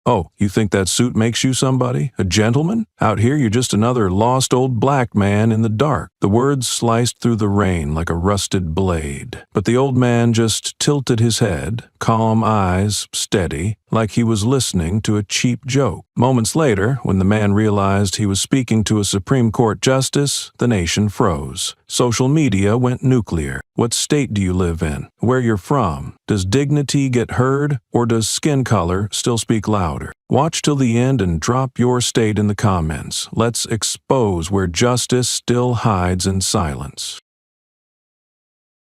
Oh, you think that suit makes you somebody? A gentleman? Out here you're just another lost old black man in the dark." The words sliced through the rain like a rusted blade. But the old man just tilted his head, calm eyes steady, like he was listening to a cheap joke. Moments later, when the man realized he was speaking to a Supreme Court justice, the nation froze. Social media went nuclear. What state do you live in? Where you're from? Does dignity get heard, or does skin color still speak louder? Watch till the end and drop your state in the comments. Let's expose where justice still hides in silence.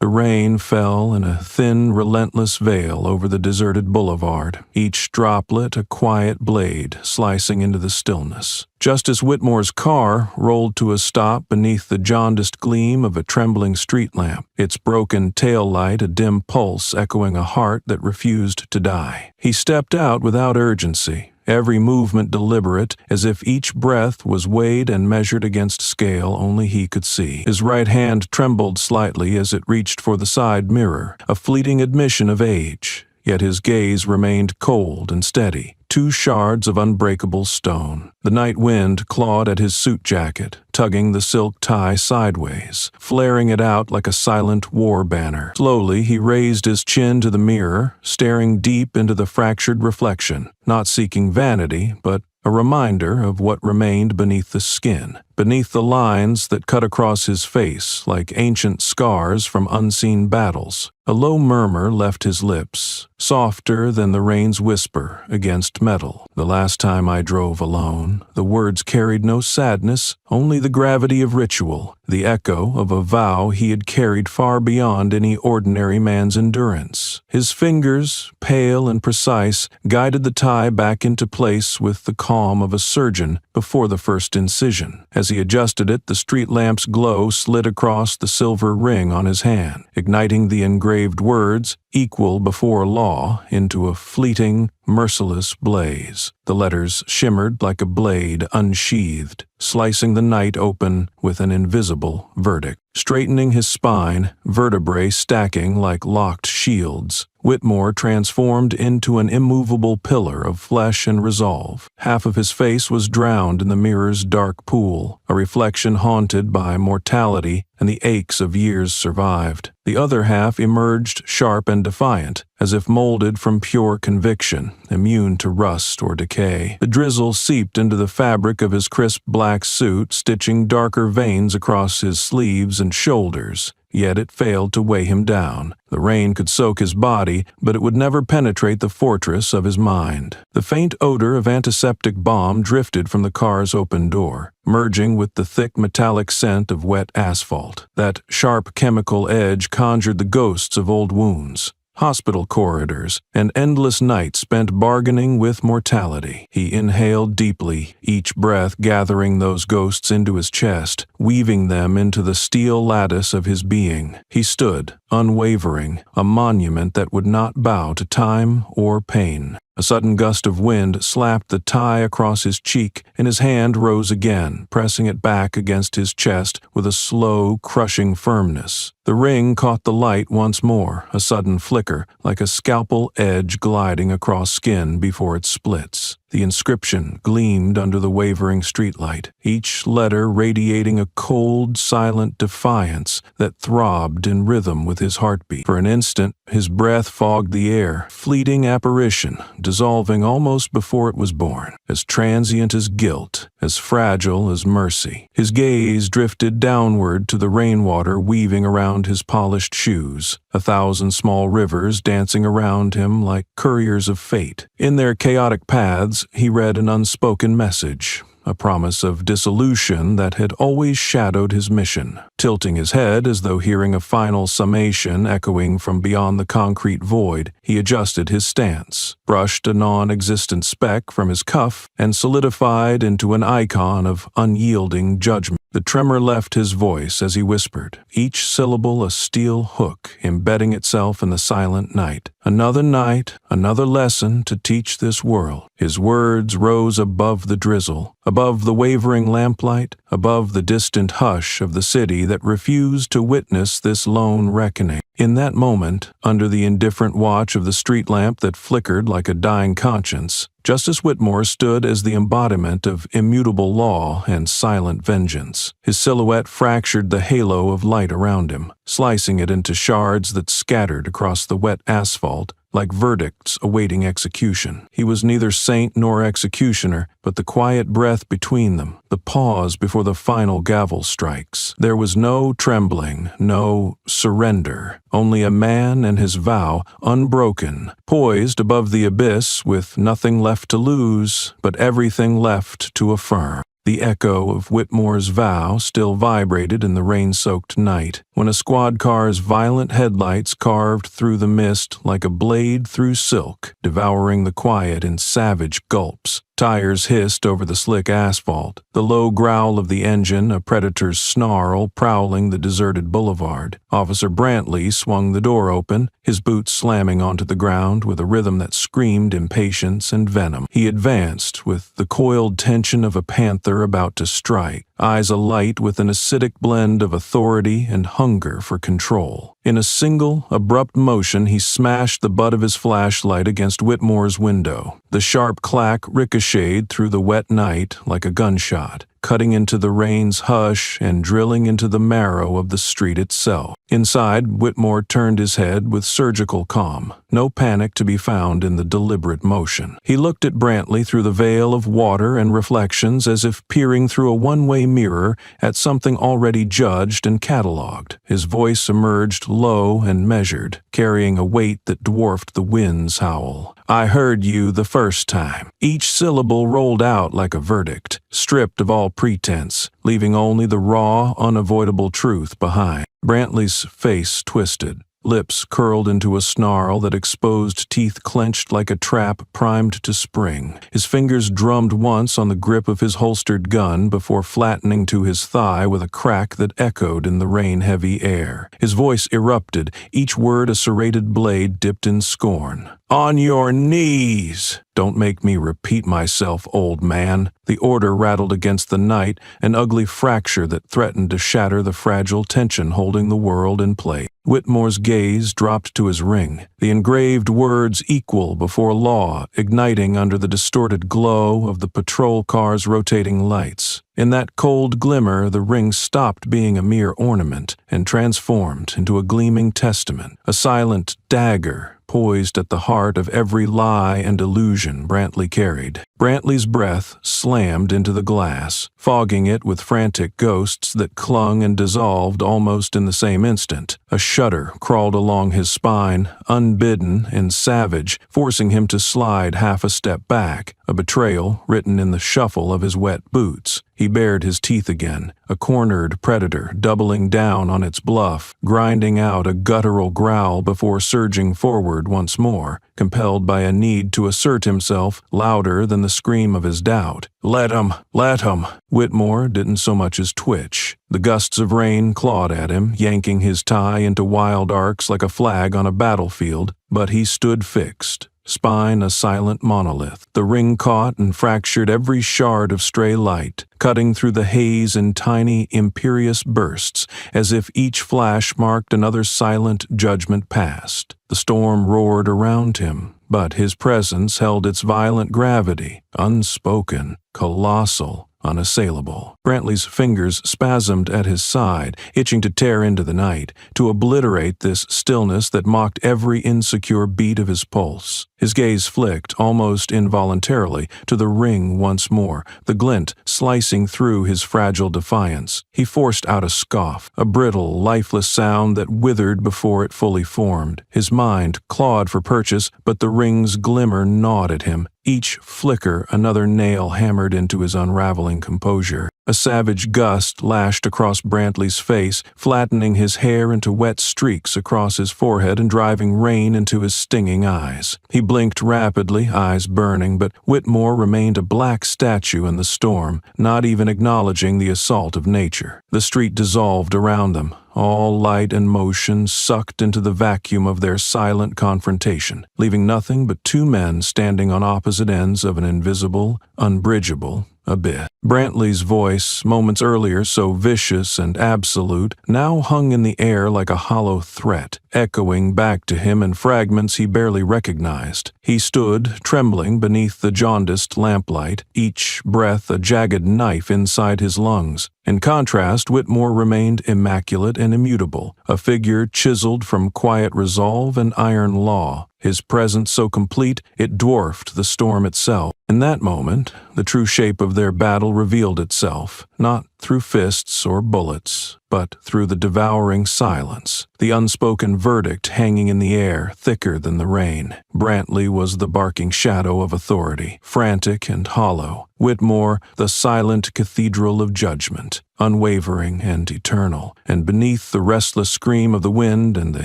The rain fell in a thin, relentless veil over the deserted boulevard, each droplet a quiet blade slicing into the stillness. Justice Whitmore's car rolled to a stop beneath the jaundiced gleam of a trembling street lamp, its broken tail light a dim pulse echoing a heart that refused to die. He stepped out without urgency, every movement deliberate, as if each breath was weighed and measured against scale only he could see. His right hand trembled slightly as it reached for the side mirror, a fleeting admission of age. Yet his gaze remained cold and steady, two shards of unbreakable stone. The night wind clawed at his suit jacket, tugging the silk tie sideways, flaring it out like a silent war banner. Slowly, he raised his chin to the mirror, staring deep into the fractured reflection, not seeking vanity, but a reminder of what remained beneath the skin, beneath the lines that cut across his face like ancient scars from unseen battles. A low murmur left his lips, softer than the rain's whisper against metal. "The last time I drove alone," the words carried no sadness, only the gravity of ritual, the echo of a vow he had carried far beyond any ordinary man's endurance. His fingers, pale and precise, guided the tie back into place with the calm of a surgeon before the first incision. As he adjusted it, the street lamp's glow slid across the silver ring on his hand, igniting the engraved words, "Equal before law," into a fleeting, merciless blaze. The letters shimmered like a blade unsheathed, slicing the night open with an invisible verdict. Straightening his spine, vertebrae stacking like locked shields, Whitmore transformed into an immovable pillar of flesh and resolve. Half of his face was drowned in the mirror's dark pool, a reflection haunted by mortality and the aches of years survived. The other half emerged sharp and defiant, as if molded from pure conviction, immune to rust or decay. The drizzle seeped into the fabric of his crisp black suit, stitching darker veins across his sleeves and shoulders. Yet it failed to weigh him down. The rain could soak his body, but it would never penetrate the fortress of his mind. The faint odor of antiseptic bomb drifted from the car's open door, merging with the thick metallic scent of wet asphalt. That sharp chemical edge conjured the ghosts of old wounds, hospital corridors, and endless nights spent bargaining with mortality. He inhaled deeply, each breath gathering those ghosts into his chest, weaving them into the steel lattice of his being. He stood, unwavering, a monument that would not bow to time or pain. A sudden gust of wind slapped the tie across his cheek, and his hand rose again, pressing it back against his chest with a slow, crushing firmness. The ring caught the light once more, a sudden flicker, like a scalpel edge gliding across skin before it splits. The inscription gleamed under the wavering streetlight, each letter radiating a cold, silent defiance that throbbed in rhythm with his heartbeat. For an instant, his breath fogged the air, fleeting apparition, dissolving almost before it was born, as transient as guilt, as fragile as mercy. His gaze drifted downward to the rainwater weaving around his polished shoes, 1,000 small rivers dancing around him like couriers of fate. In their chaotic paths, he read an unspoken message, a promise of dissolution that had always shadowed his mission. Tilting his head as though hearing a final summation echoing from beyond the concrete void, he adjusted his stance, brushed a non-existent speck from his cuff, and solidified into an icon of unyielding judgment. The tremor left his voice as he whispered, each syllable a steel hook embedding itself in the silent night. Another night, another lesson to teach this world. His words rose above the drizzle, above the wavering lamplight, above the distant hush of the city that refused to witness this lone reckoning. In that moment, under the indifferent watch of the street lamp that flickered like a dying conscience, Justice Whitmore stood as the embodiment of immutable law and silent vengeance. His silhouette fractured the halo of light around him, slicing it into shards that scattered across the wet asphalt like verdicts awaiting execution. He was neither saint nor executioner, but the quiet breath between them, the pause before the final gavel strikes. There was no trembling, no surrender, only a man and his vow, unbroken, poised above the abyss with nothing left to lose, but everything left to affirm. The echo of Whitmore's vow still vibrated in the rain-soaked night, when a squad car's violent headlights carved through the mist like a blade through silk, devouring the quiet in savage gulps. Tires hissed over the slick asphalt, the low growl of the engine a predator's snarl prowling the deserted boulevard. Officer Brantley swung the door open, his boots slamming onto the ground with a rhythm that screamed impatience and venom. He advanced with the coiled tension of a panther about to strike, eyes alight with an acidic blend of authority and hunger for control. In a single, abrupt motion, he smashed the butt of his flashlight against Whitmore's window. The sharp clack ricocheted through the wet night like a gunshot, cutting into the rain's hush and drilling into the marrow of the street itself. Inside, Whitmore turned his head with surgical calm, no panic to be found in the deliberate motion. He looked at Brantley through the veil of water and reflections as if peering through a one-way mirror at something already judged and catalogued. His voice emerged low and measured, carrying a weight that dwarfed the wind's howl. "I heard you the first time." Each syllable rolled out like a verdict, stripped of all pretense, leaving only the raw, unavoidable truth behind. Brantley's face twisted, lips curled into a snarl that exposed teeth clenched like a trap primed to spring. His fingers drummed once on the grip of his holstered gun before flattening to his thigh with a crack that echoed in the rain-heavy air. His voice erupted, each word a serrated blade dipped in scorn. "On your knees! Don't make me repeat myself, old man." The order rattled against the night, an ugly fracture that threatened to shatter the fragile tension holding the world in place. Whitmore's gaze dropped to his ring, the engraved words equal before law igniting under the distorted glow of the patrol car's rotating lights. In that cold glimmer, the ring stopped being a mere ornament and transformed into a gleaming testament, a silent dagger poised at the heart of every lie and illusion Brantley carried. Brantley's breath slammed into the glass, fogging it with frantic ghosts that clung and dissolved almost in the same instant. A shudder crawled along his spine, unbidden and savage, forcing him to slide half a step back, a betrayal written in the shuffle of his wet boots. He bared his teeth again, a cornered predator doubling down on its bluff, grinding out a guttural growl before surging forward once more, compelled by a need to assert himself louder than the scream of his doubt. "Let him! Let him!" Whitmore didn't so much as twitch. The gusts of rain clawed at him, yanking his tie into wild arcs like a flag on a battlefield, but he stood fixed, spine a silent monolith. The ring caught and fractured every shard of stray light, cutting through the haze in tiny, imperious bursts, as if each flash marked another silent judgment passed. The storm roared around him, but his presence held its violent gravity, unspoken, colossal, unassailable. Brantley's fingers spasmed at his side, itching to tear into the night, to obliterate this stillness that mocked every insecure beat of his pulse. His gaze flicked, almost involuntarily, to the ring once more, the glint slicing through his fragile defiance. He forced out a scoff, a brittle, lifeless sound that withered before it fully formed. His mind clawed for purchase, but the ring's glimmer gnawed at him, each flicker another nail hammered into his unraveling composure. A savage gust lashed across Brantley's face, flattening his hair into wet streaks across his forehead and driving rain into his stinging eyes. He blinked rapidly, eyes burning, but Whitmore remained a black statue in the storm, not even acknowledging the assault of nature. The street dissolved around them, all light and motion sucked into the vacuum of their silent confrontation, leaving nothing but two men standing on opposite ends of an invisible, unbridgeable abyss. Brantley's voice, moments earlier so vicious and absolute, now hung in the air like a hollow threat, echoing back to him in fragments he barely recognized. He stood, trembling beneath the jaundiced lamplight, each breath a jagged knife inside his lungs. In contrast, Whitmore remained immaculate and immutable, a figure chiseled from quiet resolve and iron law, his presence so complete it dwarfed the storm itself. In that moment, the true shape of their battle revealed itself, not through fists or bullets, but through the devouring silence, the unspoken verdict hanging in the air, thicker than the rain. Brantley was the barking shadow of authority, frantic and hollow. Whitmore, the silent cathedral of judgment, unwavering and eternal. And beneath the restless scream of the wind and the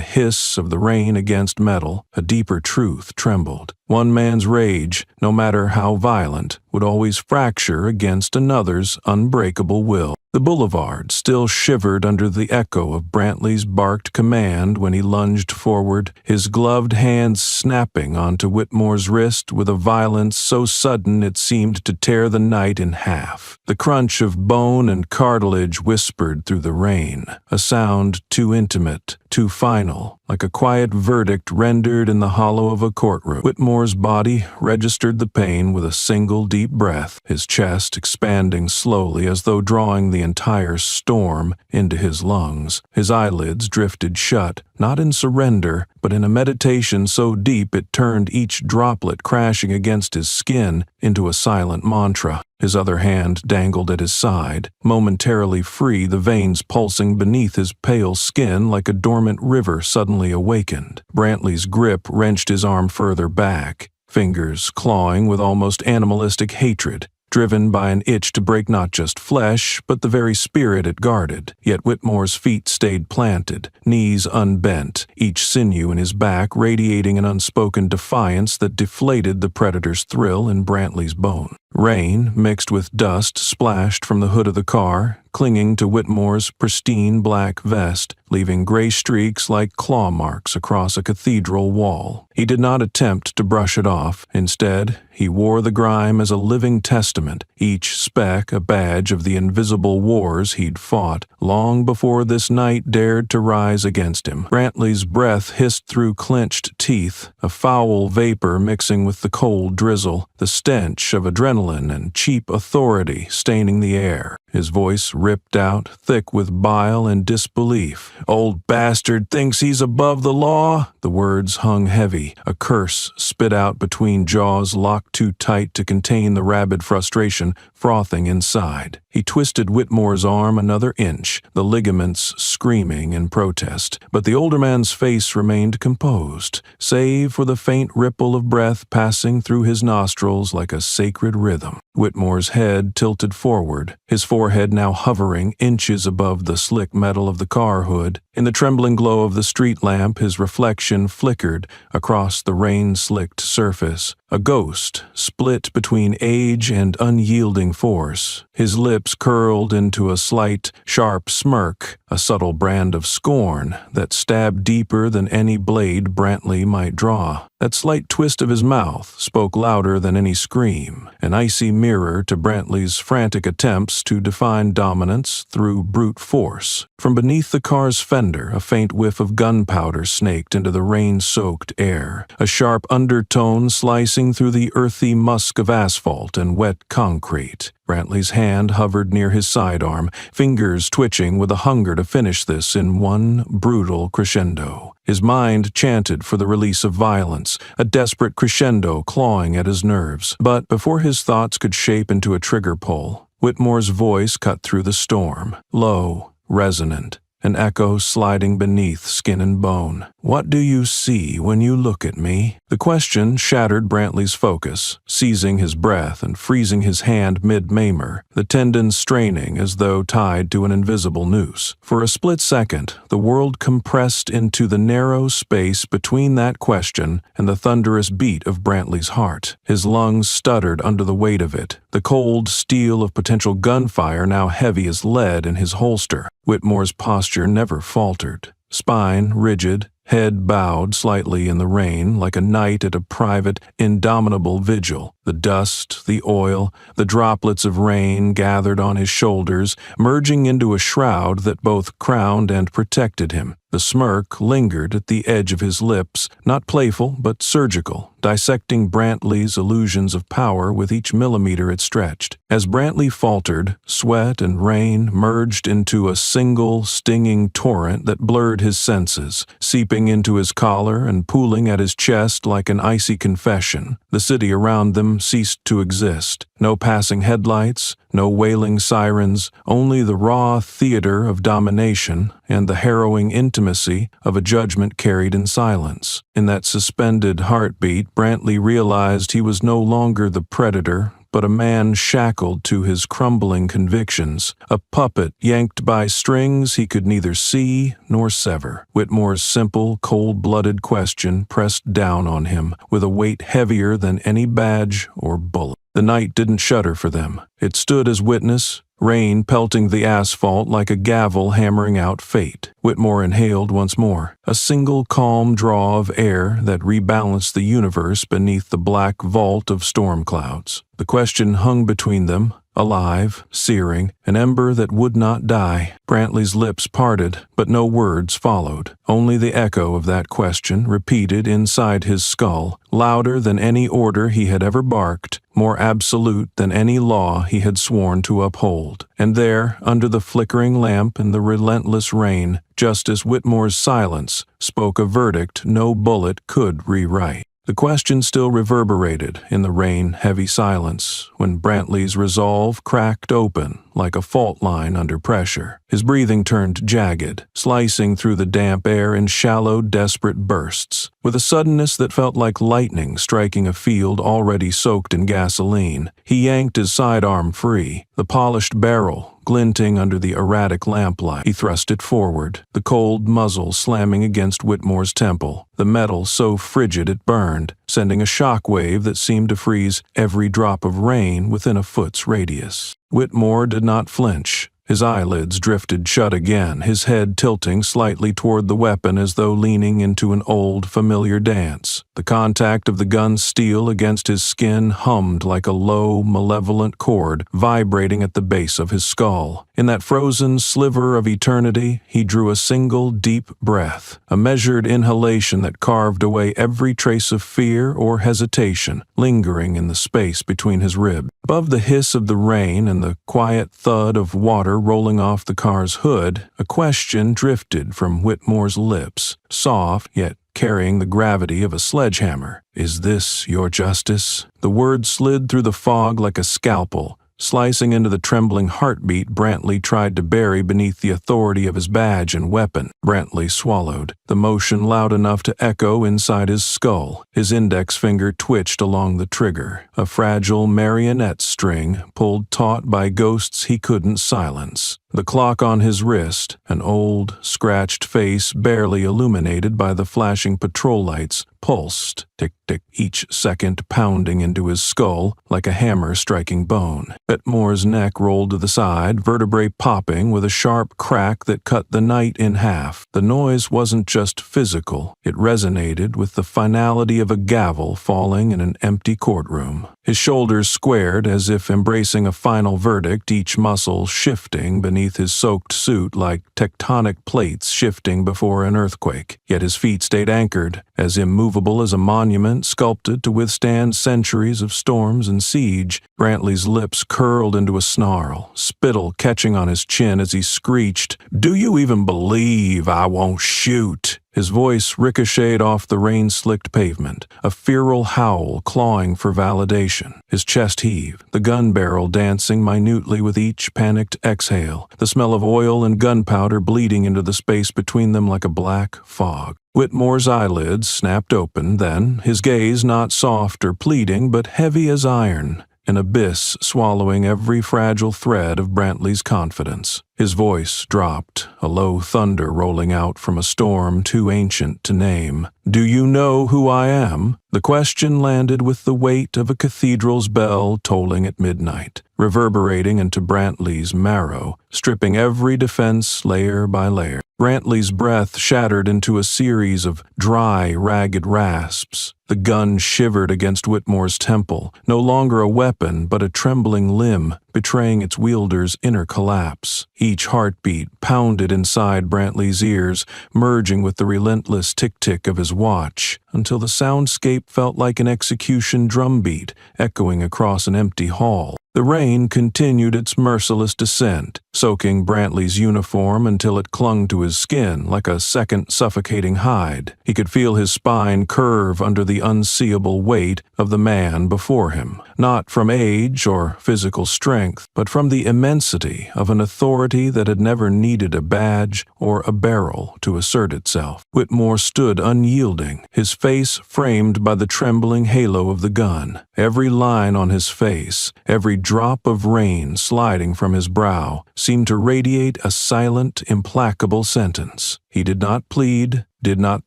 hiss of the rain against metal, a deeper truth trembled. One man's rage, no matter how violent, would always fracture against another's unbreakable will. The boulevard still shivered under the echo of Brantley's barked command when he lunged forward, his gloved hands snapping onto Whitmore's wrist with a violence so sudden it seemed to tear the night in half. The crunch of bone and cartilage whispered through the rain, a sound too intimate, too final, like a quiet verdict rendered in the hollow of a courtroom. Whitmore's body registered the pain with a single deep breath, his chest expanding slowly as though drawing the entire storm into his lungs. His eyelids drifted shut, not in surrender, but in a meditation so deep it turned each droplet crashing against his skin into a silent mantra. His other hand dangled at his side, momentarily free, the veins pulsing beneath his pale skin like a dormant river suddenly awakened. Brantley's grip wrenched his arm further back, fingers clawing with almost animalistic hatred, driven by an itch to break not just flesh, but the very spirit it guarded. Yet Whitmore's feet stayed planted, knees unbent, each sinew in his back radiating an unspoken defiance that deflated the predator's thrill in Brantley's bone. Rain, mixed with dust, splashed from the hood of the car, clinging to Whitmore's pristine black vest, leaving gray streaks like claw marks across a cathedral wall. He did not attempt to brush it off. Instead, he wore the grime as a living testament, each speck a badge of the invisible wars he'd fought long before this night dared to rise against him. Brantley's breath hissed through clenched teeth, a foul vapor mixing with the cold drizzle, the stench of adrenaline and cheap authority staining the air. His voice ripped out, thick with bile and disbelief. "Old bastard thinks he's above the law?" The words hung heavy, a curse spit out between jaws locked too tight to contain the rabid frustration frothing inside. He twisted Whitmore's arm another inch, the ligaments screaming in protest. But the older man's face remained composed, save for the faint ripple of breath passing through his nostrils like a sacred rhythm. Whitmore's head tilted forward, his forehead now hovering inches above the slick metal of the car hood. In the trembling glow of the street lamp, his reflection flickered across the rain-slicked surface, a ghost split between age and unyielding force. His lips curled into a slight, sharp smirk, a subtle brand of scorn that stabbed deeper than any blade Brantley might draw. That slight twist of his mouth spoke louder than any scream, an icy mirror to Brantley's frantic attempts to define dominance through brute force. From beneath the car's fender, a faint whiff of gunpowder snaked into the rain-soaked air, a sharp undertone slicing through the earthy musk of asphalt and wet concrete. Brantley's hand hovered near his sidearm, fingers twitching with a hunger to finish this in one brutal crescendo. His mind chanted for the release of violence, a desperate crescendo clawing at his nerves. But before his thoughts could shape into a trigger pull, Whitmore's voice cut through the storm, low, resonant, an echo sliding beneath skin and bone. "What do you see when you look at me?" The question shattered Brantley's focus, seizing his breath and freezing his hand mid-mamer, the tendons straining as though tied to an invisible noose. For a split second, the world compressed into the narrow space between that question and the thunderous beat of Brantley's heart. His lungs stuttered under the weight of it, the cold steel of potential gunfire now heavy as lead in his holster. Whitmore's posture never faltered. Spine rigid, head bowed slightly in the rain like a knight at a private, indomitable vigil. The dust, the oil, the droplets of rain gathered on his shoulders, merging into a shroud that both crowned and protected him. The smirk lingered at the edge of his lips, not playful but surgical, dissecting Brantley's illusions of power with each millimeter it stretched. As Brantley faltered, sweat and rain merged into a single, stinging torrent that blurred his senses, seeping into his collar and pooling at his chest like an icy confession. The city around them ceased to exist. No passing headlights, no wailing sirens, only the raw theater of domination and the harrowing intimacy of a judgment carried in silence. In that suspended heartbeat, Brantley realized he was no longer the predator, but a man shackled to his crumbling convictions, a puppet yanked by strings he could neither see nor sever. Whitmore's simple, cold-blooded question pressed down on him with a weight heavier than any badge or bullet. The night didn't shudder for them. It stood as witness, rain pelting the asphalt like a gavel hammering out fate. Whitmore inhaled once more, a single calm draw of air that rebalanced the universe beneath the black vault of storm clouds. The question hung between them, alive, searing, an ember that would not die. Brantley's lips parted, but no words followed. Only the echo of that question, repeated inside his skull, louder than any order he had ever barked, more absolute than any law he had sworn to uphold. And there, under the flickering lamp and the relentless rain, Justice Whitmore's silence spoke a verdict no bullet could rewrite. The question still reverberated in the rain-heavy silence when Brantley's resolve cracked open like a fault line under pressure. His breathing turned jagged, slicing through the damp air in shallow, desperate bursts. With a suddenness that felt like lightning striking a field already soaked in gasoline, he yanked his sidearm free, the polished barrel glinting under the erratic lamplight. He thrust it forward, the cold muzzle slamming against Whitmore's temple, the metal so frigid it burned, sending a shock wave that seemed to freeze every drop of rain within a foot's radius. Whitmore did not flinch. His eyelids drifted shut again, his head tilting slightly toward the weapon as though leaning into an old, familiar dance. The contact of the gun's steel against his skin hummed like a low, malevolent chord vibrating at the base of his skull. In that frozen sliver of eternity, he drew a single deep breath, a measured inhalation that carved away every trace of fear or hesitation lingering in the space between his ribs. Above the hiss of the rain and the quiet thud of water rolling off the car's hood, a question drifted from Whitmore's lips, soft yet carrying the gravity of a sledgehammer. "Is this your justice?" The word slid through the fog like a scalpel, slicing into the trembling heartbeat Brantley tried to bury beneath the authority of his badge and weapon. Brantley swallowed, the motion loud enough to echo inside his skull. His index finger twitched along the trigger, a fragile marionette string pulled taut by ghosts he couldn't silence. The clock on his wrist, an old, scratched face barely illuminated by the flashing patrol lights, pulsed, tick-tick, each second pounding into his skull like a hammer striking bone. Whitmore's neck rolled to the side, vertebrae popping with a sharp crack that cut the night in half. The noise wasn't just physical, it resonated with the finality of a gavel falling in an empty courtroom. His shoulders squared as if embracing a final verdict, each muscle shifting beneath his soaked suit like tectonic plates shifting before an earthquake. Yet his feet stayed anchored, as immovable as a monument sculpted to withstand centuries of storms and siege. Brantley's lips curled into a snarl, spittle catching on his chin as he screeched, "Do you even believe I won't shoot?" His voice ricocheted off the rain-slicked pavement, a feral howl clawing for validation. His chest heaved, the gun barrel dancing minutely with each panicked exhale, the smell of oil and gunpowder bleeding into the space between them like a black fog. Whitmore's eyelids snapped open, then, his gaze not soft or pleading but heavy as iron. an abyss swallowing every fragile thread of Brantley's confidence. His voice dropped, a low thunder rolling out from a storm too ancient to name. "Do you know who I am?" The question landed with the weight of a cathedral's bell tolling at midnight, reverberating into Brantley's marrow, stripping every defense layer by layer. Brantley's breath shattered into a series of dry, ragged rasps. The gun shivered against Whitmore's temple, no longer a weapon but a trembling limb, betraying its wielder's inner collapse. Each heartbeat pounded inside Brantley's ears, merging with the relentless tick-tick of his watch, until the soundscape felt like an execution drumbeat echoing across an empty hall. The rain continued its merciless descent, soaking Brantley's uniform until it clung to his skin like a second suffocating hide. He could feel his spine curve under the unseeable weight of the man before him, not from age or physical strength, but from the immensity of an authority that had never needed a badge or a barrel to assert itself. Whitmore stood unyielding, his face framed by the trembling halo of the gun. Every line on his face, every drop of rain sliding from his brow, seemed to radiate a silent, implacable sentence. He did not plead, did not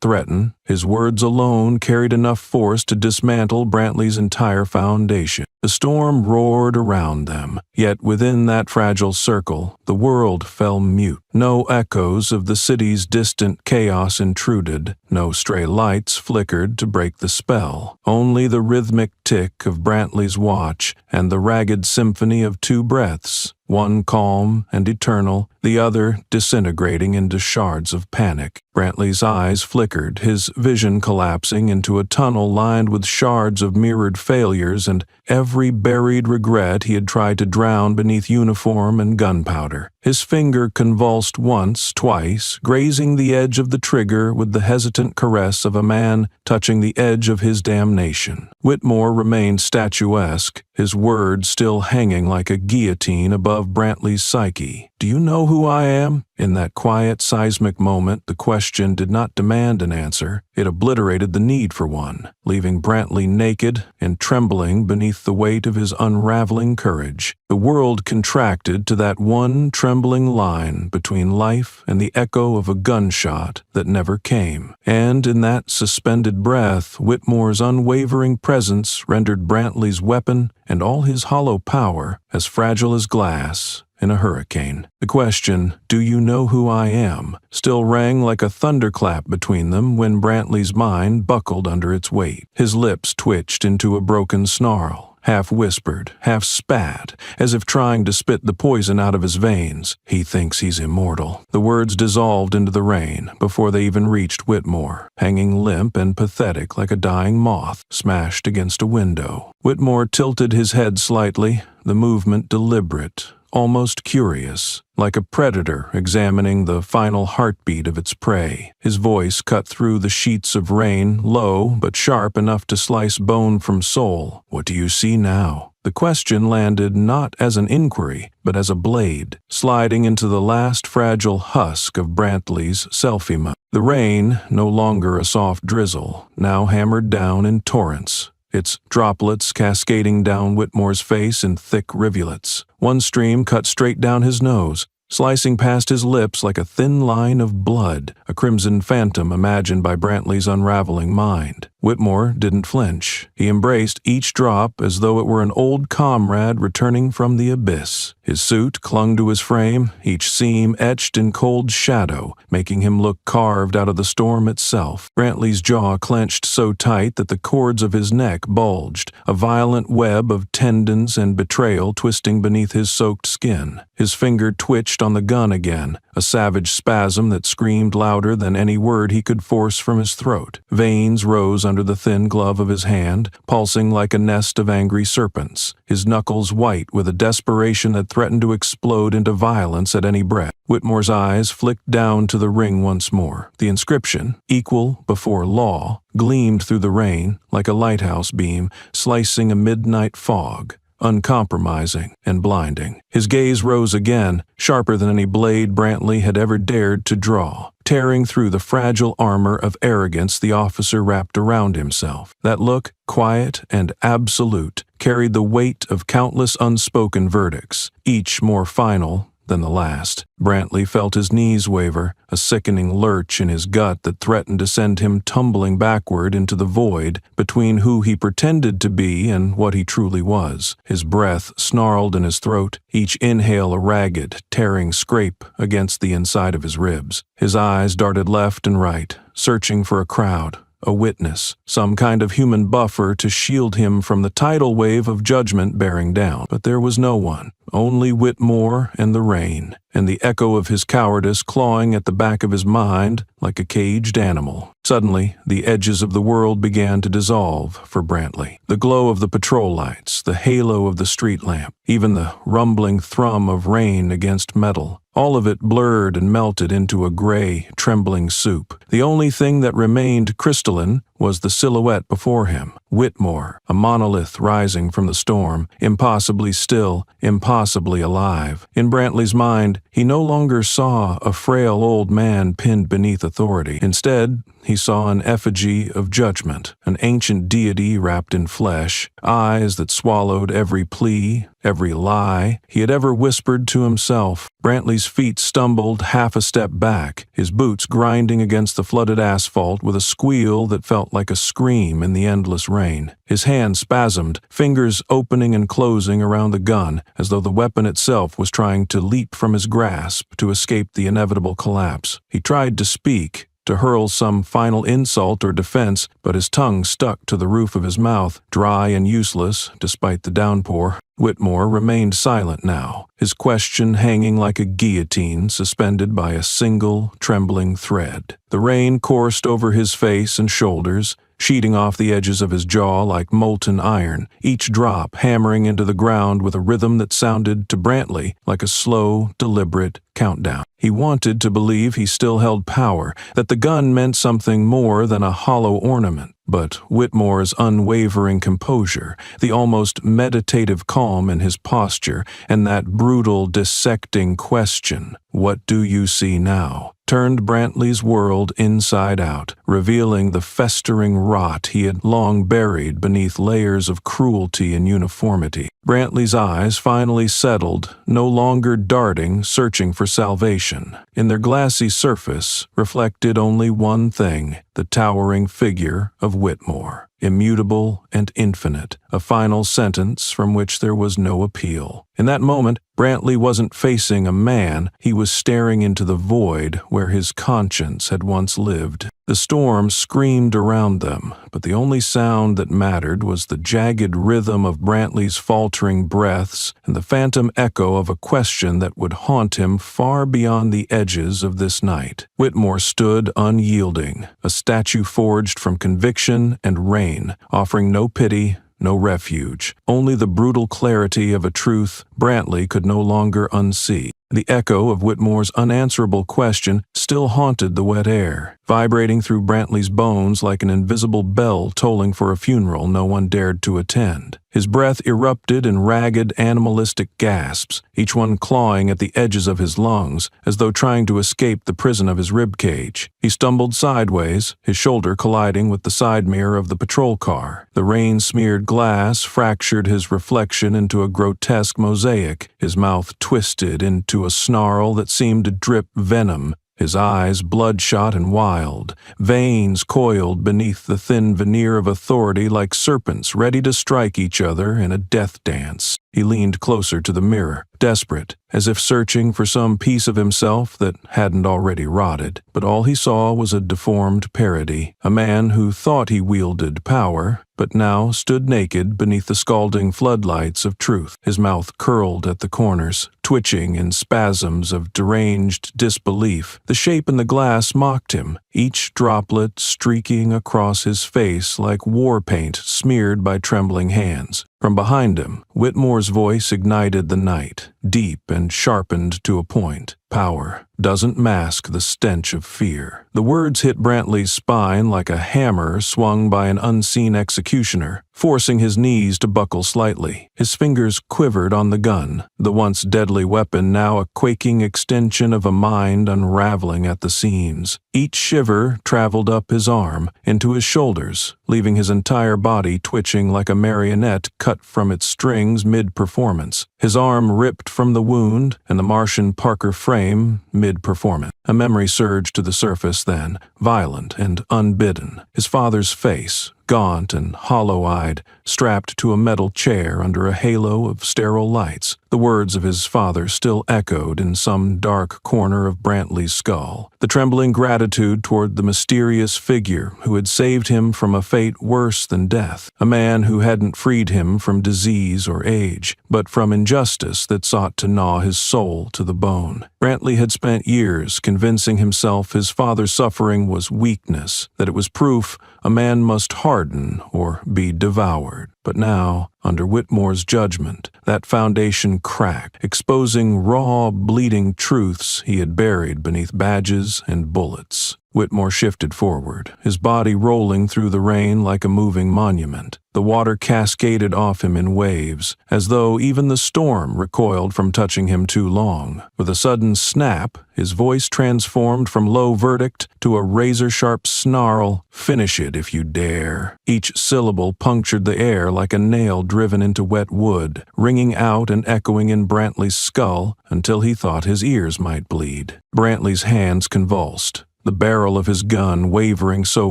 threaten. His words alone carried enough force to dismantle Brantley's entire foundation. The storm roared around them, yet within that fragile circle, the world fell mute. No echoes of the city's distant chaos intruded, no stray lights flickered to break the spell. Only the rhythmic tick of Brantley's watch and the ragged symphony of two breaths, one calm and eternal, the other disintegrating into shards of panic. Brantley's eyes flickered, his vision collapsing into a tunnel lined with shards of mirrored failures and every buried regret he had tried to drown beneath uniform and gunpowder. His finger convulsed once, twice, grazing the edge of the trigger with the hesitant caress of a man touching the edge of his damnation. Whitmore remained statuesque, his words still hanging like a guillotine above Brantley's psyche. "Do you know who I am?" In that quiet, seismic moment, the question did not demand an answer. It obliterated the need for one, leaving Brantley naked and trembling beneath the weight of his unraveling courage. The world contracted to that one trembling line between life and the echo of a gunshot that never came. And in that suspended breath, Whitmore's unwavering presence rendered Brantley's weapon and all his hollow power as fragile as glass in a hurricane. The question, "Do you know who I am?" still rang like a thunderclap between them when Brantley's mind buckled under its weight. His lips twitched into a broken snarl, half whispered, half spat, as if trying to spit the poison out of his veins. "He thinks he's immortal." The words dissolved into the rain before they even reached Whitmore, hanging limp and pathetic like a dying moth smashed against a window. Whitmore tilted his head slightly, the movement deliberate, almost curious, like a predator examining the final heartbeat of its prey. His voice cut through the sheets of rain, low but sharp enough to slice bone from soul. "What do you see now?" The question landed not as an inquiry, but as a blade, sliding into the last fragile husk of Brantley's self-image. The rain, no longer a soft drizzle, now hammered down in torrents, its droplets cascading down Whitmore's face in thick rivulets. One stream cut straight down his nose, slicing past his lips like a thin line of blood, a crimson phantom imagined by Brantley's unraveling mind. Whitmore didn't flinch. He embraced each drop as though it were an old comrade returning from the abyss. His suit clung to his frame, each seam etched in cold shadow, making him look carved out of the storm itself. Brantley's jaw clenched so tight that the cords of his neck bulged, a violent web of tendons and betrayal twisting beneath his soaked skin. His finger twitched on the gun again, a savage spasm that screamed louder than any word he could force from his throat. Veins rose under the thin glove of his hand, pulsing like a nest of angry serpents, his knuckles white with a desperation that threatened to explode into violence at any breath. Whitmore's eyes flicked down to the ring once more. The inscription, "Equal before law," gleamed through the rain like a lighthouse beam slicing a midnight fog. uncompromising and blinding. His gaze rose again, sharper than any blade Brantley had ever dared to draw, tearing through the fragile armor of arrogance the officer wrapped around himself. That look, quiet and absolute, carried the weight of countless unspoken verdicts, each more final than the last. Brantley felt his knees waver, a sickening lurch in his gut that threatened to send him tumbling backward into the void between who he pretended to be and what he truly was. His breath snarled in his throat, each inhale a ragged, tearing scrape against the inside of his ribs. His eyes darted left and right, searching for a crowd, a witness, some kind of human buffer to shield him from the tidal wave of judgment bearing down. But there was no one, only Whitmore and the rain, and the echo of his cowardice clawing at the back of his mind like a caged animal. Suddenly, the edges of the world began to dissolve for Brantley. The glow of the patrol lights, the halo of the street lamp, even the rumbling thrum of rain against metal, all of it blurred and melted into a gray, trembling soup. The only thing that remained crystalline was the silhouette before him, Whitmore, a monolith rising from the storm, impossibly still, impossibly alive. In Brantley's mind, he no longer saw a frail old man pinned beneath authority. Instead, he saw an effigy of judgment, an ancient deity wrapped in flesh, eyes that swallowed every plea, every lie he had ever whispered to himself. Brantley's feet stumbled half a step back, his boots grinding against the flooded asphalt with a squeal that felt like a scream in the endless rain. His hand spasmed, fingers opening and closing around the gun, as though the weapon itself was trying to leap from his grasp to escape the inevitable collapse. He tried to speak, to hurl some final insult or defense, but his tongue stuck to the roof of his mouth, dry and useless despite the downpour. Whitmore remained silent now, his question hanging like a guillotine suspended by a single, trembling thread. The rain coursed over his face and shoulders, sheeting off the edges of his jaw like molten iron, each drop hammering into the ground with a rhythm that sounded to Brantley like a slow, deliberate countdown. He wanted to believe he still held power, that the gun meant something more than a hollow ornament. But Whitmore's unwavering composure, the almost meditative calm in his posture, and that brutal, dissecting question, "What do you see now?" turned Brantley's world inside out, revealing the festering rot he had long buried beneath layers of cruelty and uniformity. Brantley's eyes finally settled, no longer darting, searching for salvation. In their glassy surface reflected only one thing, the towering figure of Whitmore, immutable and infinite, a final sentence from which there was no appeal. In that moment, Brantley wasn't facing a man, he was staring into the void where his conscience had once lived. The storm screamed around them, but the only sound that mattered was the jagged rhythm of Brantley's faltering breaths and the phantom echo of a question that would haunt him far beyond the edges of this night. Whitmore stood unyielding, a statue forged from conviction and rain, offering no pity, no refuge, only the brutal clarity of a truth Brantley could no longer unsee. The echo of Whitmore's unanswerable question still haunted the wet air, vibrating through Brantley's bones like an invisible bell tolling for a funeral no one dared to attend. His breath erupted in ragged, animalistic gasps, each one clawing at the edges of his lungs, as though trying to escape the prison of his ribcage. He stumbled sideways, his shoulder colliding with the side mirror of the patrol car. The rain-smeared glass fractured his reflection into a grotesque mosaic, his mouth twisted into a snarl that seemed to drip venom, his eyes bloodshot and wild, veins coiled beneath the thin veneer of authority like serpents ready to strike each other in a death dance. He leaned closer to the mirror, desperate, as if searching for some piece of himself that hadn't already rotted. But all he saw was a deformed parody, a man who thought he wielded power, but now stood naked beneath the scalding floodlights of truth, his mouth curled at the corners, twitching in spasms of deranged disbelief. The shape in the glass mocked him, each droplet streaking across his face like war paint smeared by trembling hands. From behind him, Whitmore's voice ignited the night. deep and sharpened to a point. Power doesn't mask the stench of fear. The words hit Brantley's spine like a hammer swung by an unseen executioner, forcing his knees to buckle slightly. His fingers quivered on the gun, the once deadly weapon now a quaking extension of a mind unraveling at the seams. Each shiver traveled up his arm, into his shoulders, leaving his entire body twitching like a marionette cut from its strings mid-performance. His arm ripped from the wound, and the Martian Parker frame mid-performance. A memory surged to the surface then, violent and unbidden. His father's face, gaunt and hollow-eyed, strapped to a metal chair under a halo of sterile lights. The words of his father still echoed in some dark corner of Brantley's skull. The trembling gratitude toward the mysterious figure who had saved him from a fate worse than death. A man who hadn't freed him from disease or age, but from injustice that sought to gnaw his soul to the bone. Brantley had spent years convincing himself his father's suffering was weakness, that it was proof a man must harden or be devoured. But now, under Whitmore's judgment, that foundation cracked, exposing raw, bleeding truths he had buried beneath badges and bullets. Whitmore shifted forward, his body rolling through the rain like a moving monument. The water cascaded off him in waves, as though even the storm recoiled from touching him too long. With a sudden snap, his voice transformed from low verdict to a razor-sharp snarl, "Finish it if you dare." Each syllable punctured the air like a nail driven into wet wood, ringing out and echoing in Brantley's skull until he thought his ears might bleed. Brantley's hands convulsed, the barrel of his gun wavering so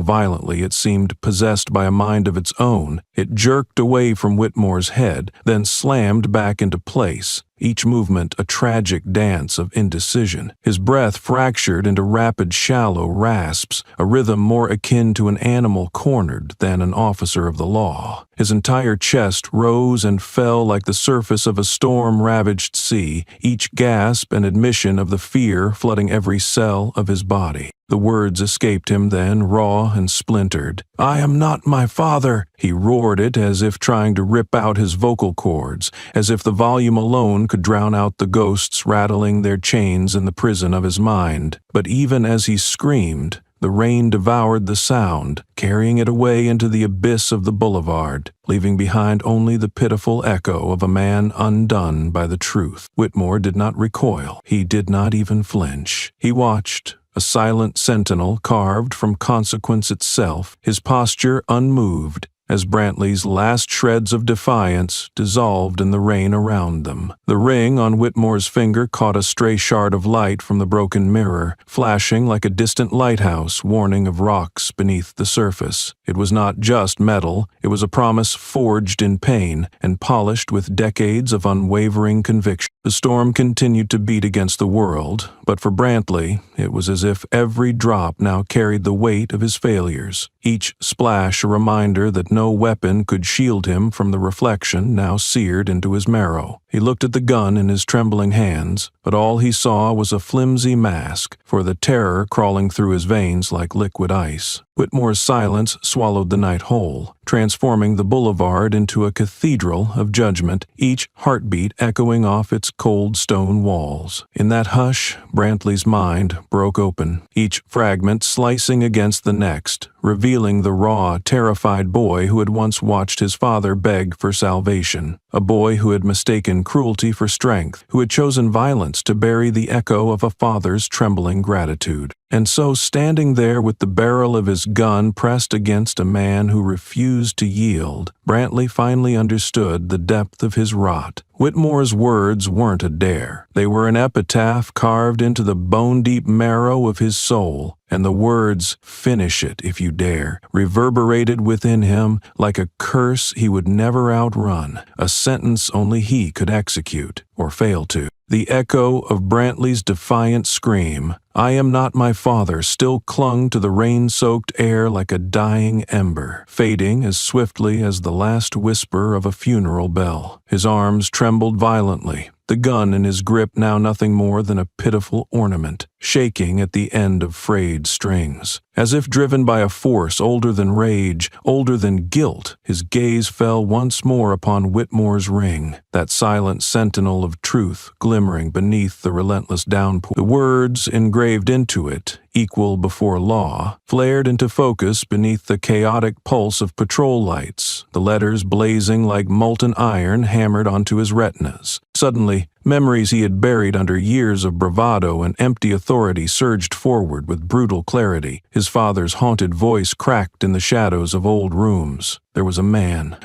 violently it seemed possessed by a mind of its own. It jerked away from Whitmore's head, then slammed back into place, each movement a tragic dance of indecision. His breath fractured into rapid, shallow rasps, a rhythm more akin to an animal cornered than an officer of the law. His entire chest rose and fell like the surface of a storm-ravaged sea, each gasp an admission of the fear flooding every cell of his body. The words escaped him then, raw and splintered. "I am not my father!" He roared it as if trying to rip out his vocal cords, as if the volume alone could drown out the ghosts rattling their chains in the prison of his mind. But even as he screamed, the rain devoured the sound, carrying it away into the abyss of the boulevard, leaving behind only the pitiful echo of a man undone by the truth. Whitmore did not recoil. He did not even flinch. He watched, a silent sentinel carved from consequence itself, his posture unmoved, as Brantley's last shreds of defiance dissolved in the rain around them. The ring on Whitmore's finger caught a stray shard of light from the broken mirror, flashing like a distant lighthouse warning of rocks beneath the surface. It was not just metal, it was a promise forged in pain and polished with decades of unwavering conviction. The storm continued to beat against the world, but for Brantley, it was as if every drop now carried the weight of his failures, each splash a reminder that no weapon could shield him from the reflection now seared into his marrow. He looked at the gun in his trembling hands, but all he saw was a flimsy mask, for the terror crawling through his veins like liquid ice. Whitmore's silence swallowed the night whole, transforming the boulevard into a cathedral of judgment, each heartbeat echoing off its cold stone walls. In that hush, Brantley's mind broke open, each fragment slicing against the next, revealing the raw, terrified boy who had once watched his father beg for salvation. A boy who had mistaken cruelty for strength, who had chosen violence to bury the echo of a father's trembling gratitude. And so, standing there with the barrel of his gun pressed against a man who refused to yield, Brantley finally understood the depth of his rot. Whitmore's words weren't a dare. They were an epitaph carved into the bone-deep marrow of his soul, and the words, "Finish it if you dare," reverberated within him like a curse he would never outrun, a sentence only he could execute, or fail to. The echo of Brantley's defiant scream, "I am not my father," still clung to the rain-soaked air like a dying ember, fading as swiftly as the last whisper of a funeral bell. His arms trembled violently, the gun in his grip now nothing more than a pitiful ornament, shaking at the end of frayed strings. As if driven by a force older than rage, older than guilt, his gaze fell once more upon Whitmore's ring, that silent sentinel of truth glimmering beneath the relentless downpour. The words engraved into it, "equal before law," flared into focus beneath the chaotic pulse of patrol lights, the letters blazing like molten iron hammered onto his retinas. Suddenly, memories he had buried under years of bravado and empty authority surged forward with brutal clarity. His father's haunted voice cracked in the shadows of old rooms. There was a man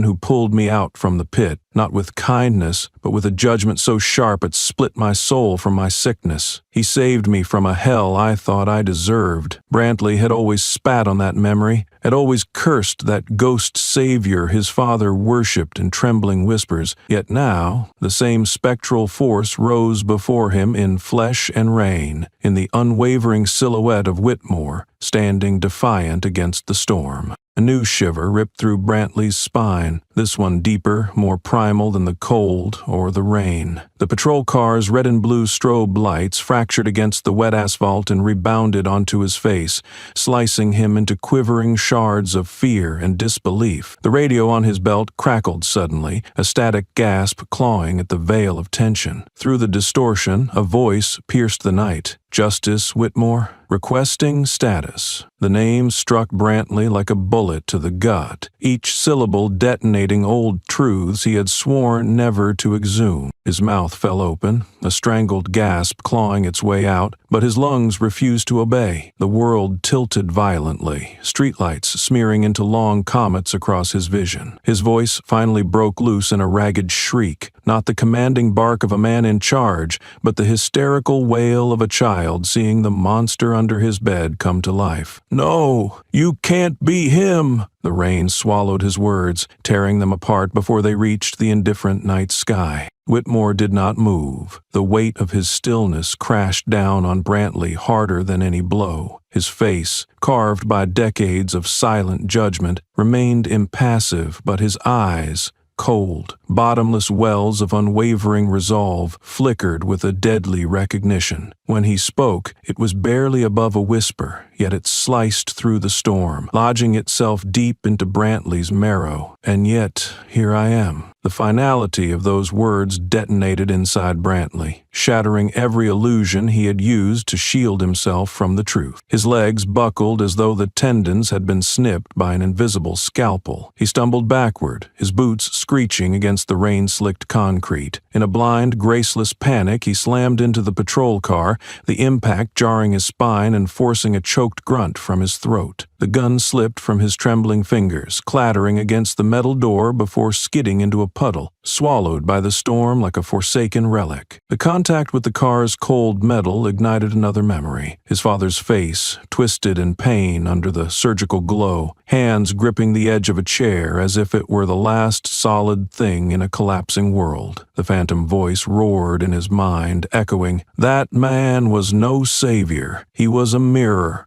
who pulled me out from the pit, not with kindness, but with a judgment so sharp it split my soul from my sickness. He saved me from a hell I thought I deserved. Brantley had always spat on that memory, had always cursed that ghost savior his father worshipped in trembling whispers, yet now the same spectral force rose before him in flesh and rain, in the unwavering silhouette of Whitmore, standing defiant against the storm. A new shiver ripped through Brantley's spine, this one deeper, more primal than the cold or the rain. The patrol car's red and blue strobe lights fractured against the wet asphalt and rebounded onto his face, slicing him into quivering shards of fear and disbelief. The radio on his belt crackled suddenly, a static gasp clawing at the veil of tension. Through the distortion, a voice pierced the night. "Justice Whitmore, requesting status." The name struck Brantley like a bullet to the gut, each syllable detonating old truths he had sworn never to exhume. His mouth fell open, a strangled gasp clawing its way out, but his lungs refused to obey. The world tilted violently, streetlights smearing into long comets across his vision. His voice finally broke loose in a ragged shriek, not the commanding bark of a man in charge, but the hysterical wail of a child seeing the monster under his bed come to life. "No, you can't be him!" The rain swallowed his words, tearing them apart before they reached the indifferent night sky. Whitmore did not move. The weight of his stillness crashed down on Brantley harder than any blow. His face, carved by decades of silent judgment, remained impassive, but his eyes, cold, bottomless wells of unwavering resolve, flickered with a deadly recognition. When he spoke, it was barely above a whisper, yet it sliced through the storm, lodging itself deep into Brantley's marrow. "And yet, here I am." The finality of those words detonated inside Brantley, shattering every illusion he had used to shield himself from the truth. His legs buckled as though the tendons had been snipped by an invisible scalpel. He stumbled backward, his boots screeching against the rain-slicked concrete. In a blind, graceless panic, he slammed into the patrol car, the impact jarring his spine and forcing a choked grunt from his throat. The gun slipped from his trembling fingers, clattering against the metal door before skidding into a puddle, swallowed by the storm like a forsaken relic. The contact with the car's cold metal ignited another memory. His father's face, twisted in pain under the surgical glow, hands gripping the edge of a chair as if it were the last solid thing in a collapsing world. The phantom voice roared in his mind, echoing, "That man was no savior. He was a mirror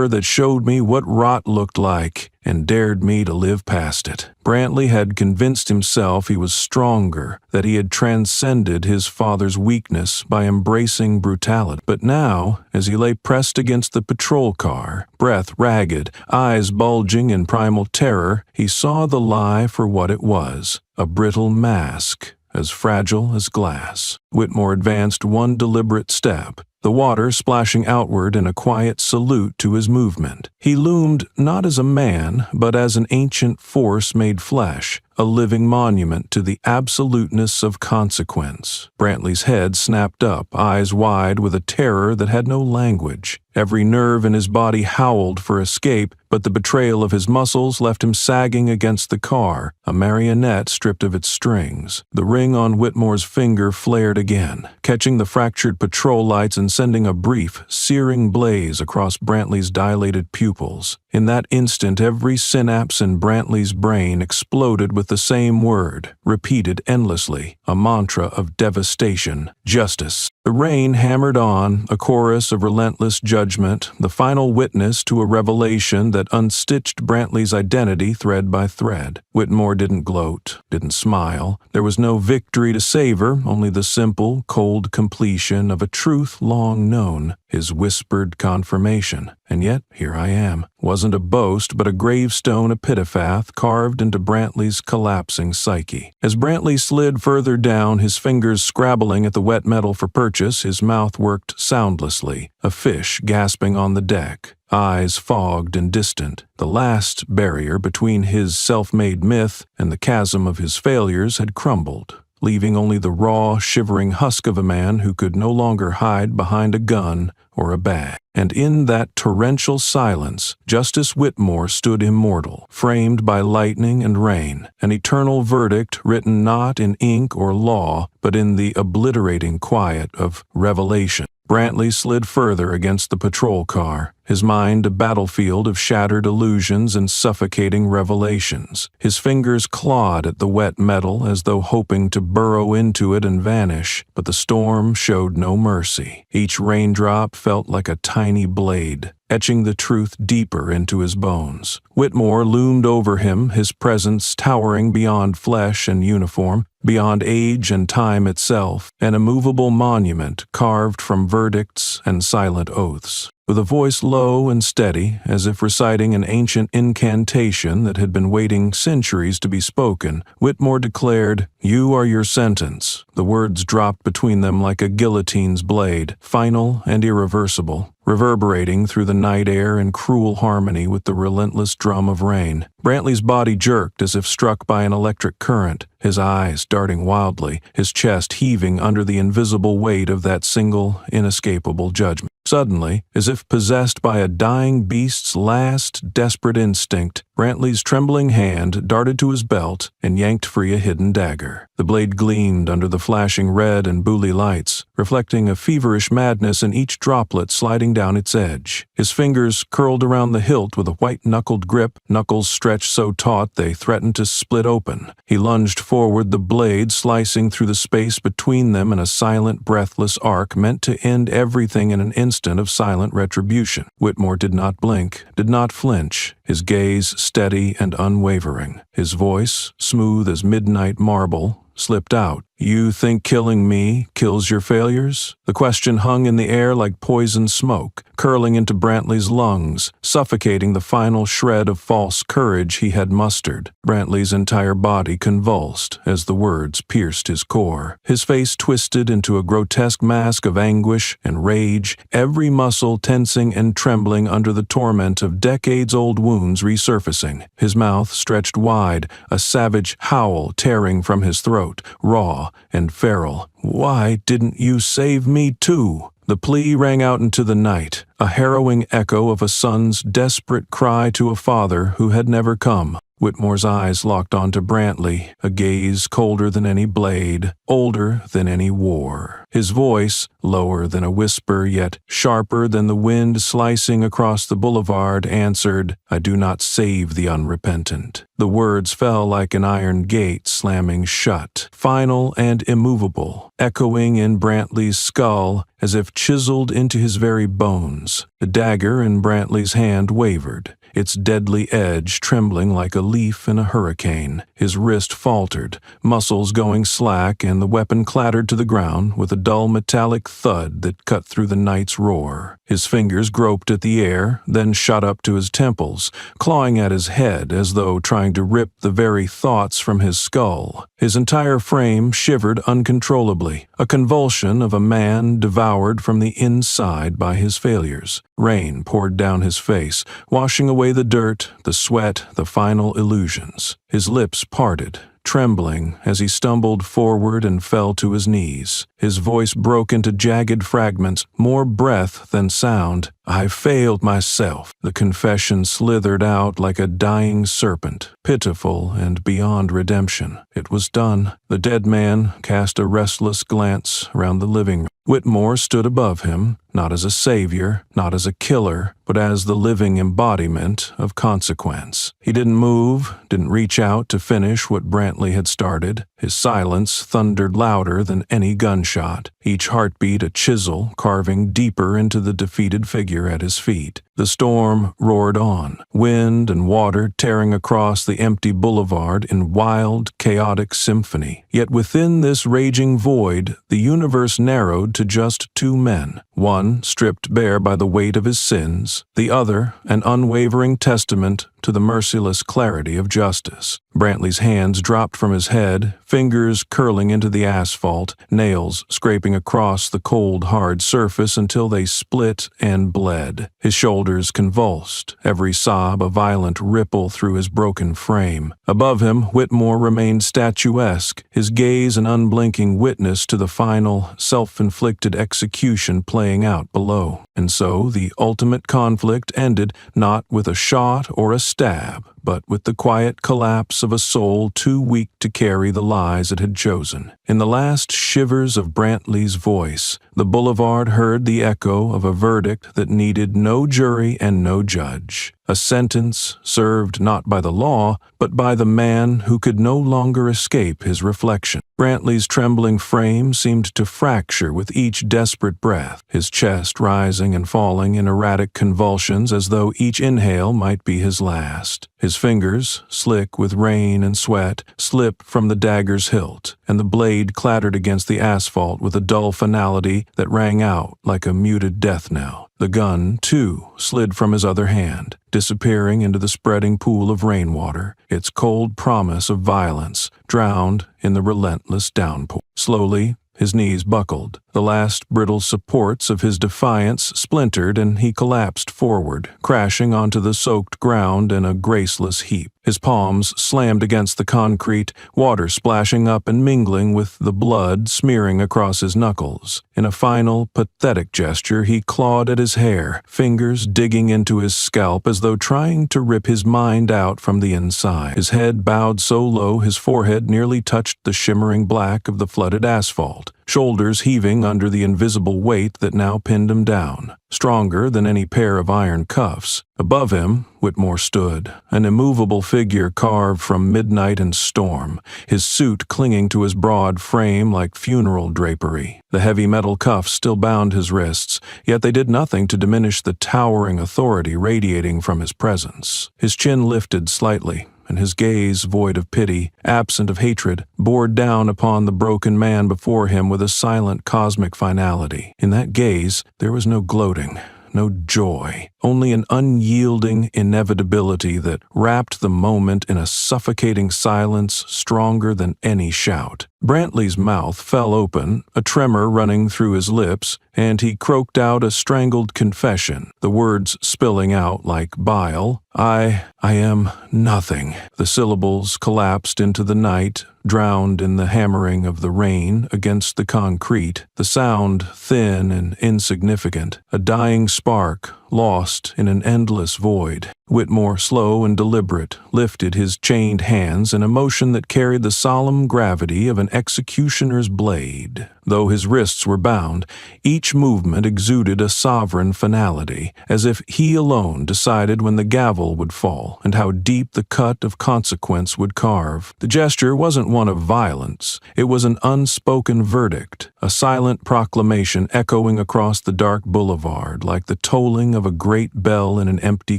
that showed me what rot looked like and dared me to live past it." Brantley had convinced himself he was stronger, that he had transcended his father's weakness by embracing brutality. But now, as he lay pressed against the patrol car, breath ragged, eyes bulging in primal terror, he saw the lie for what it was, a brittle mask, as fragile as glass. Whitmore advanced one deliberate step, the water splashing outward in a quiet salute to his movement. He loomed not as a man, but as an ancient force made flesh, a living monument to the absoluteness of consequence. Brantley's head snapped up, eyes wide with a terror that had no language. Every nerve in his body howled for escape, but the betrayal of his muscles left him sagging against the car, a marionette stripped of its strings. The ring on Whitmore's finger flared again, catching the fractured patrol lights and sending a brief, searing blaze across Brantley's dilated pupils. In that instant, every synapse in Brantley's brain exploded with the same word, repeated endlessly, a mantra of devastation: justice. The rain hammered on, a chorus of relentless judgment, the final witness to a revelation that unstitched Brantley's identity thread by thread. Whitmore didn't gloat, didn't smile. There was no victory to savor, only the simple, cold completion of a truth long known, his whispered confirmation. And yet, here I am. Wasn't a boast, but a gravestone epitaph carved into Brantley's collapsing psyche. As Brantley slid further down, his fingers scrabbling at the wet metal for purchase, his mouth worked soundlessly, a fish gasping on the deck. Eyes fogged and distant. The last barrier between his self-made myth and the chasm of his failures had crumbled, leaving only the raw, shivering husk of a man who could no longer hide behind a gun or a bag. And in that torrential silence, Justice Whitmore stood immortal, framed by lightning and rain, an eternal verdict written not in ink or law, but in the obliterating quiet of revelation. Brantley slid further against the patrol car, his mind a battlefield of shattered illusions and suffocating revelations. His fingers clawed at the wet metal as though hoping to burrow into it and vanish, but the storm showed no mercy. Each raindrop felt like a tiny blade, etching the truth deeper into his bones. Whitmore loomed over him, his presence towering beyond flesh and uniform, beyond age and time itself, an immovable monument carved from verdicts and silent oaths. With a voice low and steady, as if reciting an ancient incantation that had been waiting centuries to be spoken, Whitmore declared, "You are your sentence." The words dropped between them like a guillotine's blade, final and irreversible, reverberating through the night air in cruel harmony with the relentless drum of rain. Brantley's body jerked as if struck by an electric current, his eyes darting wildly, his chest heaving under the invisible weight of that single, inescapable judgment. Suddenly, as if possessed by a dying beast's last, desperate instinct, Brantley's trembling hand darted to his belt and yanked free a hidden dagger. The blade gleamed under the flashing red and buoy lights, reflecting a feverish madness in each droplet sliding down its edge. His fingers curled around the hilt with a white-knuckled grip, knuckles stretched so taut they threatened to split open. He lunged forward, the blade slicing through the space between them in a silent, breathless arc meant to end everything in an instant of silent retribution. Whitmore did not blink, did not flinch, his gaze steady and unwavering. His voice, smooth as midnight marble, slipped out. "You think killing me kills your failures?" The question hung in the air like poison smoke, curling into Brantley's lungs, suffocating the final shred of false courage he had mustered. Brantley's entire body convulsed as the words pierced his core. His face twisted into a grotesque mask of anguish and rage, every muscle tensing and trembling under the torment of decades-old wounds resurfacing. His mouth stretched wide, a savage howl tearing from his throat, raw and feral. "Why didn't you save me too?" The plea rang out into the night, a harrowing echo of a son's desperate cry to a father who had never come. Whitmore's eyes locked onto Brantley, a gaze colder than any blade, older than any war. His voice, lower than a whisper, yet sharper than the wind slicing across the boulevard, answered, "I do not save the unrepentant." The words fell like an iron gate slamming shut, final and immovable, echoing in Brantley's skull as if chiseled into his very bones. The dagger in Brantley's hand wavered, its deadly edge trembling like a leaf in a hurricane. His wrist faltered, muscles going slack, and the weapon clattered to the ground with a dull metallic thud that cut through the night's roar. His fingers groped at the air, then shot up to his temples, clawing at his head as though trying to rip the very thoughts from his skull. His entire frame shivered uncontrollably, a convulsion of a man devoured from the inside by his failures. Rain poured down his face, washing away the dirt, the sweat, the final illusions. His lips parted, trembling as he stumbled forward and fell to his knees. His voice broke into jagged fragments, more breath than sound. "I failed myself." The confession slithered out like a dying serpent, pitiful and beyond redemption. It was done. The dead man cast a restless glance around the living room. Whitmore stood above him, not as a savior, not as a killer, but as the living embodiment of consequence. He didn't move, didn't reach out to finish what Brantley had started. His silence thundered louder than any gunshot, each heartbeat a chisel carving deeper into the defeated figure at his feet. The storm roared on, wind and water tearing across the empty boulevard in wild, chaotic symphony. Yet within this raging void, the universe narrowed to just two men, one stripped bare by the weight of his sins, the other an unwavering testament to the merciless clarity of justice. Brantley's hands dropped from his head, fingers curling into the asphalt, nails scraping across the cold, hard surface until they split and bled. His shoulders convulsed, every sob a violent ripple through his broken frame. Above him, Whitmore remained statuesque, his gaze an unblinking witness to the final, self-inflicted execution playing out below. And so the ultimate conflict ended not with a shot or a stab, but with the quiet collapse of a soul too weak to carry the lies it had chosen. In the last shivers of Brantley's voice, the boulevard heard the echo of a verdict that needed no jury and no judge. A sentence served not by the law, but by the man who could no longer escape his reflection. Brantley's trembling frame seemed to fracture with each desperate breath, his chest rising and falling in erratic convulsions as though each inhale might be his last. His fingers, slick with rain and sweat, slipped from the dagger's hilt, and the blade clattered against the asphalt with a dull finality that rang out like a muted death knell. The gun, too, slid from his other hand, disappearing into the spreading pool of rainwater, its cold promise of violence drowned in the relentless downpour. Slowly, his knees buckled. The last brittle supports of his defiance splintered and he collapsed forward, crashing onto the soaked ground in a graceless heap. His palms slammed against the concrete, water splashing up and mingling with the blood smearing across his knuckles. In a final, pathetic gesture, he clawed at his hair, fingers digging into his scalp as though trying to rip his mind out from the inside. His head bowed so low his forehead nearly touched the shimmering black of the flooded asphalt, shoulders heaving under the invisible weight that now pinned him down, stronger than any pair of iron cuffs. Above him, Whitmore stood, an immovable figure carved from midnight and storm, his suit clinging to his broad frame like funeral drapery. The heavy metal cuffs still bound his wrists, yet they did nothing to diminish the towering authority radiating from his presence. His chin lifted slightly, and his gaze, void of pity, absent of hatred, bore down upon the broken man before him with a silent cosmic finality. In that gaze, there was no gloating, no joy, only an unyielding inevitability that wrapped the moment in a suffocating silence stronger than any shout. Brantley's mouth fell open, a tremor running through his lips, and he croaked out a strangled confession, the words spilling out like bile. I am nothing. The syllables collapsed into the night, drowned in the hammering of the rain against the concrete, the sound thin and insignificant, a dying spark lost in an endless void. Whitmore, slow and deliberate, lifted his chained hands in a motion that carried the solemn gravity of an executioner's blade. Though his wrists were bound, each movement exuded a sovereign finality, as if he alone decided when the gavel would fall and how deep the cut of consequence would carve. The gesture wasn't one of violence. It was an unspoken verdict, a silent proclamation echoing across the dark boulevard like the tolling of a great bell in an empty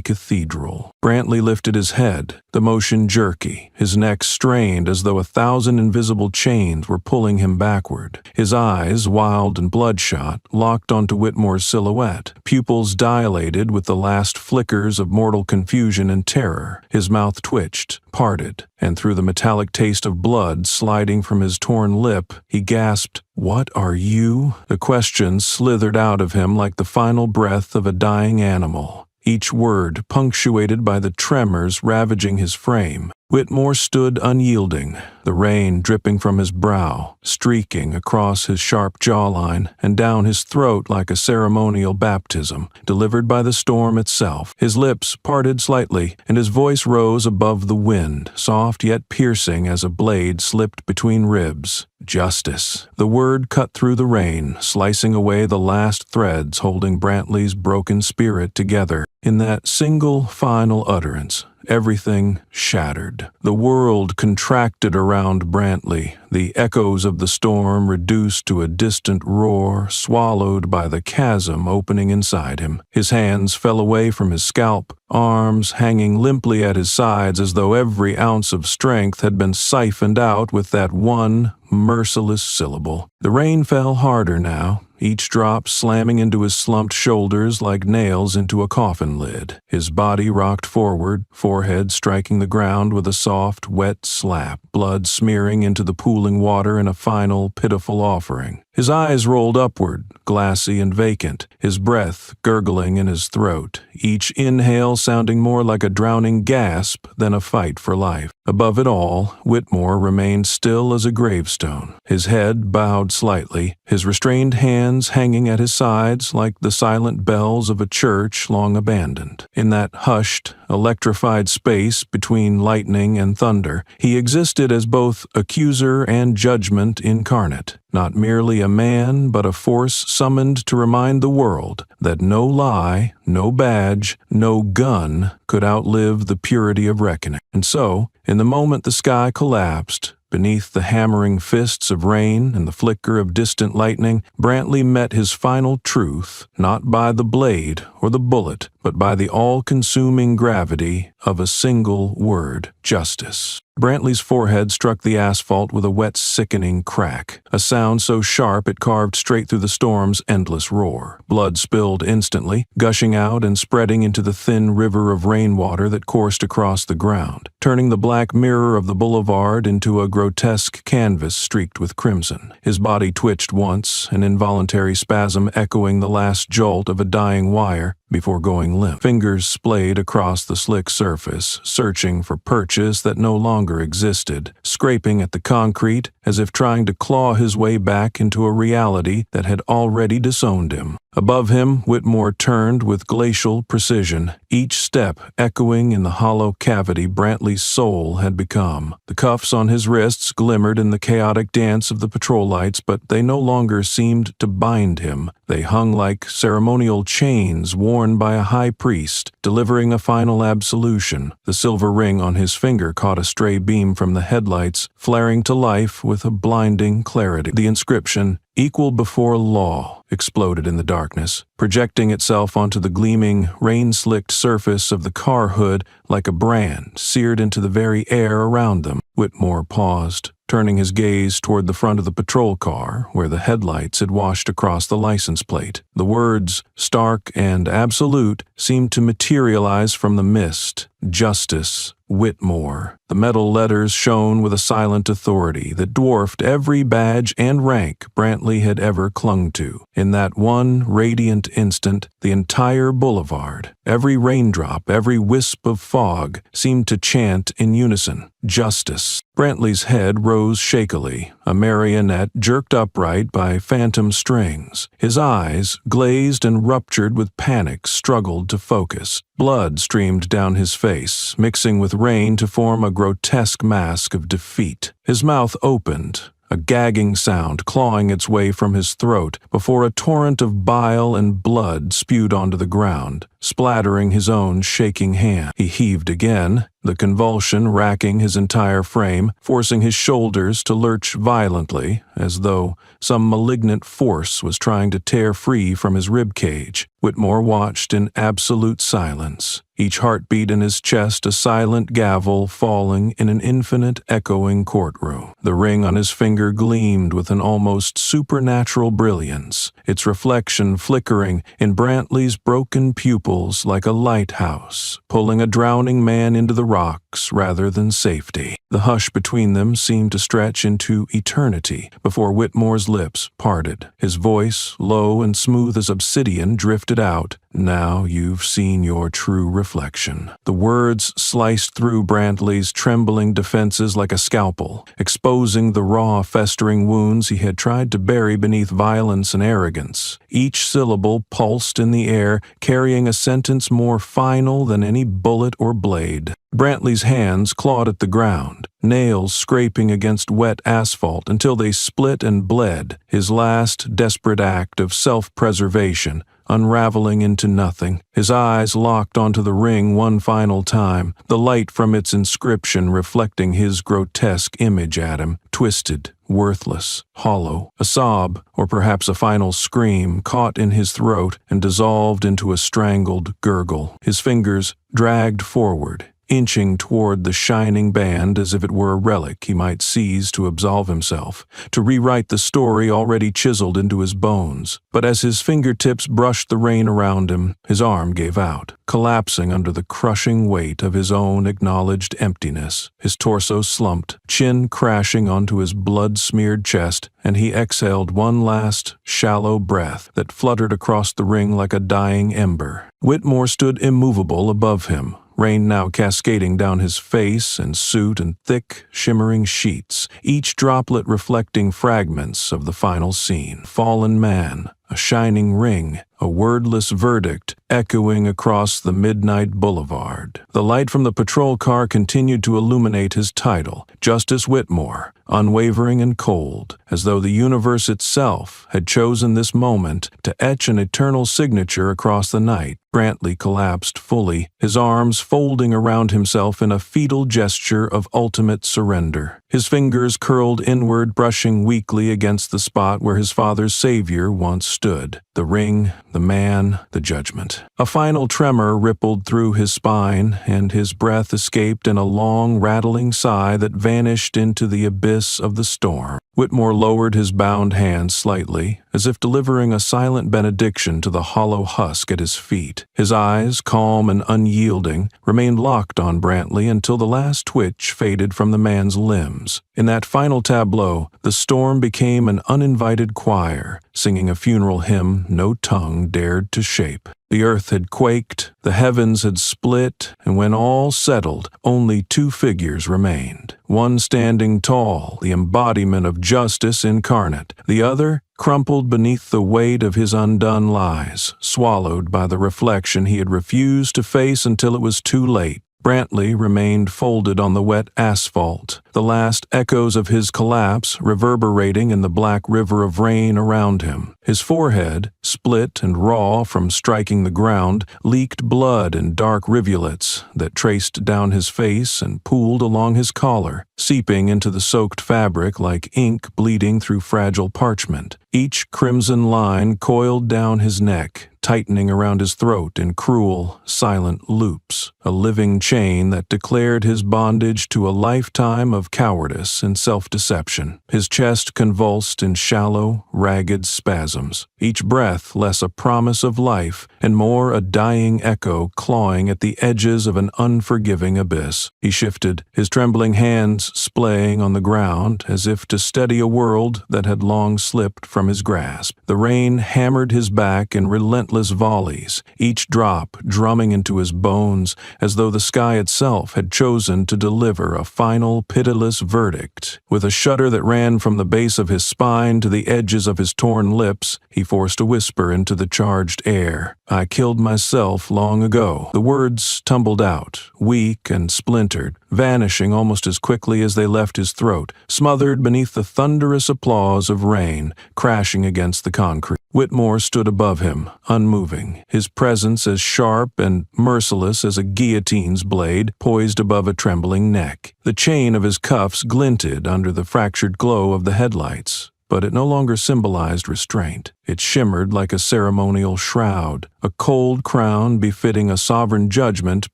cathedral. Brantley lifted his head, the motion jerky, his neck strained as though 1,000 invisible chains were pulling him backward. His eyes, wild and bloodshot, locked onto Whitmore's silhouette, pupils dilated with the last flickers of mortal confusion and terror. His mouth twitched, parted, and through the metallic taste of blood sliding from his torn lip, he gasped, "What are you?" The question slithered out of him like the final breath of a dying animal, each word punctuated by the tremors ravaging his frame. Whitmore stood unyielding, the rain dripping from his brow, streaking across his sharp jawline and down his throat like a ceremonial baptism, delivered by the storm itself. His lips parted slightly, and his voice rose above the wind, soft yet piercing as a blade slipped between ribs. Justice. The word cut through the rain, slicing away the last threads holding Brantley's broken spirit together. In that single final utterance, everything shattered. The world contracted around Brantley, the echoes of the storm reduced to a distant roar, swallowed by the chasm opening inside him. His hands fell away from his scalp, arms hanging limply at his sides as though every ounce of strength had been siphoned out with that one merciless syllable. The rain fell harder now, each drop slamming into his slumped shoulders like nails into a coffin lid. His body rocked forward, forehead striking the ground with a soft, wet slap, blood smearing into the pooling water in a final, pitiful offering. His eyes rolled upward, glassy and vacant, his breath gurgling in his throat, each inhale sounding more like a drowning gasp than a fight for life. Above it all, Whitmore remained still as a gravestone, his head bowed slightly, his restrained hands hanging at his sides like the silent bells of a church long abandoned. In that hushed, electrified space between lightning and thunder, he existed as both accuser and judgment incarnate, not merely a man, but a force summoned to remind the world that no lie, no badge, no gun could outlive the purity of reckoning. And so, in the moment the sky collapsed, beneath the hammering fists of rain and the flicker of distant lightning, Brantley met his final truth, not by the blade or the bullet, but by the all-consuming gravity of a single word: justice. Brantley's forehead struck the asphalt with a wet, sickening crack, a sound so sharp it carved straight through the storm's endless roar. Blood spilled instantly, gushing out and spreading into the thin river of rainwater that coursed across the ground, turning the black mirror of the boulevard into a grotesque canvas streaked with crimson. His body twitched once, an involuntary spasm echoing the last jolt of a dying wire, before going limp. Fingers splayed across the slick surface, searching for purchase that no longer existed, scraping at the concrete as if trying to claw his way back into a reality that had already disowned him. Above him, Whitmore turned with glacial precision, each step echoing in the hollow cavity Brantley's soul had become. The cuffs on his wrists glimmered in the chaotic dance of the patrol lights, but they no longer seemed to bind him. They hung like ceremonial chains worn by a high priest, delivering a final absolution. The silver ring on his finger caught a stray beam from the headlights, flaring to life with a blinding clarity. The inscription, "Equal before law," exploded in the darkness, projecting itself onto the gleaming, rain-slicked surface of the car hood like a brand seared into the very air around them. Whitmore paused, turning his gaze toward the front of the patrol car, where the headlights had washed across the license plate. The words, stark and absolute, seemed to materialize from the mist. Justice, Whitmore. The metal letters shone with a silent authority that dwarfed every badge and rank Brantley had ever clung to. In that one radiant instant, the entire boulevard, every raindrop, every wisp of fog, seemed to chant in unison, justice. Brantley's head rose shakily, a marionette jerked upright by phantom strings. His eyes, glazed and ruptured with panic, struggled to focus. Blood streamed down his face, mixing with rain to form a grotesque mask of defeat. His mouth opened, a gagging sound clawing its way from his throat before a torrent of bile and blood spewed onto the ground, splattering his own shaking hand. He heaved again, the convulsion racking his entire frame, forcing his shoulders to lurch violently, as though some malignant force was trying to tear free from his rib cage. Whitmore watched in absolute silence, each heartbeat in his chest a silent gavel falling in an infinite echoing courtroom. The ring on his finger gleamed with an almost supernatural brilliance, its reflection flickering in Brantley's broken pupils like a lighthouse, pulling a drowning man into the rocks rather than safety. The hush between them seemed to stretch into eternity before Whitmore's lips parted. His voice, low and smooth as obsidian, drifted out, Now you've seen your true reflection." The words sliced through Brantley's trembling defenses like a scalpel, exposing the raw, festering wounds he had tried to bury beneath violence and arrogance. Each syllable pulsed in the air, carrying a sentence more final than any bullet or blade. Brantley's hands clawed at the ground, nails scraping against wet asphalt until they split and bled, his last desperate act of self-preservation, unraveling into nothing. His eyes locked onto the ring one final time, the light from its inscription reflecting his grotesque image at him, twisted, worthless, hollow. A sob, or perhaps a final scream, caught in his throat and dissolved into a strangled gurgle. His fingers dragged forward, inching toward the shining band as if it were a relic he might seize to absolve himself, to rewrite the story already chiseled into his bones. But as his fingertips brushed the rain around him, his arm gave out, collapsing under the crushing weight of his own acknowledged emptiness. His torso slumped, chin crashing onto his blood-smeared chest, and he exhaled one last, shallow breath that fluttered across the ring like a dying ember. Whitmore stood immovable above him, rain now cascading down his face and suit in thick, shimmering sheets, each droplet reflecting fragments of the final scene. Fallen man, a shining ring, a wordless verdict echoing across the midnight boulevard. The light from the patrol car continued to illuminate his title, Justice Whitmore, unwavering and cold, as though the universe itself had chosen this moment to etch an eternal signature across the night. Brantley collapsed fully, his arms folding around himself in a fetal gesture of ultimate surrender. His fingers curled inward, brushing weakly against the spot where his father's savior once stood. The ring, the man, the judgment. A final tremor rippled through his spine, and his breath escaped in a long, rattling sigh that vanished into the abyss of the storm. Whitmore lowered his bound hand slightly, as if delivering a silent benediction to the hollow husk at his feet. His eyes, calm and unyielding, remained locked on Brantley until the last twitch faded from the man's limbs. In that final tableau, the storm became an uninvited choir, singing a funeral hymn no tongue dared to shape. The earth had quaked, the heavens had split, and when all settled, only two figures remained. One standing tall, the embodiment of justice incarnate. The other, crumpled beneath the weight of his undone lies, swallowed by the reflection he had refused to face until it was too late. Brantley remained folded on the wet asphalt, the last echoes of his collapse reverberating in the black river of rain around him. His forehead, split and raw from striking the ground, leaked blood in dark rivulets that traced down his face and pooled along his collar, seeping into the soaked fabric like ink bleeding through fragile parchment. Each crimson line coiled down his neck, tightening around his throat in cruel, silent loops, a living chain that declared his bondage to a lifetime of cowardice and self-deception. His chest convulsed in shallow, ragged spasms, each breath less a promise of life and more a dying echo clawing at the edges of an unforgiving abyss. He shifted, his trembling hands splaying on the ground as if to steady a world that had long slipped from his grasp. The rain hammered his back in relentless volleys, each drop drumming into his bones as though the sky itself had chosen to deliver a final pitiless verdict. With a shudder that ran from the base of his spine to the edges of his torn lips, he forced a whisper into the charged air. "I killed myself long ago." The words tumbled out, weak and splintered, vanishing almost as quickly as they left his throat, smothered beneath the thunderous applause of rain crashing against the concrete. Whitmore stood above him, unmoving, his presence as sharp and merciless as a guillotine's blade poised above a trembling neck. The chain of his cuffs glinted under the fractured glow of the headlights, but it no longer symbolized restraint. It shimmered like a ceremonial shroud, a cold crown befitting a sovereign judgment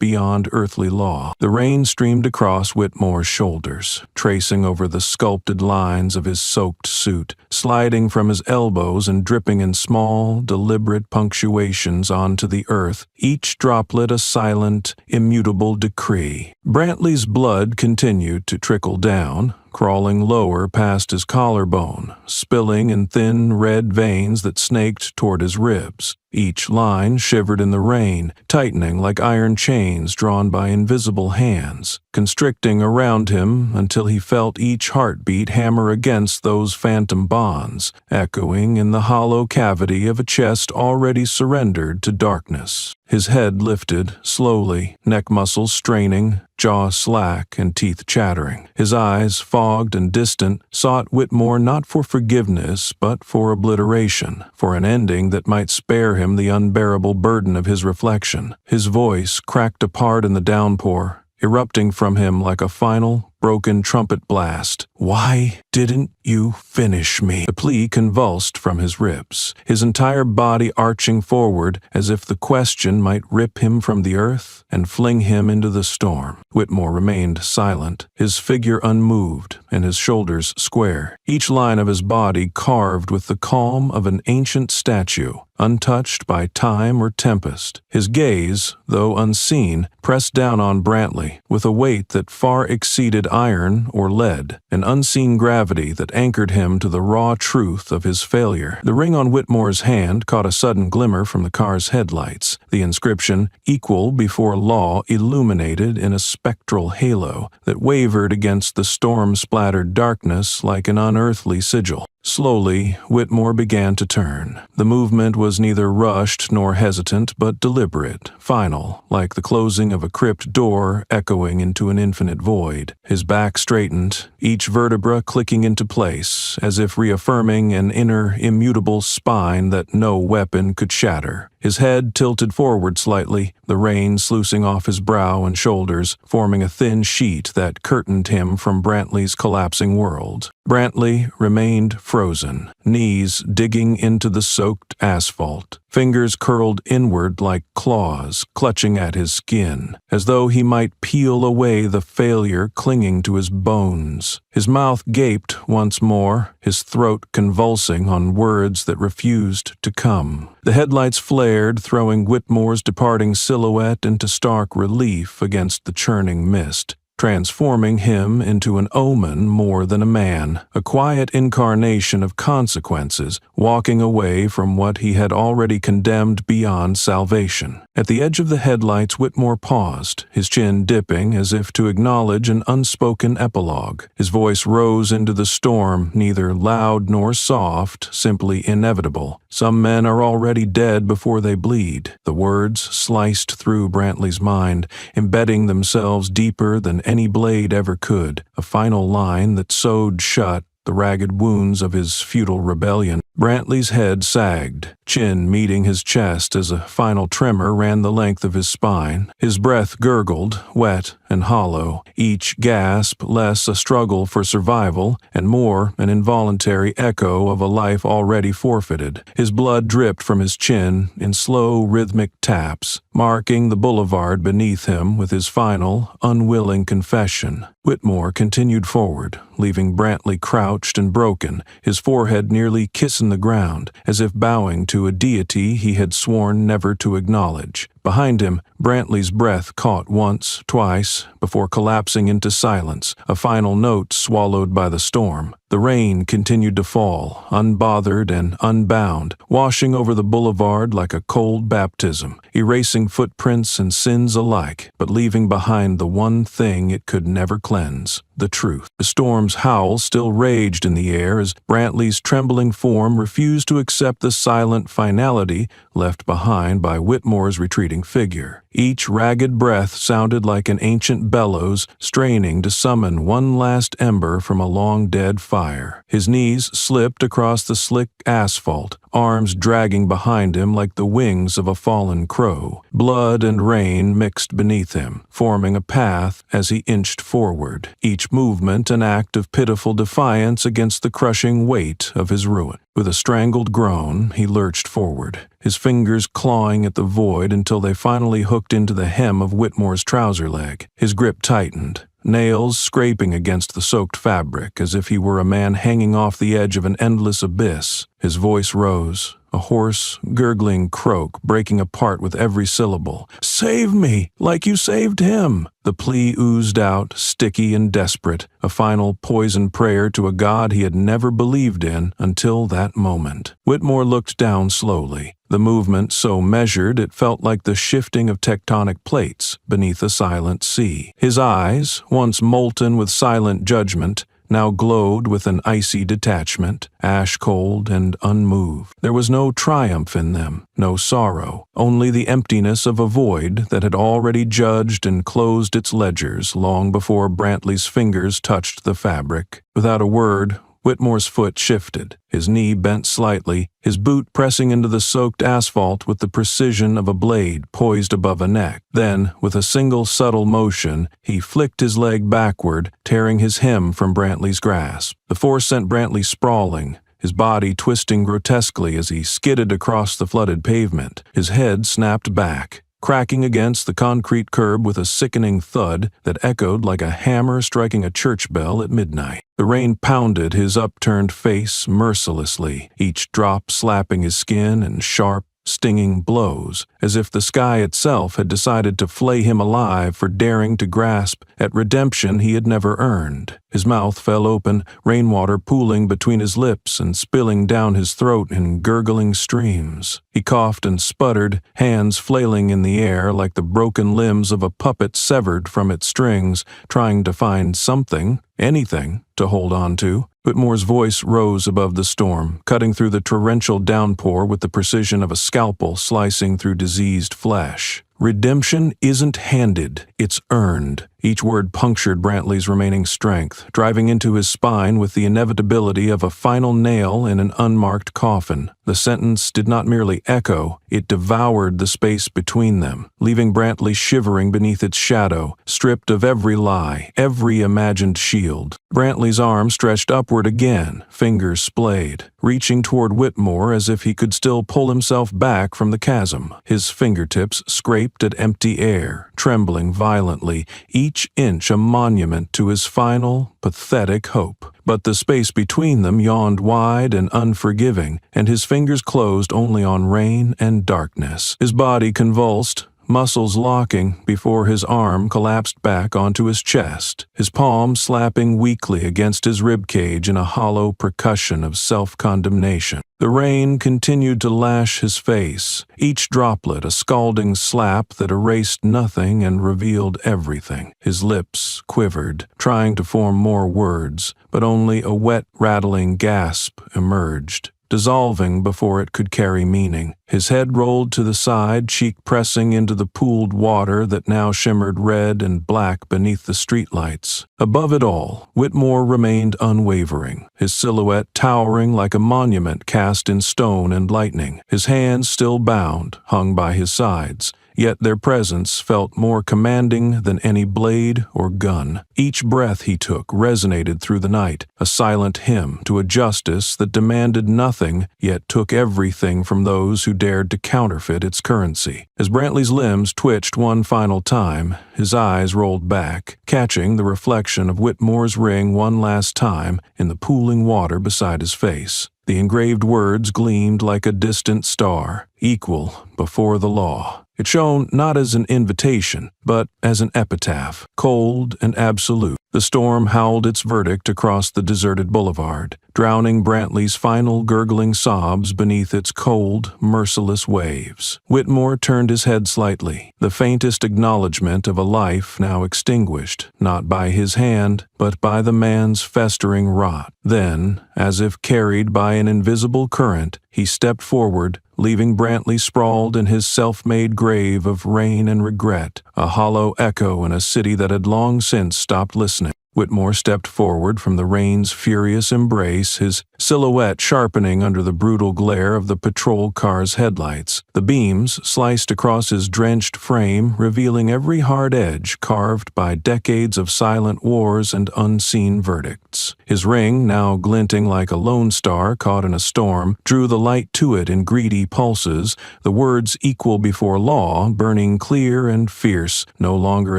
beyond earthly law. The rain streamed across Whitmore's shoulders, tracing over the sculpted lines of his soaked suit, sliding from his elbows and dripping in small, deliberate punctuations onto the earth, each droplet a silent, immutable decree. Brantley's blood continued to trickle down, crawling lower past his collarbone, spilling in thin red veins that snaked toward his ribs. Each line shivered in the rain, tightening like iron chains drawn by invisible hands, constricting around him until he felt each heartbeat hammer against those phantom bonds, echoing in the hollow cavity of a chest already surrendered to darkness. His head lifted, slowly, neck muscles straining, jaw slack and teeth chattering. His eyes, fogged and distant, sought Whitmore not for forgiveness but for obliteration, for an ending that might spare him the unbearable burden of his reflection. His voice cracked apart in the downpour, erupting from him like a final, broken trumpet blast. "Why didn't you finish me?" The plea convulsed from his ribs, his entire body arching forward as if the question might rip him from the earth and fling him into the storm. Whitmore remained silent, his figure unmoved and his shoulders square, each line of his body carved with the calm of an ancient statue, untouched by time or tempest. His gaze, though unseen, pressed down on Brantley with a weight that far exceeded iron or lead, an unseen gravity that anchored him to the raw truth of his failure. The ring on Whitmore's hand caught a sudden glimmer from the car's headlights, the inscription, "Equal before law," illuminated in a spectral halo that wavered against the storm-splattered darkness like an unearthly sigil. Slowly, Whitmore began to turn. The movement was neither rushed nor hesitant, but deliberate, final, like the closing of a crypt door echoing into an infinite void. His back straightened, each vertebra clicking into place, as if reaffirming an inner, immutable spine that no weapon could shatter. His head tilted forward slightly, the rain sluicing off his brow and shoulders, forming a thin sheet that curtained him from Brantley's collapsing world. Brantley remained frozen, knees digging into the soaked asphalt, fingers curled inward like claws, clutching at his skin, as though he might peel away the failure clinging to his bones. His mouth gaped once more, his throat convulsing on words that refused to come. The headlights flared, throwing Whitmore's departing silhouette into stark relief against the churning mist, transforming him into an omen more than a man, a quiet incarnation of consequences, walking away from what he had already condemned beyond salvation. At the edge of the headlights, Whitmore paused, his chin dipping as if to acknowledge an unspoken epilogue. His voice rose into the storm, neither loud nor soft, simply inevitable. "Some men are already dead before they bleed." The words sliced through Brantley's mind, embedding themselves deeper than any blade ever could, a final line that sewed shut the ragged wounds of his futile rebellion. Brantley's head sagged, chin meeting his chest as a final tremor ran the length of his spine. His breath gurgled, wet and hollow, each gasp less a struggle for survival and more an involuntary echo of a life already forfeited. His blood dripped from his chin in slow, rhythmic taps, marking the boulevard beneath him with his final, unwilling confession. Whitmore continued forward, leaving Brantley crouched and broken, his forehead nearly kissing the ground, as if bowing to a deity he had sworn never to acknowledge. Behind him, Brantley's breath caught once, twice, before collapsing into silence, a final note swallowed by the storm. The rain continued to fall, unbothered and unbound, washing over the boulevard like a cold baptism, erasing footprints and sins alike, but leaving behind the one thing it could never cleanse, the truth. The storm's howl still raged in the air as Brantley's trembling form refused to accept the silent finality left behind by Whitmore's retreating figure. Each ragged breath sounded like an ancient bellows straining to summon one last ember from a long-dead fire. His knees slipped across the slick asphalt, arms dragging behind him like the wings of a fallen crow. Blood and rain mixed beneath him, forming a path as he inched forward, each movement an act of pitiful defiance against the crushing weight of his ruin. With a strangled groan, he lurched forward, his fingers clawing at the void until they finally hooked into the hem of Whitmore's trouser leg. His grip tightened, nails scraping against the soaked fabric as if he were a man hanging off the edge of an endless abyss. His voice rose, a hoarse, gurgling croak breaking apart with every syllable. "Save me, like you saved him!" The plea oozed out, sticky and desperate, a final poison prayer to a God he had never believed in until that moment. Whitmore looked down slowly, the movement so measured it felt like the shifting of tectonic plates beneath a silent sea. His eyes, once molten with silent judgment, now glowed with an icy detachment, ash-cold and unmoved. There was no triumph in them, no sorrow, only the emptiness of a void that had already judged and closed its ledgers long before Brantley's fingers touched the fabric. Without a word, Whitmore's foot shifted, his knee bent slightly, his boot pressing into the soaked asphalt with the precision of a blade poised above a neck. Then, with a single subtle motion, he flicked his leg backward, tearing his hem from Brantley's grasp. The force sent Brantley sprawling, his body twisting grotesquely as he skidded across the flooded pavement. His head snapped back, cracking against the concrete curb with a sickening thud that echoed like a hammer striking a church bell at midnight. The rain pounded his upturned face mercilessly, each drop slapping his skin in sharp, stinging blows, as if the sky itself had decided to flay him alive for daring to grasp at redemption he had never earned. His mouth fell open, rainwater pooling between his lips and spilling down his throat in gurgling streams. He coughed and sputtered, hands flailing in the air like the broken limbs of a puppet severed from its strings, trying to find something, anything, to hold on to. Whitmore's voice rose above the storm, cutting through the torrential downpour with the precision of a scalpel slicing through diseased flesh. Redemption isn't handed, it's earned. Each word punctured Brantley's remaining strength, driving into his spine with the inevitability of a final nail in an unmarked coffin. The sentence did not merely echo, it devoured the space between them, leaving Brantley shivering beneath its shadow, stripped of every lie, every imagined shield. Brantley's arm stretched upward again, fingers splayed, reaching toward Whitmore as if he could still pull himself back from the chasm. His fingertips scraped at empty air, trembling violently, each inch a monument to his final, pathetic hope. But the space between them yawned wide and unforgiving, and his fingers closed only on rain and darkness. His body convulsed, muscles locking before his arm collapsed back onto his chest, his palm slapping weakly against his ribcage in a hollow percussion of self-condemnation. The rain continued to lash his face, each droplet a scalding slap that erased nothing and revealed everything. His lips quivered, trying to form more words, but only a wet, rattling gasp emerged, dissolving before it could carry meaning. His head rolled to the side, cheek pressing into the pooled water that now shimmered red and black beneath the streetlights. Above it all, Whitmore remained unwavering, his silhouette towering like a monument cast in stone and lightning. His hands still bound, hung by his sides, yet their presence felt more commanding than any blade or gun. Each breath he took resonated through the night, a silent hymn to a justice that demanded nothing, yet took everything from those who dared to counterfeit its currency. As Brantley's limbs twitched one final time, his eyes rolled back, catching the reflection of Whitmore's ring one last time in the pooling water beside his face. The engraved words gleamed like a distant star, equal before the law. It shone not as an invitation, but as an epitaph, cold and absolute. The storm howled its verdict across the deserted boulevard, drowning Brantley's final gurgling sobs beneath its cold, merciless waves. Whitmore turned his head slightly, the faintest acknowledgement of a life now extinguished, not by his hand, but by the man's festering rot. Then, as if carried by an invisible current, he stepped forward, leaving Brantley sprawled in his self-made grave of rain and regret, a hollow echo in a city that had long since stopped listening. Whitmore stepped forward from the rain's furious embrace, his silhouette sharpening under the brutal glare of the patrol car's headlights. The beams sliced across his drenched frame, revealing every hard edge carved by decades of silent wars and unseen verdicts. His ring, now glinting like a lone star caught in a storm, drew the light to it in greedy pulses, the words equal before law burning clear and fierce, no longer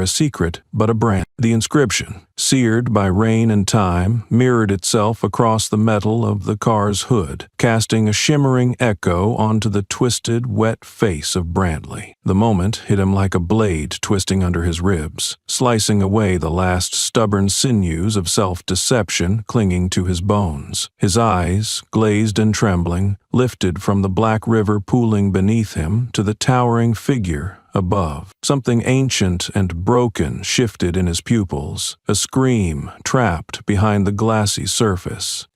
a secret, but a brand. The inscription, seared by rain and time, mirrored itself across the metal of the car's hood, casting a shimmering echo onto the twisted, wet face of Brantley. The moment hit him like a blade twisting under his ribs, slicing away the last stubborn sinews of self-deception clinging to his bones. His eyes, glazed and trembling, lifted from the black river pooling beneath him to the towering figure above. Something ancient and broken shifted in his pupils, a scream trapped behind the glassy surface.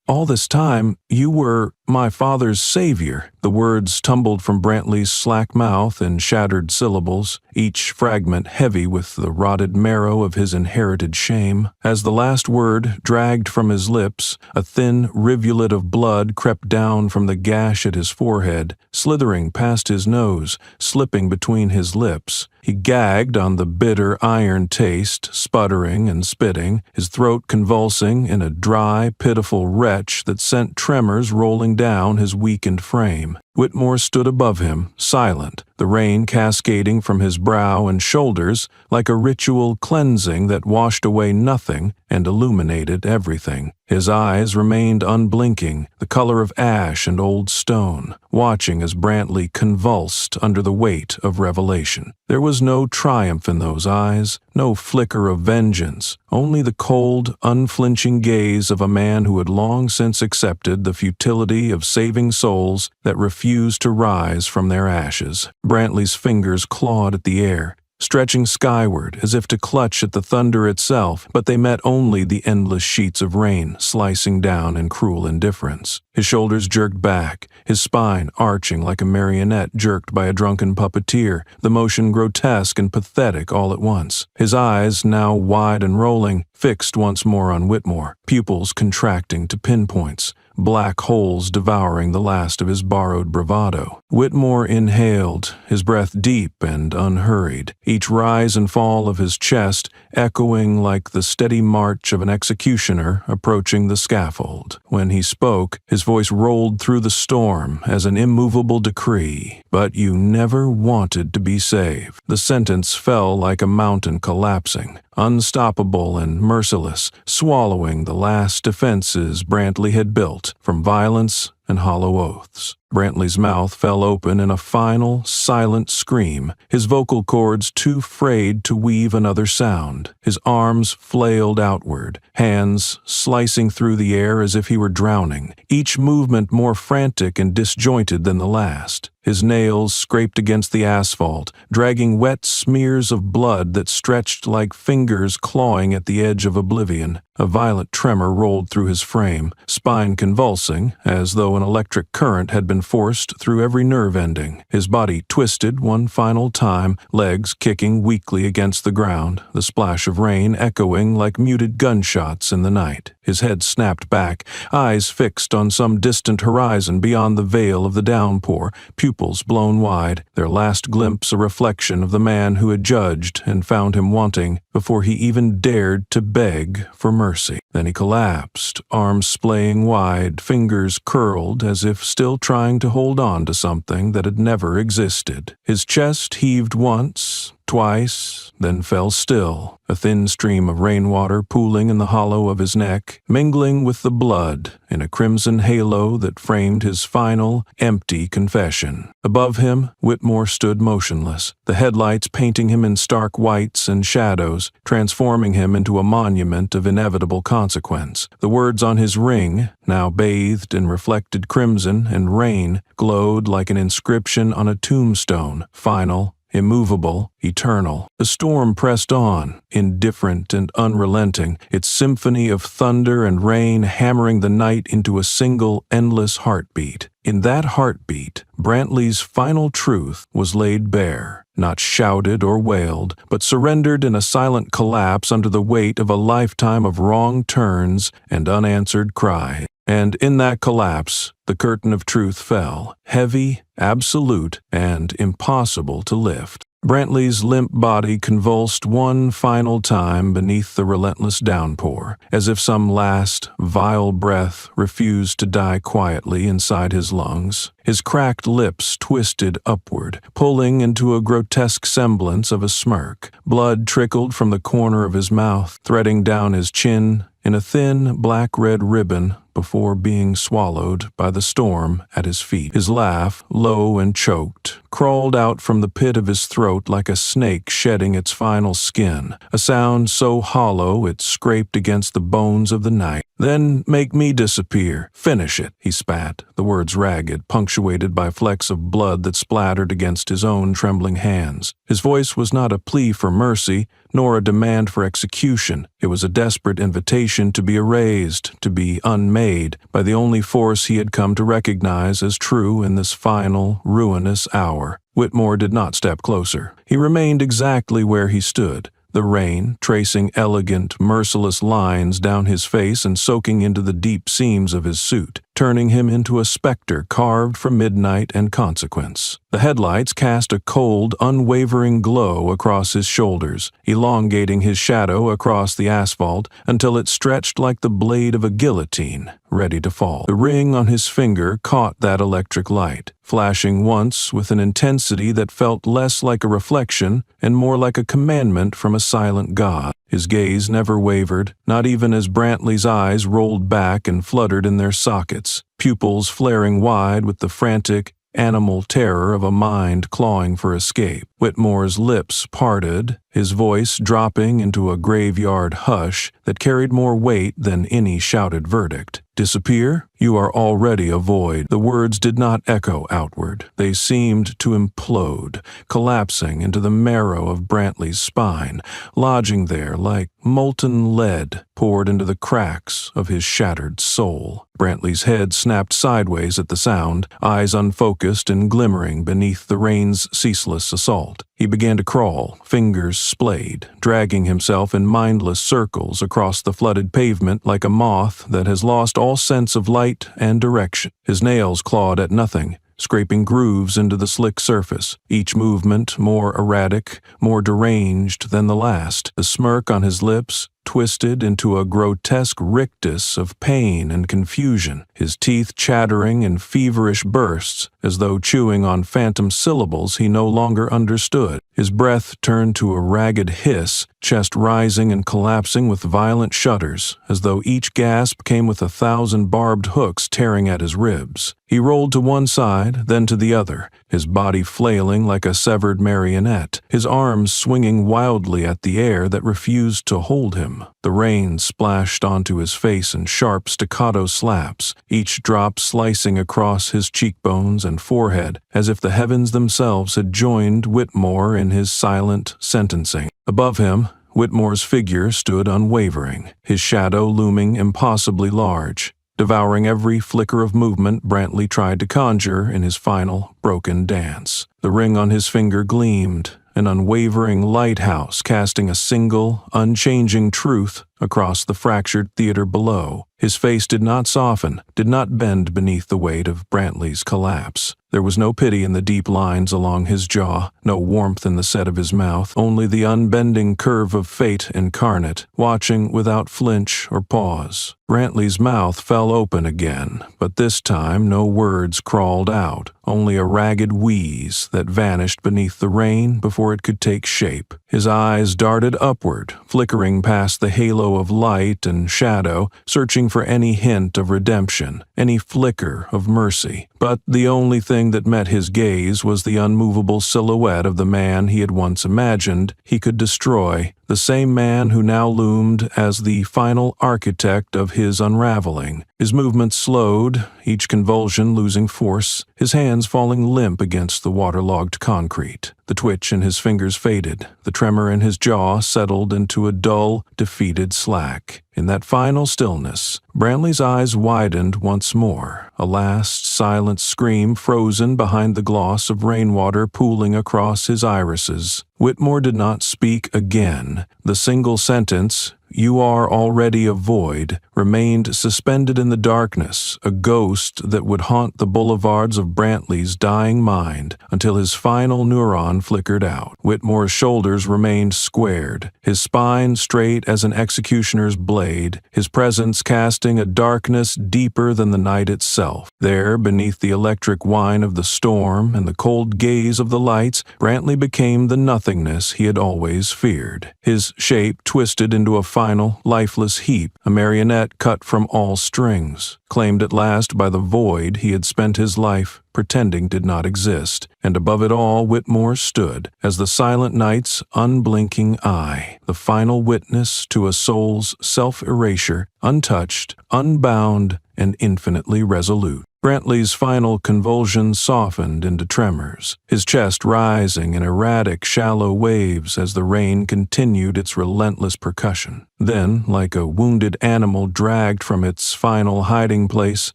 All this time, you were my father's savior." The words tumbled from Brantley's slack mouth in shattered syllables, each fragment heavy with the rotted marrow of his inherited shame. As the last word dragged from his lips, a thin rivulet of blood crept down from the gash at his forehead, slithering past his nose, slipping between his lips. He gagged on the bitter iron taste, sputtering and spitting, his throat convulsing in a dry, pitiful retch that sent tremors rolling down his weakened frame. Whitmore stood above him, silent, the rain cascading from his brow and shoulders like a ritual cleansing that washed away nothing and illuminated everything. His eyes remained unblinking, the color of ash and old stone, watching as Brantley convulsed under the weight of revelation. There was no triumph in those eyes, no flicker of vengeance, only the cold, unflinching gaze of a man who had long since accepted the futility of saving souls that refused to rise from their ashes. Brantley's fingers clawed at the air, stretching skyward as if to clutch at the thunder itself, but they met only the endless sheets of rain slicing down in cruel indifference. His shoulders jerked back, his spine arching like a marionette jerked by a drunken puppeteer, the motion grotesque and pathetic all at once. His eyes, now wide and rolling, fixed once more on Whitmore, pupils contracting to pinpoints, black holes devouring the last of his borrowed bravado. Whitmore inhaled, his breath deep and unhurried, each rise and fall of his chest echoing like the steady march of an executioner approaching the scaffold. When he spoke, his voice rolled through the storm as an immovable decree. "But you never wanted to be saved." The sentence fell like a mountain collapsing, unstoppable and merciless, swallowing the last defenses Brantley had built from violence and hollow oaths. Brantley's mouth fell open in a final, silent scream, his vocal cords too frayed to weave another sound. His arms flailed outward, hands slicing through the air as if he were drowning, each movement more frantic and disjointed than the last. His nails scraped against the asphalt, dragging wet smears of blood that stretched like fingers clawing at the edge of oblivion. A violent tremor rolled through his frame, spine convulsing, as though an electric current had been forced through every nerve ending. His body twisted one final time, legs kicking weakly against the ground, the splash of rain echoing like muted gunshots in the night. His head snapped back, eyes fixed on some distant horizon beyond the veil of the downpour, pupils blown wide, their last glimpse a reflection of the man who had judged and found him wanting before he even dared to beg for mercy. Then he collapsed, arms splaying wide, fingers curled as if still trying to hold on to something that had never existed. His chest heaved once, twice, then fell still, a thin stream of rainwater pooling in the hollow of his neck, mingling with the blood in a crimson halo that framed his final, empty confession. Above him, Whitmore stood motionless, the headlights painting him in stark whites and shadows, transforming him into a monument of inevitable consequence. The words on his ring, now bathed in reflected crimson and rain, glowed like an inscription on a tombstone, final, immovable, eternal. The storm pressed on, indifferent and unrelenting, its symphony of thunder and rain hammering the night into a single, endless heartbeat. In that heartbeat, Brantley's final truth was laid bare, not shouted or wailed, but surrendered in a silent collapse under the weight of a lifetime of wrong turns and unanswered cries. And in that collapse, the curtain of truth fell, heavy, absolute, and impossible to lift. Brantley's limp body convulsed one final time beneath the relentless downpour, as if some last, vile breath refused to die quietly inside his lungs. His cracked lips twisted upward, pulling into a grotesque semblance of a smirk. Blood trickled from the corner of his mouth, threading down his chin in a thin, black-red ribbon before being swallowed by the storm at his feet. His laugh, low and choked, crawled out from the pit of his throat like a snake shedding its final skin, a sound so hollow it scraped against the bones of the night. "Then make me disappear. Finish it," he spat, the words ragged, punctuated by flecks of blood that splattered against his own trembling hands. His voice was not a plea for mercy, nor a demand for execution. It was a desperate invitation to be erased, to be unmade, by the only force he had come to recognize as true in this final, ruinous hour. Whitmore did not step closer. He remained exactly where he stood, the rain tracing elegant, merciless lines down his face and soaking into the deep seams of his suit, turning him into a specter carved for midnight and consequence. The headlights cast a cold, unwavering glow across his shoulders, elongating his shadow across the asphalt until it stretched like the blade of a guillotine, ready to fall. The ring on his finger caught that electric light, flashing once with an intensity that felt less like a reflection and more like a commandment from a silent god. His gaze never wavered, not even as Brantley's eyes rolled back and fluttered in their sockets, pupils flaring wide with the frantic, animal terror of a mind clawing for escape. Whitmore's lips parted, his voice dropping into a graveyard hush that carried more weight than any shouted verdict. "Disappear? You are already a void." The words did not echo outward. They seemed to implode, collapsing into the marrow of Brantley's spine, lodging there like molten lead poured into the cracks of his shattered soul. Brantley's head snapped sideways at the sound, eyes unfocused and glimmering beneath the rain's ceaseless assault. He began to crawl, fingers splayed, dragging himself in mindless circles across the flooded pavement like a moth that has lost all sense of light and direction. His nails clawed at nothing, scraping grooves into the slick surface, each movement more erratic, more deranged than the last. The smirk on his lips twisted into a grotesque rictus of pain and confusion, his teeth chattering in feverish bursts as though chewing on phantom syllables he no longer understood. His breath turned to a ragged hiss, chest rising and collapsing with violent shudders, as though each gasp came with 1,000 barbed hooks tearing at his ribs. He rolled to one side, then to the other, his body flailing like a severed marionette, his arms swinging wildly at the air that refused to hold him. The rain splashed onto his face in sharp staccato slaps, each drop slicing across his cheekbones and forehead, as if the heavens themselves had joined Whitmore in his silent sentencing. Above him, Whitmore's figure stood unwavering, his shadow looming impossibly large, devouring every flicker of movement Brantley tried to conjure in his final, broken dance. The ring on his finger gleamed, an unwavering lighthouse casting a single, unchanging truth across the fractured theater below. His face did not soften, did not bend beneath the weight of Brantley's collapse. There was no pity in the deep lines along his jaw, no warmth in the set of his mouth, only the unbending curve of fate incarnate, watching without flinch or pause. Brantley's mouth fell open again, but this time no words crawled out, only a ragged wheeze that vanished beneath the rain before it could take shape. His eyes darted upward, flickering past the halo of light and shadow, searching for any hint of redemption, any flicker of mercy. But the only thing that met his gaze was the unmovable silhouette of the man he had once imagined he could destroy, the same man who now loomed as the final architect of his unraveling. His movements slowed, each convulsion losing force, his hands falling limp against the waterlogged concrete. The twitch in his fingers faded, the tremor in his jaw settled into a dull, defeated slack. In that final stillness, Brantley's eyes widened once more, a last silent scream frozen behind the gloss of rainwater pooling across his irises. Whitmore did not speak again. The single sentence, "You are already a void," remained suspended in the darkness, a ghost that would haunt the boulevards of Brantley's dying mind until his final neuron flickered out. Whitmore's shoulders remained squared, his spine straight as an executioner's blade, his presence casting a darkness deeper than the night itself. There, beneath the electric whine of the storm and the cold gaze of the lights, Brantley became the nothingness he had always feared. His shape twisted into a final, lifeless heap, a marionette cut from all strings, claimed at last by the void he had spent his life pretending did not exist. And above it all, Whitmore stood as the silent night's unblinking eye, the final witness to a soul's self-erasure, untouched, unbound, and infinitely resolute. Brantley's final convulsions softened into tremors, his chest rising in erratic, shallow waves as the rain continued its relentless percussion. Then, like a wounded animal dragged from its final hiding place,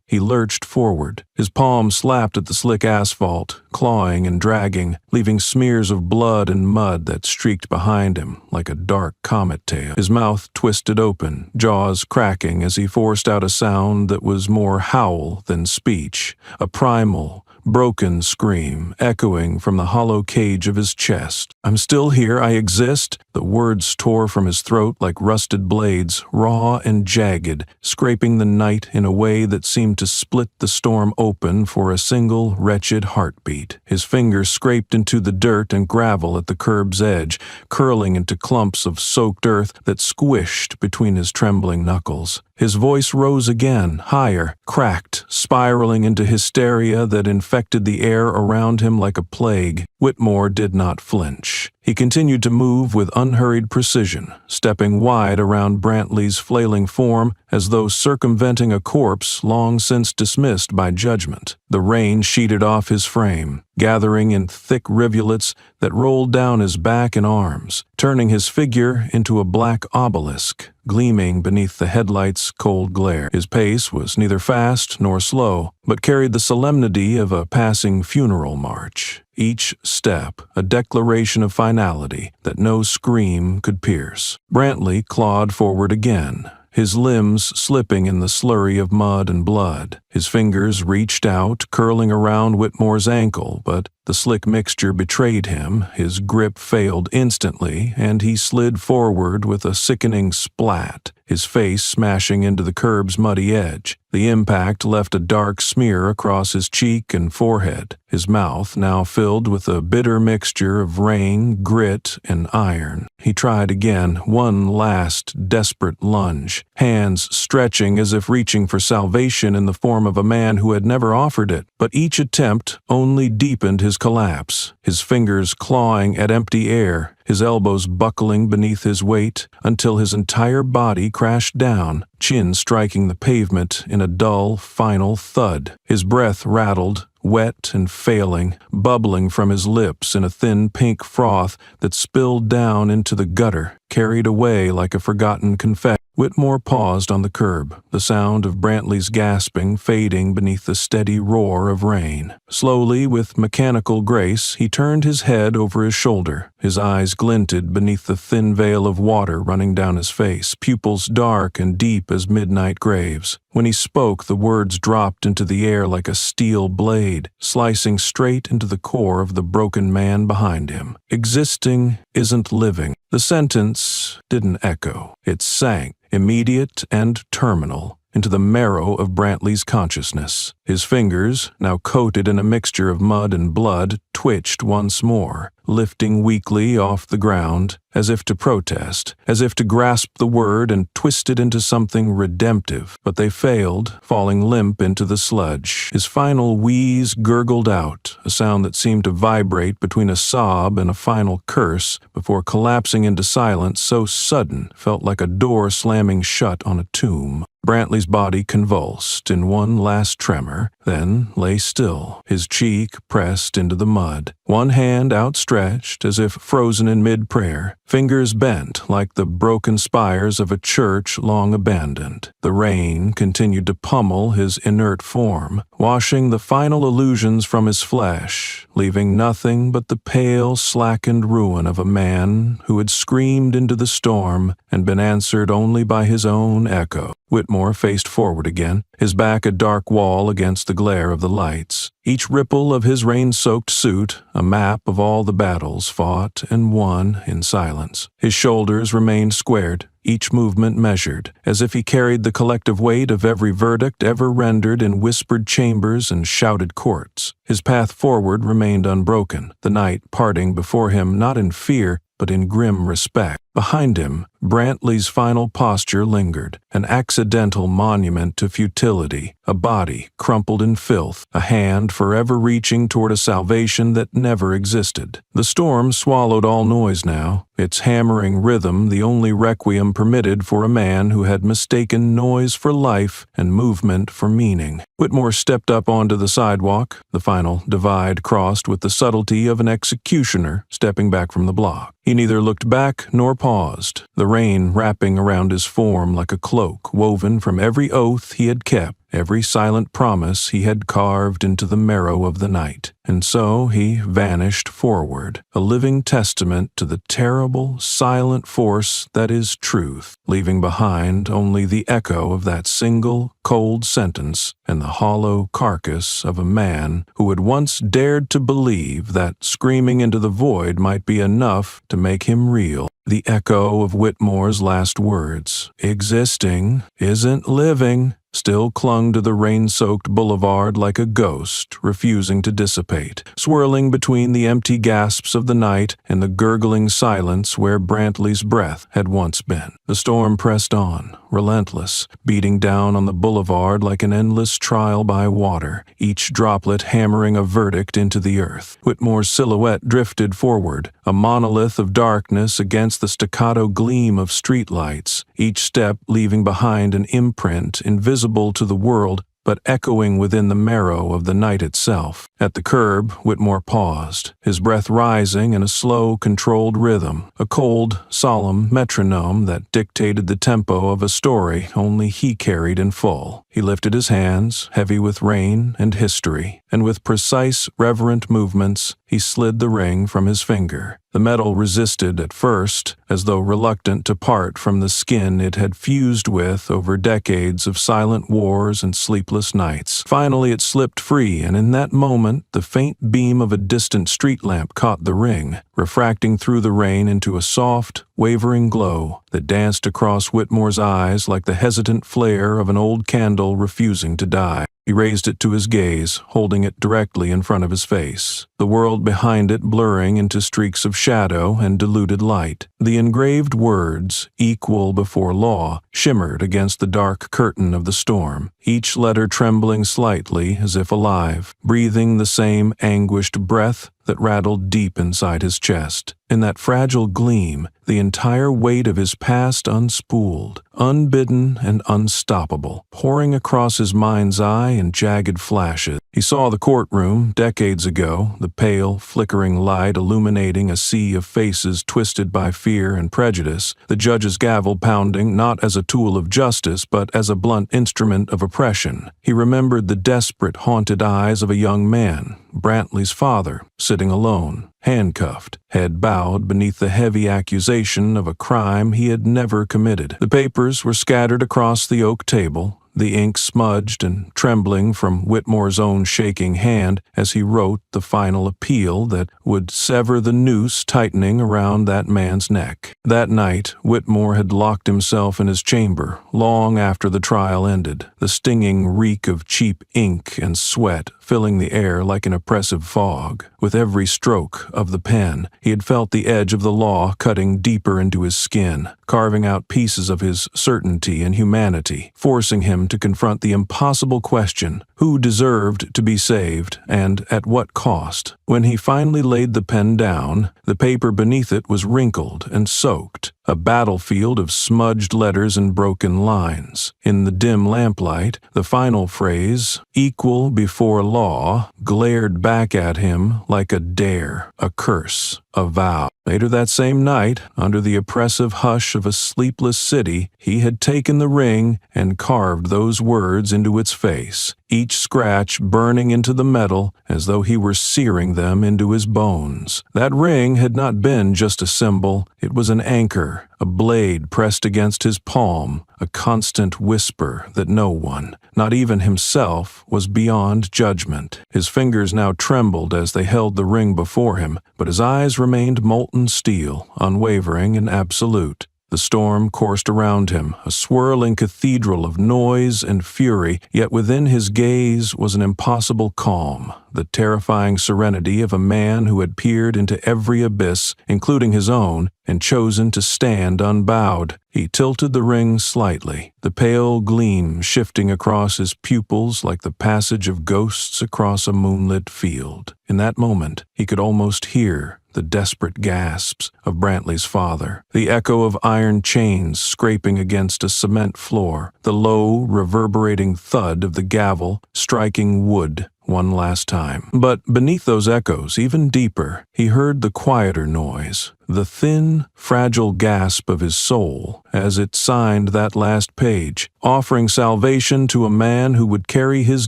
he lurched forward. His palm slapped at the slick asphalt, clawing and dragging, leaving smears of blood and mud that streaked behind him like a dark comet tail. His mouth twisted open, jaws cracking as he forced out a sound that was more howl than speech, a primal, broken scream echoing from the hollow cage of his chest. "I'm still here, I exist." The words tore from his throat like rusted blades, raw and jagged, scraping the night in a way that seemed to split the storm open for a single wretched heartbeat. His fingers scraped into the dirt and gravel at the curb's edge, curling into clumps of soaked earth that squished between his trembling knuckles. His voice rose again, higher, cracked, spiraling into hysteria that infected the air around him like a plague. Whitmore did not flinch. He continued to move with unhurried precision, stepping wide around Brantley's flailing form as though circumventing a corpse long since dismissed by judgment. The rain sheeted off his frame, gathering in thick rivulets that rolled down his back and arms, turning his figure into a black obelisk, gleaming beneath the headlights' cold glare. His pace was neither fast nor slow, but carried the solemnity of a passing funeral march. Each step a declaration of finality that no scream could pierce. Brantley clawed forward again, his limbs slipping in the slurry of mud and blood. His fingers reached out, curling around Whitmore's ankle, but the slick mixture betrayed him. His grip failed instantly, and he slid forward with a sickening splat, his face smashing into the curb's muddy edge. The impact left a dark smear across his cheek and forehead, his mouth now filled with a bitter mixture of rain, grit, and iron. He tried again, one last desperate lunge, hands stretching as if reaching for salvation in the form of a man who had never offered it. But each attempt only deepened his collapse, his fingers clawing at empty air, his elbows buckling beneath his weight until his entire body crashed down, chin striking the pavement in a dull, final thud. His breath rattled, wet and failing, bubbling from his lips in a thin pink froth that spilled down into the gutter, carried away like a forgotten confetti. Whitmore paused on the curb, the sound of Brantley's gasping fading beneath the steady roar of rain. Slowly, with mechanical grace, he turned his head over his shoulder. His eyes glinted beneath the thin veil of water running down his face, pupils dark and deep as midnight graves. When he spoke, the words dropped into the air like a steel blade, slicing straight into the core of the broken man behind him. Existing isn't living. The sentence didn't echo. It sank, immediate and terminal, into the marrow of Brantley's consciousness. His fingers, now coated in a mixture of mud and blood, twitched once more, lifting weakly off the ground, as if to protest, as if to grasp the word and twist it into something redemptive. But they failed, falling limp into the sludge. His final wheeze gurgled out, a sound that seemed to vibrate between a sob and a final curse, before collapsing into silence so sudden felt like a door slamming shut on a tomb. Brantley's body convulsed in one last tremor, then lay still, his cheek pressed into the mud, one hand outstretched as if frozen in mid-prayer, fingers bent like the broken spires of a church long abandoned. The rain continued to pummel his inert form, washing the final illusions from his flesh, leaving nothing but the pale, slackened ruin of a man who had screamed into the storm and been answered only by his own echo. Whitmore faced forward again, his back a dark wall against the glare of the lights. Each ripple of his rain-soaked suit, a map of all the battles fought and won in silence. His shoulders remained squared, each movement measured, as if he carried the collective weight of every verdict ever rendered in whispered chambers and shouted courts. His path forward remained unbroken, the night parting before him not in fear, but in grim respect. Behind him, Brantley's final posture lingered, an accidental monument to futility, a body crumpled in filth, a hand forever reaching toward a salvation that never existed. The storm swallowed all noise now, its hammering rhythm the only requiem permitted for a man who had mistaken noise for life and movement for meaning. Whitmore stepped up onto the sidewalk, the final divide crossed with the subtlety of an executioner stepping back from the block. He neither looked back nor paused, the rain wrapping around his form like a cloak woven from every oath he had kept, every silent promise he had carved into the marrow of the night. And so he vanished forward, a living testament to the terrible, silent force that is truth, leaving behind only the echo of that single, cold sentence and the hollow carcass of a man who had once dared to believe that screaming into the void might be enough to make him real. The echo of Whitmore's last words, "Existing isn't living," still clung to the rain-soaked boulevard like a ghost, refusing to dissipate, swirling between the empty gasps of the night and the gurgling silence where Brantley's breath had once been. The storm pressed on, relentless, beating down on the boulevard like an endless trial by water, each droplet hammering a verdict into the earth. Whitmore's silhouette drifted forward, a monolith of darkness against the staccato gleam of streetlights, each step leaving behind an imprint invisible to the world but echoing within the marrow of the night itself. At the curb, Whitmore paused, his breath rising in a slow, controlled rhythm, a cold, solemn metronome that dictated the tempo of a story only he carried in full. He lifted his hands, heavy with rain and history, and with precise, reverent movements, he slid the ring from his finger. The metal resisted at first, as though reluctant to part from the skin it had fused with over decades of silent wars and sleepless nights. Finally it slipped free, and in that moment the faint beam of a distant street lamp caught the ring, refracting through the rain into a soft, wavering glow that danced across Whitmore's eyes like the hesitant flare of an old candle refusing to die. He raised it to his gaze, holding it directly in front of his face, the world behind it blurring into streaks of shadow and diluted light. The engraved words, "Equal before law," shimmered against the dark curtain of the storm, each letter trembling slightly as if alive, breathing the same anguished breath that rattled deep inside his chest. In that fragile gleam, the entire weight of his past unspooled, unbidden and unstoppable, pouring across his mind's eye in jagged flashes. He saw the courtroom, decades ago, the pale, flickering light illuminating a sea of faces twisted by fear and prejudice, the judge's gavel pounding not as a tool of justice but as a blunt instrument of oppression. He remembered the desperate, haunted eyes of a young man, Brantley's father, sitting alone, handcuffed, head bowed beneath the heavy accusation of a crime he had never committed. The papers were scattered across the oak table, the ink smudged and trembling from Whitmore's own shaking hand as he wrote the final appeal that would sever the noose tightening around that man's neck. That night, Whitmore had locked himself in his chamber long after the trial ended, the stinging reek of cheap ink and sweat filling the air like an oppressive fog. With every stroke of the pen, he had felt the edge of the law cutting deeper into his skin, carving out pieces of his certainty and humanity, forcing him to confront the impossible question, who deserved to be saved and at what cost? When he finally laid the pen down, the paper beneath it was wrinkled and soaked, a battlefield of smudged letters and broken lines. In the dim lamplight, the final phrase, "equal before law," glared back at him like a dare, a curse, a vow. Later that same night, under the oppressive hush of a sleepless city, he had taken the ring and carved those words into its face, each scratch burning into the metal as though he were searing them into his bones. That ring had not been just a symbol, it was an anchor, a blade pressed against his palm, a constant whisper that no one, not even himself, was beyond judgment. His fingers now trembled as they held the ring before him, but his eyes remained molten steel, unwavering and absolute. The storm coursed around him, a swirling cathedral of noise and fury, yet within his gaze was an impossible calm, the terrifying serenity of a man who had peered into every abyss, including his own, and chosen to stand unbowed. He tilted the ring slightly, the pale gleam shifting across his pupils like the passage of ghosts across a moonlit field. In that moment, he could almost hear the desperate gasps of Brantley's father, the echo of iron chains scraping against a cement floor, the low, reverberating thud of the gavel striking wood one last time. But beneath those echoes, even deeper, he heard the quieter noise, the thin, fragile gasp of his soul as it signed that last page, offering salvation to a man who would carry his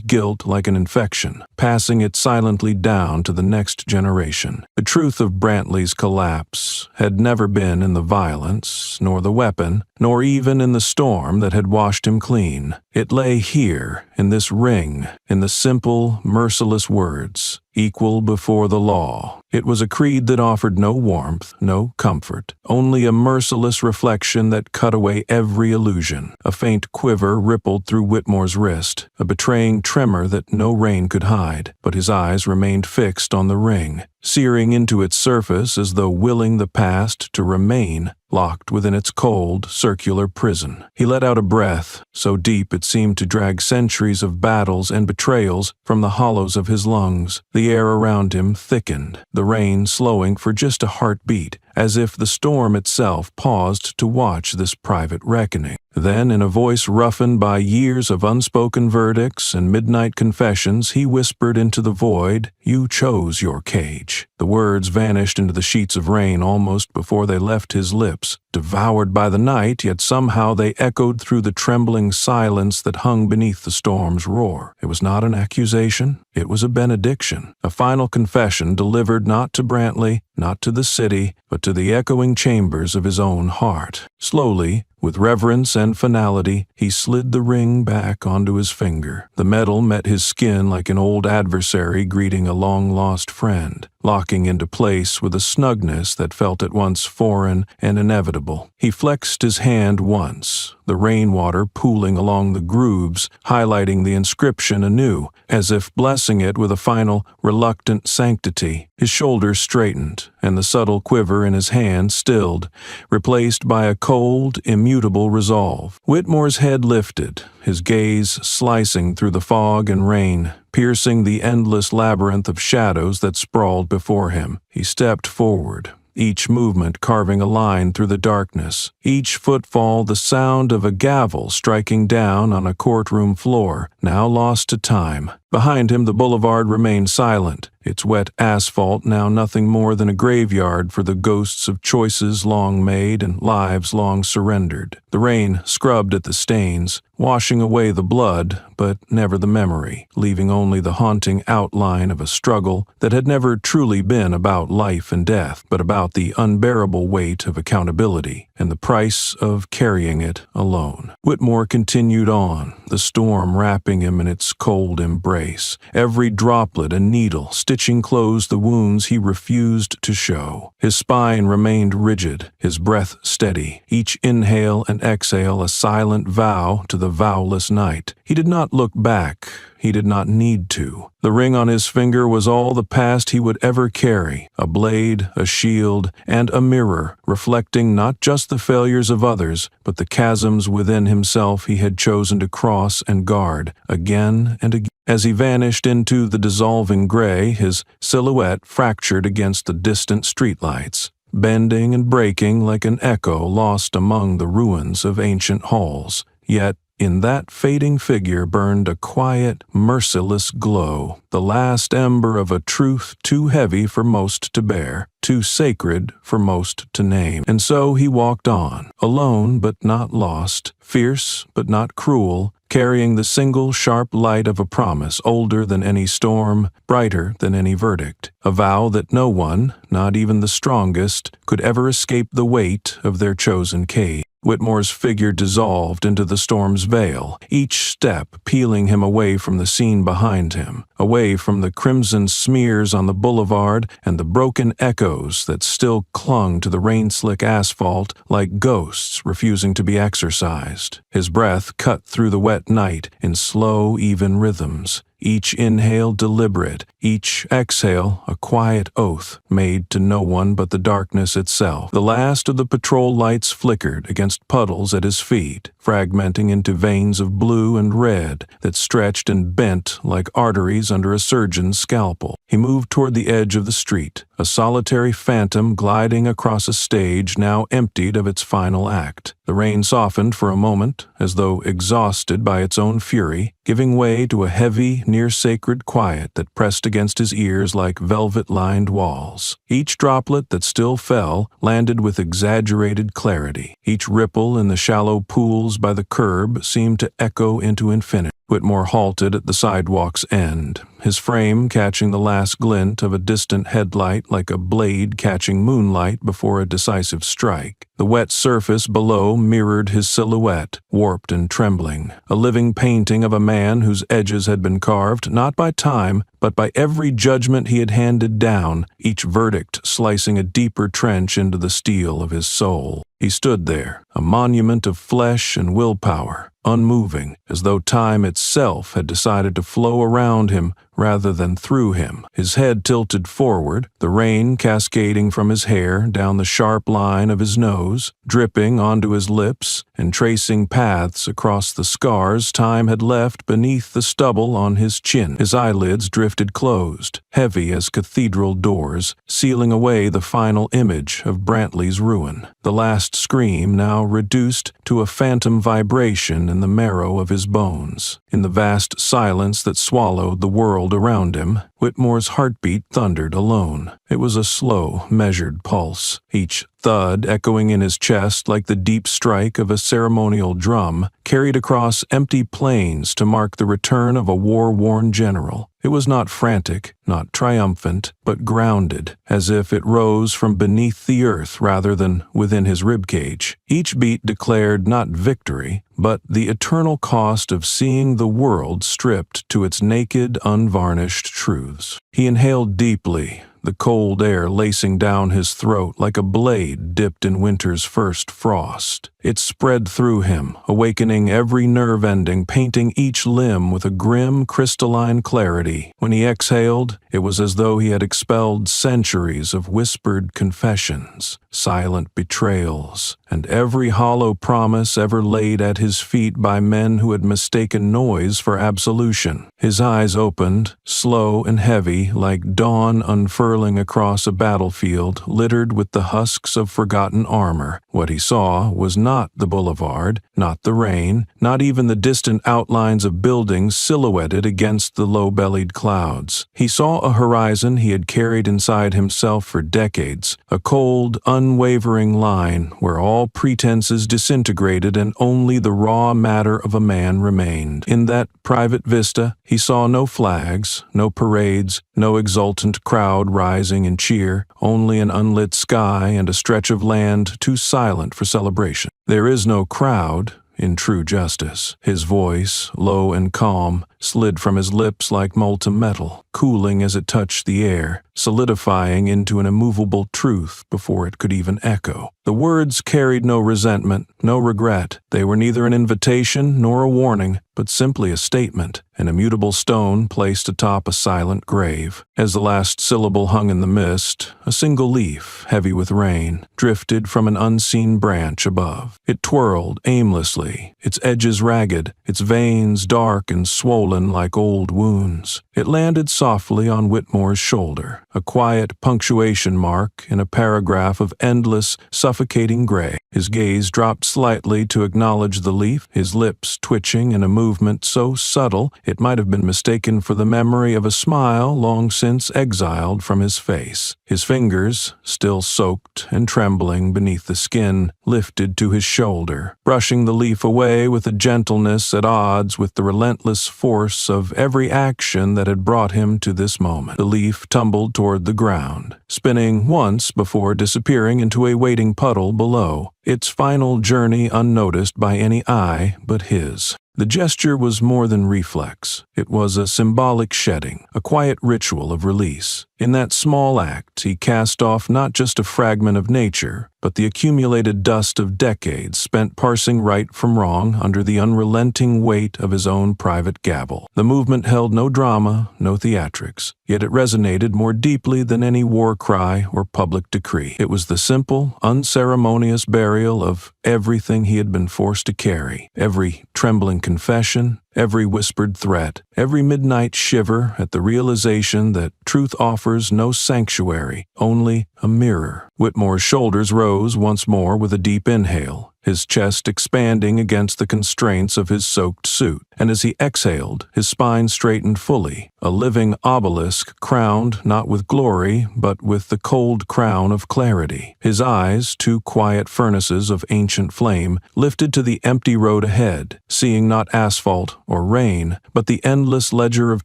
guilt like an infection, passing it silently down to the next generation. The truth of Brantley's collapse had never been in the violence, nor the weapon, nor even in the storm that had washed him clean. It lay here, in this ring, in the simple, merciless words, "equal before the law." It was a creed that offered no warmth, no comfort, only a merciless reflection that cut away every illusion. A faint quiver rippled through Whitmore's wrist, a betraying tremor that no rain could hide, but his eyes remained fixed on the ring, searing into its surface as though willing the past to remain locked within its cold, circular prison. He let out a breath, so deep it seemed to drag centuries of battles and betrayals from the hollows of his lungs. The air around him thickened, the rain slowing for just a heartbeat, as if the storm itself paused to watch this private reckoning. Then, in a voice roughened by years of unspoken verdicts and midnight confessions, he whispered into the void, "You chose your cage." The words vanished into the sheets of rain almost before they left his lips, devoured by the night, yet somehow they echoed through the trembling silence that hung beneath the storm's roar. It was not an accusation, it was a benediction, a final confession delivered not to Brantley, not to the city, but to the echoing chambers of his own heart. Slowly, with reverence and finality, he slid the ring back onto his finger. The metal met his skin like an old adversary greeting a long-lost friend, locking into place with a snugness that felt at once foreign and inevitable. He flexed his hand once, the rainwater pooling along the grooves, highlighting the inscription anew, as if blessing it with a final, reluctant sanctity. His shoulders straightened, and the subtle quiver in his hand stilled, replaced by a cold, immutable resolve. Whitmore's head lifted, his gaze slicing through the fog and rain, piercing the endless labyrinth of shadows that sprawled before him. He stepped forward, each movement carving a line through the darkness, each footfall the sound of a gavel striking down on a courtroom floor, now lost to time. Behind him the boulevard remained silent, its wet asphalt now nothing more than a graveyard for the ghosts of choices long made and lives long surrendered. The rain scrubbed at the stains, washing away the blood, but never the memory, leaving only the haunting outline of a struggle that had never truly been about life and death, but about the unbearable weight of accountability and the price of carrying it alone. Whitmore continued on, the storm wrapping him in its cold embrace, every droplet a needle stitching closed the wounds he refused to show. His spine remained rigid, his breath steady, each inhale and exhale a silent vow to the vowless night. He did not look back. He did not need to. The ring on his finger was all the past he would ever carry, a blade, a shield, and a mirror, reflecting not just the failures of others, but the chasms within himself he had chosen to cross and guard, again and again. As he vanished into the dissolving gray, his silhouette fractured against the distant streetlights. bending and breaking like an echo lost among the ruins of ancient halls. Yet, in that fading figure burned a quiet, merciless glow, the last ember of a truth too heavy for most to bear, too sacred for most to name. And so he walked on, alone but not lost, fierce but not cruel, carrying the single sharp light of a promise older than any storm, brighter than any verdict, a vow that no one, not even the strongest, could ever escape the weight of their chosen cave. Whitmore's figure dissolved into the storm's veil, each step peeling him away from the scene behind him, away from the crimson smears on the boulevard and the broken echoes that still clung to the rain-slick asphalt like ghosts refusing to be exorcised. His breath cut through the wet night in slow, even rhythms, each inhale deliberate, each exhale a quiet oath made to no one but the darkness itself. The last of the patrol lights flickered against puddles at his feet, fragmenting into veins of blue and red that stretched and bent like arteries under a surgeon's scalpel. He moved toward the edge of the street, a solitary phantom gliding across a stage now emptied of its final act. The rain softened for a moment, as though exhausted by its own fury, giving way to a heavy, near-sacred quiet that pressed against his ears like velvet-lined walls. Each droplet that still fell landed with exaggerated clarity. Each ripple in the shallow pools by the curb seemed to echo into infinity. Whitmore halted at the sidewalk's end, his frame catching the last glint of a distant headlight like a blade catching moonlight before a decisive strike. The wet surface below mirrored his silhouette, warped and trembling, a living painting of a man whose edges had been carved not by time, but by every judgment he had handed down, each verdict slicing a deeper trench into the steel of his soul. He stood there, a monument of flesh and willpower, unmoving, as though time itself had decided to flow around him rather than through him. His head tilted forward, the rain cascading from his hair down the sharp line of his nose, dripping onto his lips and tracing paths across the scars time had left beneath the stubble on his chin. His eyelids drifted closed, heavy as cathedral doors, sealing away the final image of Brantley's ruin. The last scream now reduced to a phantom vibration in the marrow of his bones. In the vast silence that swallowed the world around him, Whitmore's heartbeat thundered alone. It was a slow, measured pulse, each thud echoing in his chest like the deep strike of a ceremonial drum, carried across empty plains to mark the return of a war-worn general. It was not frantic, not triumphant, but grounded, as if it rose from beneath the earth rather than within his ribcage. Each beat declared not victory, but the eternal cost of seeing the world stripped to its naked, unvarnished truths. He inhaled deeply, the cold air lacing down his throat like a blade dipped in winter's first frost. It spread through him, awakening every nerve ending, painting each limb with a grim, crystalline clarity. When he exhaled, it was as though he had expelled centuries of whispered confessions, silent betrayals, and every hollow promise ever laid at his feet by men who had mistaken noise for absolution. His eyes opened, slow and heavy, like dawn unfurling across a battlefield littered with the husks of forgotten armor. What he saw was not the boulevard, not the rain, not even the distant outlines of buildings silhouetted against the low-bellied clouds. He saw a horizon he had carried inside himself for decades, a cold, unwavering line where all pretenses disintegrated and only the raw matter of a man remained. In that private vista, he saw no flags, no parades, no exultant crowd rising in cheer, only an unlit sky and a stretch of land too silent for celebration. There is no crowd in true justice. His voice, low and calm, slid from his lips like molten metal, cooling as it touched the air, solidifying into an immovable truth before it could even echo. The words carried no resentment, no regret. They were neither an invitation nor a warning, but simply a statement, an immutable stone placed atop a silent grave. As the last syllable hung in the mist, a single leaf, heavy with rain, drifted from an unseen branch above. It twirled aimlessly, its edges ragged, its veins dark and swollen swollen like old wounds. It landed softly on Whitmore's shoulder, a quiet punctuation mark in a paragraph of endless, suffocating gray. His gaze dropped slightly to acknowledge the leaf, his lips twitching in a movement so subtle it might have been mistaken for the memory of a smile long since exiled from his face. His fingers, still soaked and trembling beneath the skin, lifted to his shoulder, brushing the leaf away with a gentleness at odds with the relentless force of every action that had brought him to this moment. The leaf tumbled toward the ground, spinning once before disappearing into a waiting puddle below, its final journey unnoticed by any eye but his. The gesture was more than reflex. It was a symbolic shedding, a quiet ritual of release. In that small act, he cast off not just a fragment of nature, but the accumulated dust of decades spent parsing right from wrong under the unrelenting weight of his own private gavel. The movement held no drama, no theatrics, yet it resonated more deeply than any war cry or public decree. It was the simple, unceremonious burial of everything he had been forced to carry, every trembling confession, every whispered threat, every midnight shiver at the realization that truth offers no sanctuary, only a mirror. Whitmore's shoulders rose once more with a deep inhale, his chest expanding against the constraints of his soaked suit, and as he exhaled, his spine straightened fully, a living obelisk crowned not with glory, but with the cold crown of clarity. His eyes, two quiet furnaces of ancient flame, lifted to the empty road ahead, seeing not asphalt or rain, but the endless ledger of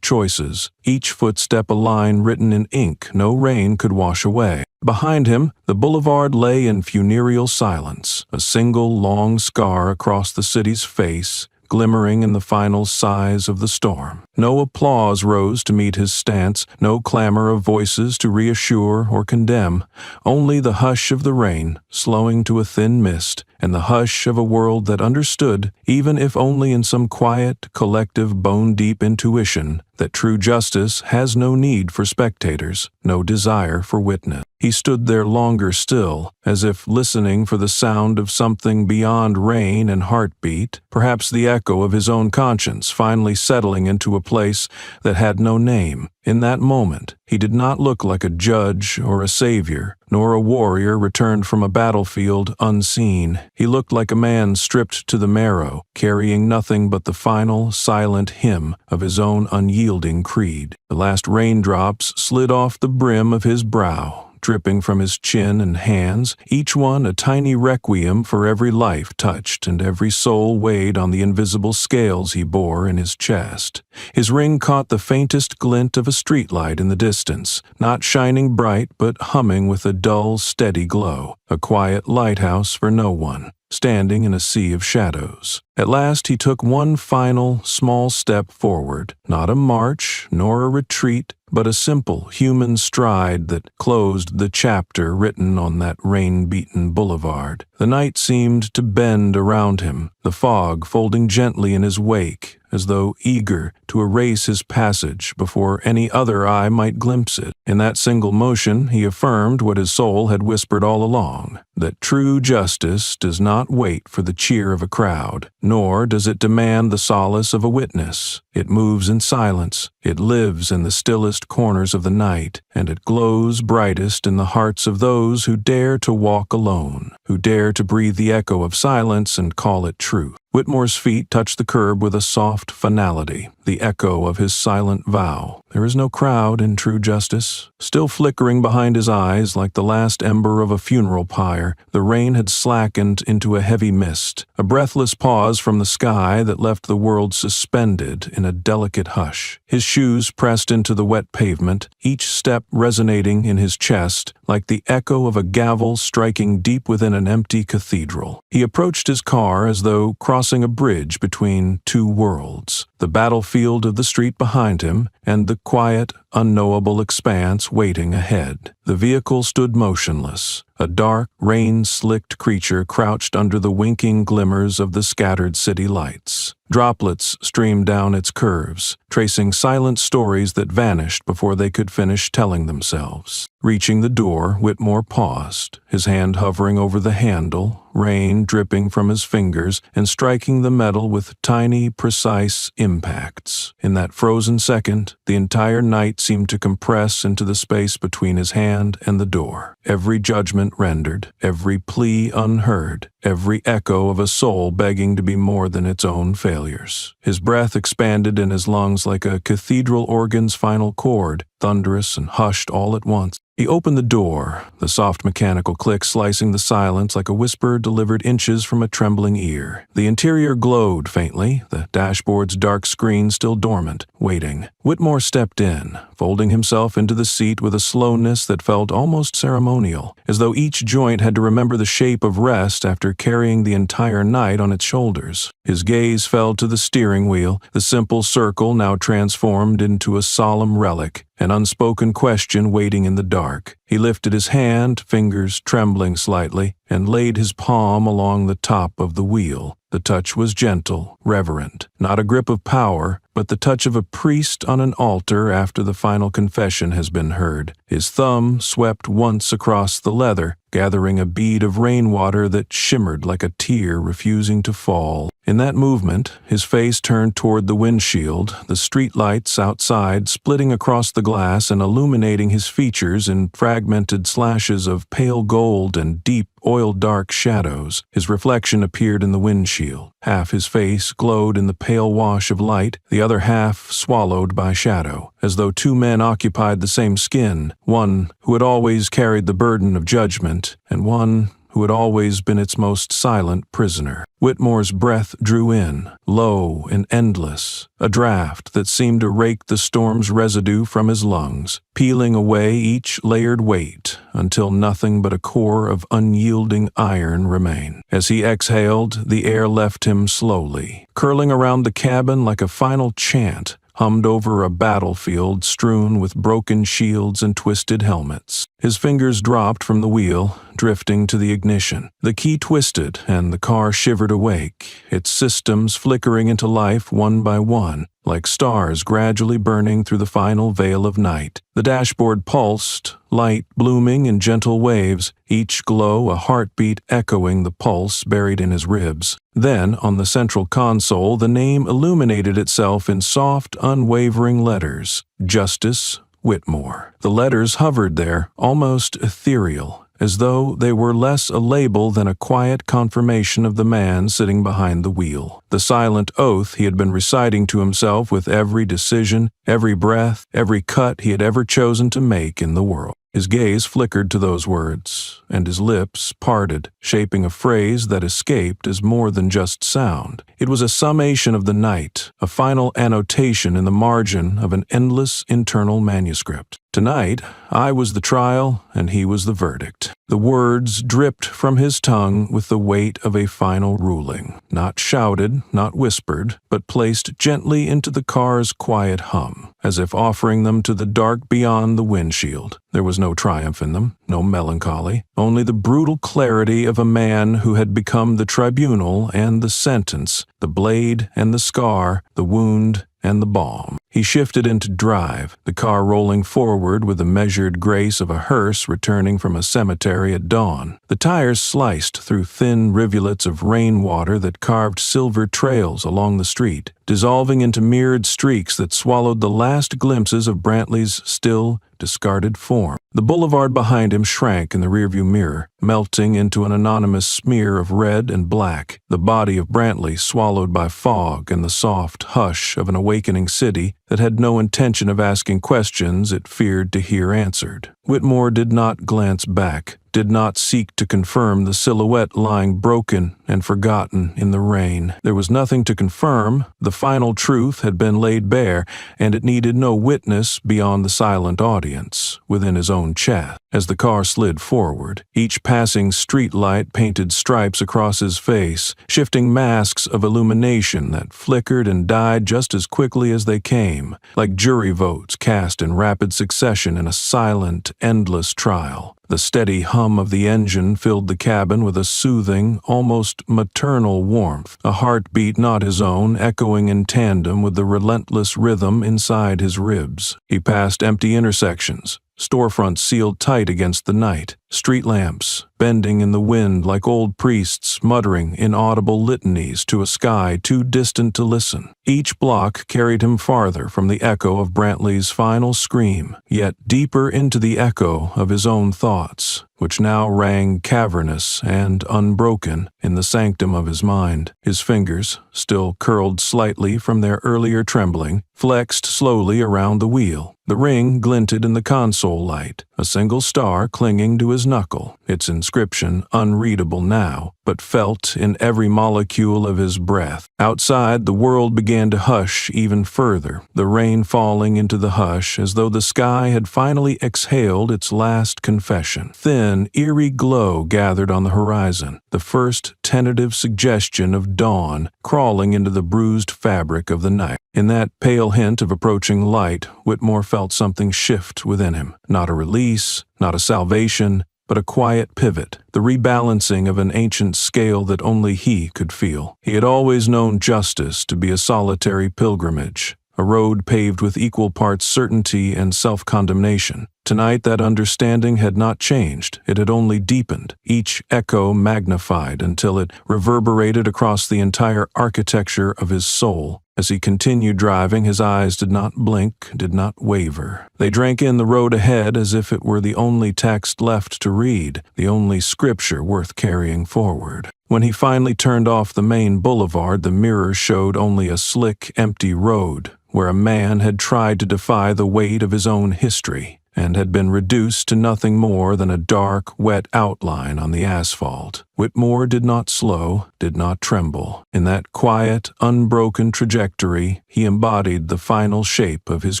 choices, each footstep a line written in ink no rain could wash away. Behind him, the boulevard lay in funereal silence, a single long scar across the city's face, glimmering in the final sighs of the storm. No applause rose to meet his stance, no clamor of voices to reassure or condemn, only the hush of the rain, slowing to a thin mist, and the hush of a world that understood, even if only in some quiet, collective, bone-deep intuition, that true justice has no need for spectators, no desire for witness. He stood there longer still, as if listening for the sound of something beyond rain and heartbeat, perhaps the echo of his own conscience finally settling into a place that had no name. In that moment, he did not look like a judge or a savior, nor a warrior returned from a battlefield unseen. He looked like a man stripped to the marrow, carrying nothing but the final, silent hymn of his own unyielding creed. The last raindrops slid off the brim of his brow, dripping from his chin and hands, each one a tiny requiem for every life touched and every soul weighed on the invisible scales he bore in his chest. His ring caught the faintest glint of a streetlight in the distance, not shining bright but humming with a dull, steady glow, a quiet lighthouse for no one, standing in a sea of shadows. At last he took one final, small step forward, not a march nor a retreat, but a simple human stride that closed the chapter written on that rain-beaten boulevard. The night seemed to bend around him, the fog folding gently in his wake, as though eager to erase his passage before any other eye might glimpse it. In that single motion, he affirmed what his soul had whispered all along, that true justice does not wait for the cheer of a crowd, nor does it demand the solace of a witness. It moves in silence, it lives in the stillest corners of the night, and it glows brightest in the hearts of those who dare to walk alone, who dare to breathe the echo of silence and call it truth. Whitmore's feet touched the curb with a soft finality, the echo of his silent vow. There is no crowd in true justice. Still flickering behind his eyes like the last ember of a funeral pyre, the rain had slackened into a heavy mist, a breathless pause from the sky that left the world suspended in a delicate hush. His shoes pressed into the wet pavement, each step resonating in his chest like the echo of a gavel striking deep within an empty cathedral. He approached his car as though crossing a bridge between two worlds, the battlefield of the street behind him and the quiet, unknowable expanse waiting ahead. The vehicle stood motionless, a dark, rain-slicked creature crouched under the winking glimmers of the scattered city lights. Droplets streamed down its curves, tracing silent stories that vanished before they could finish telling themselves. Reaching the door, Whitmore paused, his hand hovering over the handle, rain dripping from his fingers and striking the metal with tiny, precise impacts. In that frozen second, the entire night seemed to compress into the space between his hand and the door. Every judgment rendered, every plea unheard, every echo of a soul begging to be more than its own failures. His breath expanded in his lungs like a cathedral organ's final chord, thunderous and hushed all at once. He opened the door, the soft mechanical click slicing the silence like a whisper delivered inches from a trembling ear. The interior glowed faintly, the dashboard's dark screen still dormant, waiting. Whitmore stepped in, folding himself into the seat with a slowness that felt almost ceremonial, as though each joint had to remember the shape of rest after carrying the entire night on its shoulders. His gaze fell to the steering wheel, the simple circle now transformed into a solemn relic, an unspoken question waiting in the dark. He lifted his hand, fingers trembling slightly, and laid his palm along the top of the wheel. The touch was gentle, reverent, not a grip of power, but the touch of a priest on an altar after the final confession has been heard. His thumb swept once across the leather, gathering a bead of rainwater that shimmered like a tear refusing to fall. In that movement, his face turned toward the windshield, the streetlights outside splitting across the glass and illuminating his features in fragmented slashes of pale gold and deep, oil-dark shadows. His reflection appeared in the windshield. Half his face glowed in the pale wash of light, the other half swallowed by shadow, as though two men occupied the same skin, one who had always carried the burden of judgment, and one who had always been its most silent prisoner. Whitmore's breath drew in, low and endless, a draft that seemed to rake the storm's residue from his lungs, peeling away each layered weight until nothing but a core of unyielding iron remained. As he exhaled, the air left him slowly, curling around the cabin like a final chant, hummed over a battlefield strewn with broken shields and twisted helmets. His fingers dropped from the wheel, drifting to the ignition. The key twisted, and the car shivered awake, its systems flickering into life one by one, like stars gradually burning through the final veil of night. The dashboard pulsed, light blooming in gentle waves, each glow a heartbeat echoing the pulse buried in his ribs. Then, on the central console, the name illuminated itself in soft, unwavering letters: Justice Whitmore. The letters hovered there, almost ethereal, as though they were less a label than a quiet confirmation of the man sitting behind the wheel. The silent oath he had been reciting to himself with every decision, every breath, every cut he had ever chosen to make in the world. His gaze flickered to those words, and his lips parted, shaping a phrase that escaped as more than just sound. It was a summation of the night, a final annotation in the margin of an endless internal manuscript. Tonight, I was the trial, and he was the verdict. The words dripped from his tongue with the weight of a final ruling, not shouted, not whispered, but placed gently into the car's quiet hum, as if offering them to the dark beyond the windshield. There was no triumph in them, no melancholy, only the brutal clarity of a man who had become the tribunal and the sentence, the blade and the scar, the wound and the balm. He shifted into drive, the car rolling forward with the measured grace of a hearse returning from a cemetery at dawn. The tires sliced through thin rivulets of rainwater that carved silver trails along the street, dissolving into mirrored streaks that swallowed the last glimpses of Brantley's still, discarded form. The boulevard behind him shrank in the rearview mirror, melting into an anonymous smear of red and black, the body of Brantley swallowed by fog and the soft hush of an awakening city that had no intention of asking questions it feared to hear answered. Whitmore did not glance back, did not seek to confirm the silhouette lying broken and forgotten in the rain. There was nothing to confirm. The final truth had been laid bare, and it needed no witness beyond the silent audience within his own chest. As the car slid forward, each passing street light painted stripes across his face, shifting masks of illumination that flickered and died just as quickly as they came, like jury votes cast in rapid succession in a silent, endless trial. The steady hum of the engine filled the cabin with a soothing, almost maternal warmth, a heartbeat not his own echoing in tandem with the relentless rhythm inside his ribs. He passed empty intersections, storefronts sealed tight against the night, street lamps bending in the wind like old priests muttering inaudible litanies to a sky too distant to listen. Each block carried him farther from the echo of Brantley's final scream, yet deeper into the echo of his own thoughts, which now rang cavernous and unbroken in the sanctum of his mind. His fingers, still curled slightly from their earlier trembling, flexed slowly around the wheel. The ring glinted in the console light, a single star clinging to his knuckle, its inscription unreadable now, but felt in every molecule of his breath. Outside, the world began to hush even further, the rain falling into the hush as though the sky had finally exhaled its last confession. Thin, eerie glow gathered on the horizon, the first tentative suggestion of dawn crawling into the bruised fabric of the night. In that pale hint of approaching light, Whitmore felt something shift within him. Not a release, not a salvation, but a quiet pivot, the rebalancing of an ancient scale that only he could feel. He had always known justice to be a solitary pilgrimage, a road paved with equal parts certainty and self-condemnation. Tonight that understanding had not changed, it had only deepened, each echo magnified until it reverberated across the entire architecture of his soul. As he continued driving, his eyes did not blink, did not waver. They drank in the road ahead as if it were the only text left to read, the only scripture worth carrying forward. When he finally turned off the main boulevard, the mirror showed only a slick, empty road, where a man had tried to defy the weight of his own history, and had been reduced to nothing more than a dark, wet outline on the asphalt. Whitmore did not slow, did not tremble. In that quiet, unbroken trajectory, he embodied the final shape of his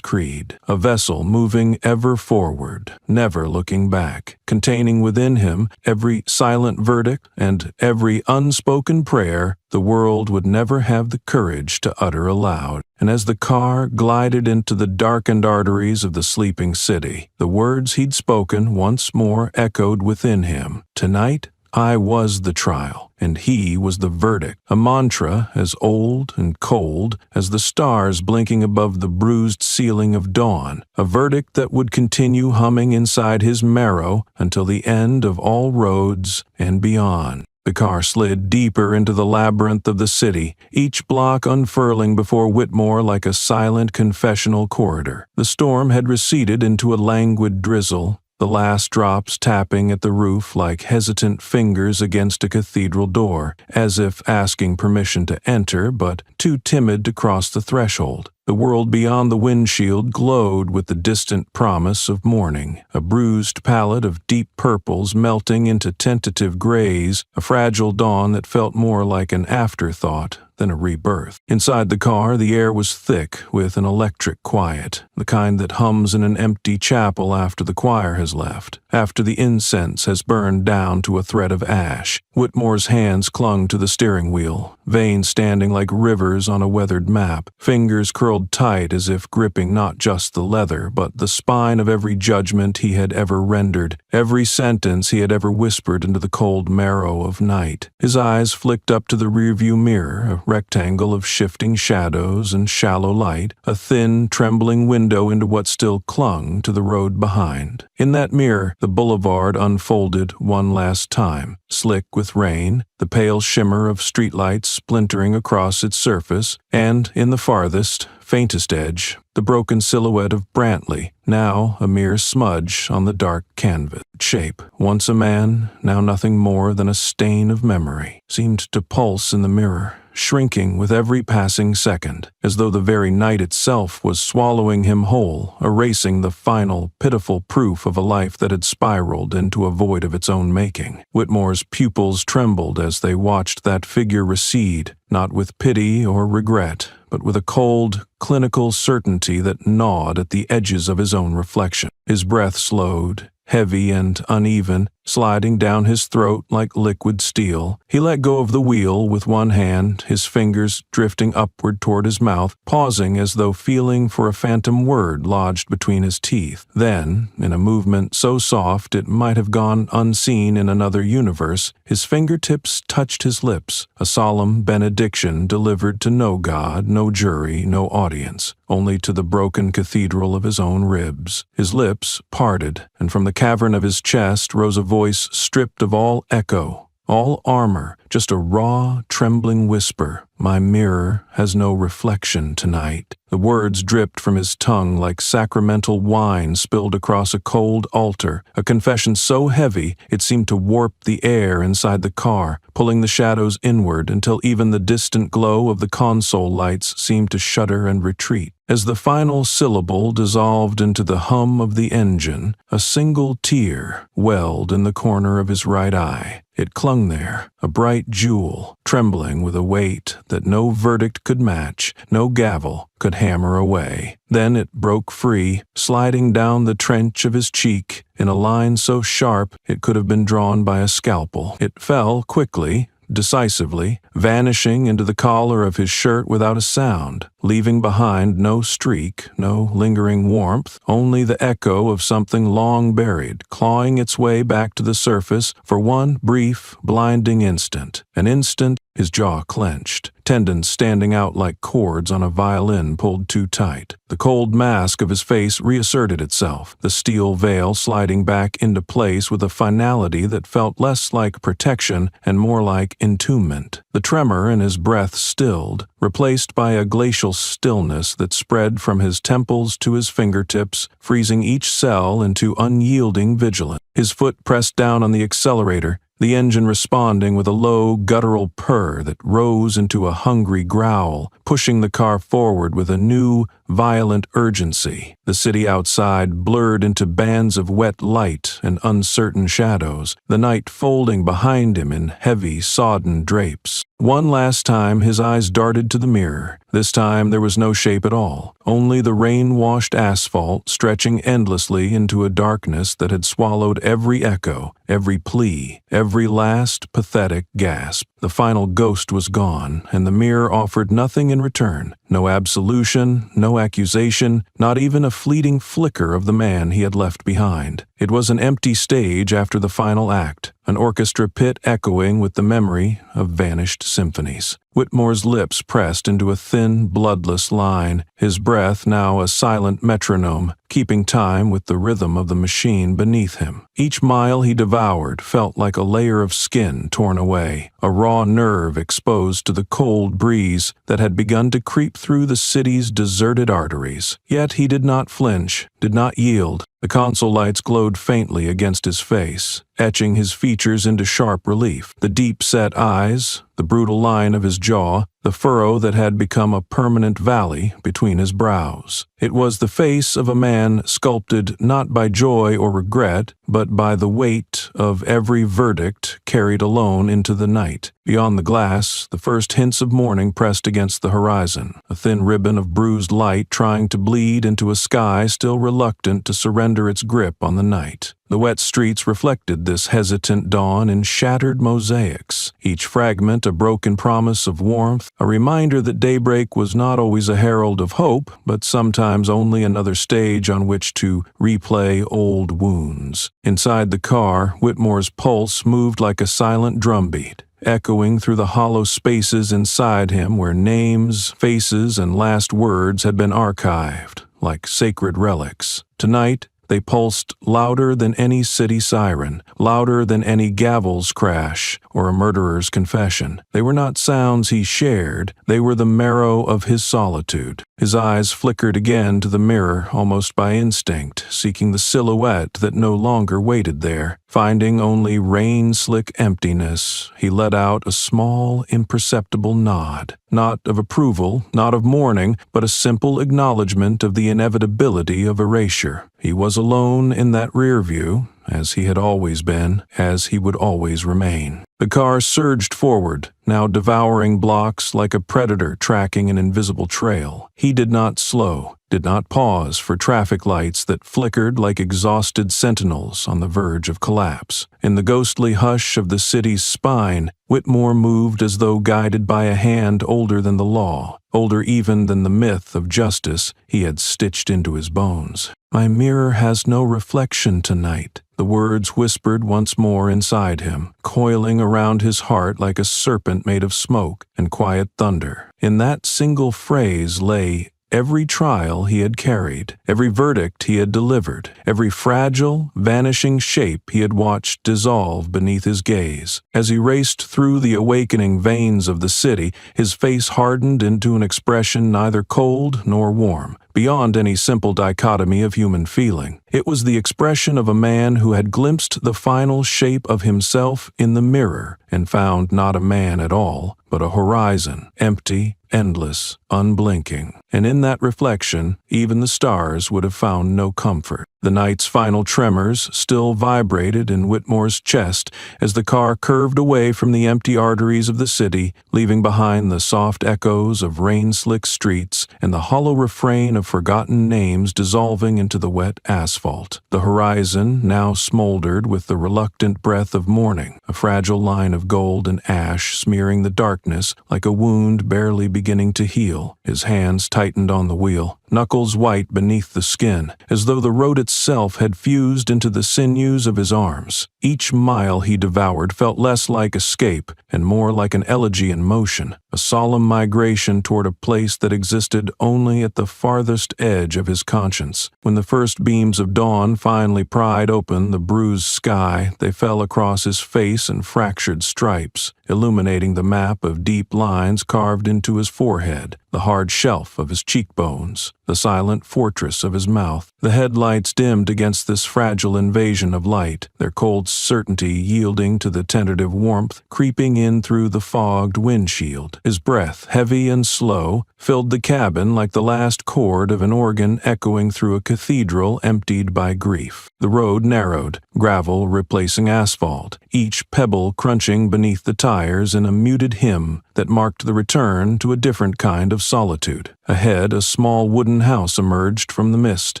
creed, a vessel moving ever forward, never looking back, containing within him every silent verdict and every unspoken prayer the world would never have the courage to utter aloud. And as the car glided into the darkened arteries of the sleeping city, the words he'd spoken once more echoed within him. Tonight, I was the trial, and he was the verdict, a mantra as old and cold as the stars blinking above the bruised ceiling of dawn, a verdict that would continue humming inside his marrow until the end of all roads and beyond. The car slid deeper into the labyrinth of the city, each block unfurling before Whitmore like a silent confessional corridor. The storm had receded into a languid drizzle, the last drops tapping at the roof like hesitant fingers against a cathedral door, as if asking permission to enter but too timid to cross the threshold. The world beyond the windshield glowed with the distant promise of morning, a bruised palette of deep purples melting into tentative grays, a fragile dawn that felt more like an afterthought than a rebirth. Inside the car, the air was thick with an electric quiet, the kind that hums in an empty chapel after the choir has left, after the incense has burned down to a thread of ash. Whitmore's hands clung to the steering wheel, veins standing like rivers on a weathered map, fingers curled tight as if gripping not just the leather, but the spine of every judgment he had ever rendered, every sentence he had ever whispered into the cold marrow of night. His eyes flicked up to the rearview mirror, a rectangle of shifting shadows and shallow light, a thin, trembling window into what still clung to the road behind. In that mirror, the boulevard unfolded one last time, slick with rain, the pale shimmer of streetlights splintering across its surface, and, in the farthest, faintest edge, the broken silhouette of Brantley, now a mere smudge on the dark canvas. Shape, once a man, now nothing more than a stain of memory, seemed to pulse in the mirror, shrinking with every passing second, as though the very night itself was swallowing him whole, erasing the final, pitiful proof of a life that had spiraled into a void of its own making. Whitmore's pupils trembled as they watched that figure recede, not with pity or regret, but with a cold, clinical certainty that gnawed at the edges of his own reflection. His breath slowed, heavy and uneven, sliding down his throat like liquid steel. He let go of the wheel with one hand, his fingers drifting upward toward his mouth, pausing as though feeling for a phantom word lodged between his teeth. Then, in a movement so soft it might have gone unseen in another universe, his fingertips touched his lips, a solemn benediction delivered to no god, no jury, no audience, only to the broken cathedral of his own ribs. His lips parted, and from the cavern of his chest rose a voice stripped of all echo, all armor, just a raw, trembling whisper. "My mirror has no reflection tonight." The words dripped from his tongue like sacramental wine spilled across a cold altar, a confession so heavy it seemed to warp the air inside the car, pulling the shadows inward until even the distant glow of the console lights seemed to shudder and retreat. As the final syllable dissolved into the hum of the engine, a single tear welled in the corner of his right eye. It clung there, a bright jewel, trembling with a weight that no verdict could match, no gavel could hammer away. Then it broke free, sliding down the trench of his cheek in a line so sharp it could have been drawn by a scalpel. It fell quickly, decisively, vanishing into the collar of his shirt without a sound, leaving behind no streak, no lingering warmth, only the echo of something long buried, clawing its way back to the surface for one brief, blinding instant. An instant, his jaw clenched, tendons standing out like cords on a violin pulled too tight. The cold mask of his face reasserted itself, the steel veil sliding back into place with a finality that felt less like protection and more like entombment. The tremor in his breath stilled, replaced by a glacial stillness that spread from his temples to his fingertips, freezing each cell into unyielding vigilance. His foot pressed down on the accelerator, the engine responding with a low, guttural purr that rose into a hungry growl, pushing the car forward with a new, violent urgency. The city outside blurred into bands of wet light and uncertain shadows, the night folding behind him in heavy, sodden drapes. One last time his eyes darted to the mirror. This time there was no shape at all, only the rain-washed asphalt stretching endlessly into a darkness that had swallowed every echo, every plea, every last pathetic gasp. The final ghost was gone, and the mirror offered nothing in return. No absolution, no accusation, not even a fleeting flicker of the man he had left behind. It was an empty stage after the final act, an orchestra pit echoing with the memory of vanished symphonies. Whitmore's lips pressed into a thin, bloodless line, his breath now a silent metronome, keeping time with the rhythm of the machine beneath him. Each mile he devoured felt like a layer of skin torn away, a raw nerve exposed to the cold breeze that had begun to creep through the city's deserted arteries. Yet he did not flinch, did not yield. The console lights glowed faintly against his face, etching his features into sharp relief. The deep-set eyes, the brutal line of his jaw, the furrow that had become a permanent valley between his brows. It was the face of a man sculpted not by joy or regret, but by the weight of every verdict carried alone into the night. Beyond the glass, the first hints of morning pressed against the horizon, a thin ribbon of bruised light trying to bleed into a sky still reluctant to surrender its grip on the night. The wet streets reflected this hesitant dawn in shattered mosaics, each fragment a broken promise of warmth, a reminder that daybreak was not always a herald of hope, but sometimes only another stage on which to replay old wounds. Inside the car, Whitmore's pulse moved like a silent drumbeat, echoing through the hollow spaces inside him where names, faces, and last words had been archived, like sacred relics. Tonight, they pulsed louder than any city siren, louder than any gavel's crash or a murderer's confession. They were not sounds he shared, they were the marrow of his solitude. His eyes flickered again to the mirror almost by instinct, seeking the silhouette that no longer waited there. Finding only rain-slick emptiness, he let out a small, imperceptible nod. Not of approval, not of mourning, but a simple acknowledgement of the inevitability of erasure. He was alone in that rear view, as he had always been, as he would always remain. The car surged forward, now devouring blocks like a predator tracking an invisible trail. He did not slow, did not pause for traffic lights that flickered like exhausted sentinels on the verge of collapse. In the ghostly hush of the city's spine, Whitmore moved as though guided by a hand older than the law, older even than the myth of justice he had stitched into his bones. "My mirror has no reflection tonight," the words whispered once more inside him, coiling around his heart like a serpent made of smoke and quiet thunder. In that single phrase lay every trial he had carried, every verdict he had delivered, every fragile, vanishing shape he had watched dissolve beneath his gaze. As he raced through the awakening veins of the city, his face hardened into an expression neither cold nor warm, beyond any simple dichotomy of human feeling. It was the expression of a man who had glimpsed the final shape of himself in the mirror and found not a man at all, but a horizon, empty, endless, unblinking. And in that reflection, even the stars would have found no comfort. The night's final tremors still vibrated in Whitmore's chest as the car curved away from the empty arteries of the city, leaving behind the soft echoes of rain-slick streets and the hollow refrain of forgotten names dissolving into the wet asphalt. The horizon now smoldered with the reluctant breath of morning, a fragile line of gold and ash smearing the darkness like a wound barely beginning to heal. His hands tightened on the wheel, knuckles white beneath the skin, as though the road itself had fused into the sinews of his arms. Each mile he devoured felt less like escape and more like an elegy in motion, a solemn migration toward a place that existed only at the farthest edge of his conscience. When the first beams of dawn finally pried open the bruised sky, they fell across his face in fractured stripes, illuminating the map of deep lines carved into his forehead, the hard shelf of his cheekbones, the silent fortress of his mouth. The headlights dimmed against this fragile invasion of light, their cold certainty yielding to the tentative warmth creeping in through the fogged windshield. His breath, heavy and slow, filled the cabin like the last chord of an organ echoing through a cathedral emptied by grief. The road narrowed, gravel replacing asphalt, each pebble crunching beneath the tires in a muted hymn that marked the return to a different kind of solitude. Ahead, a small wooden house emerged from the mist,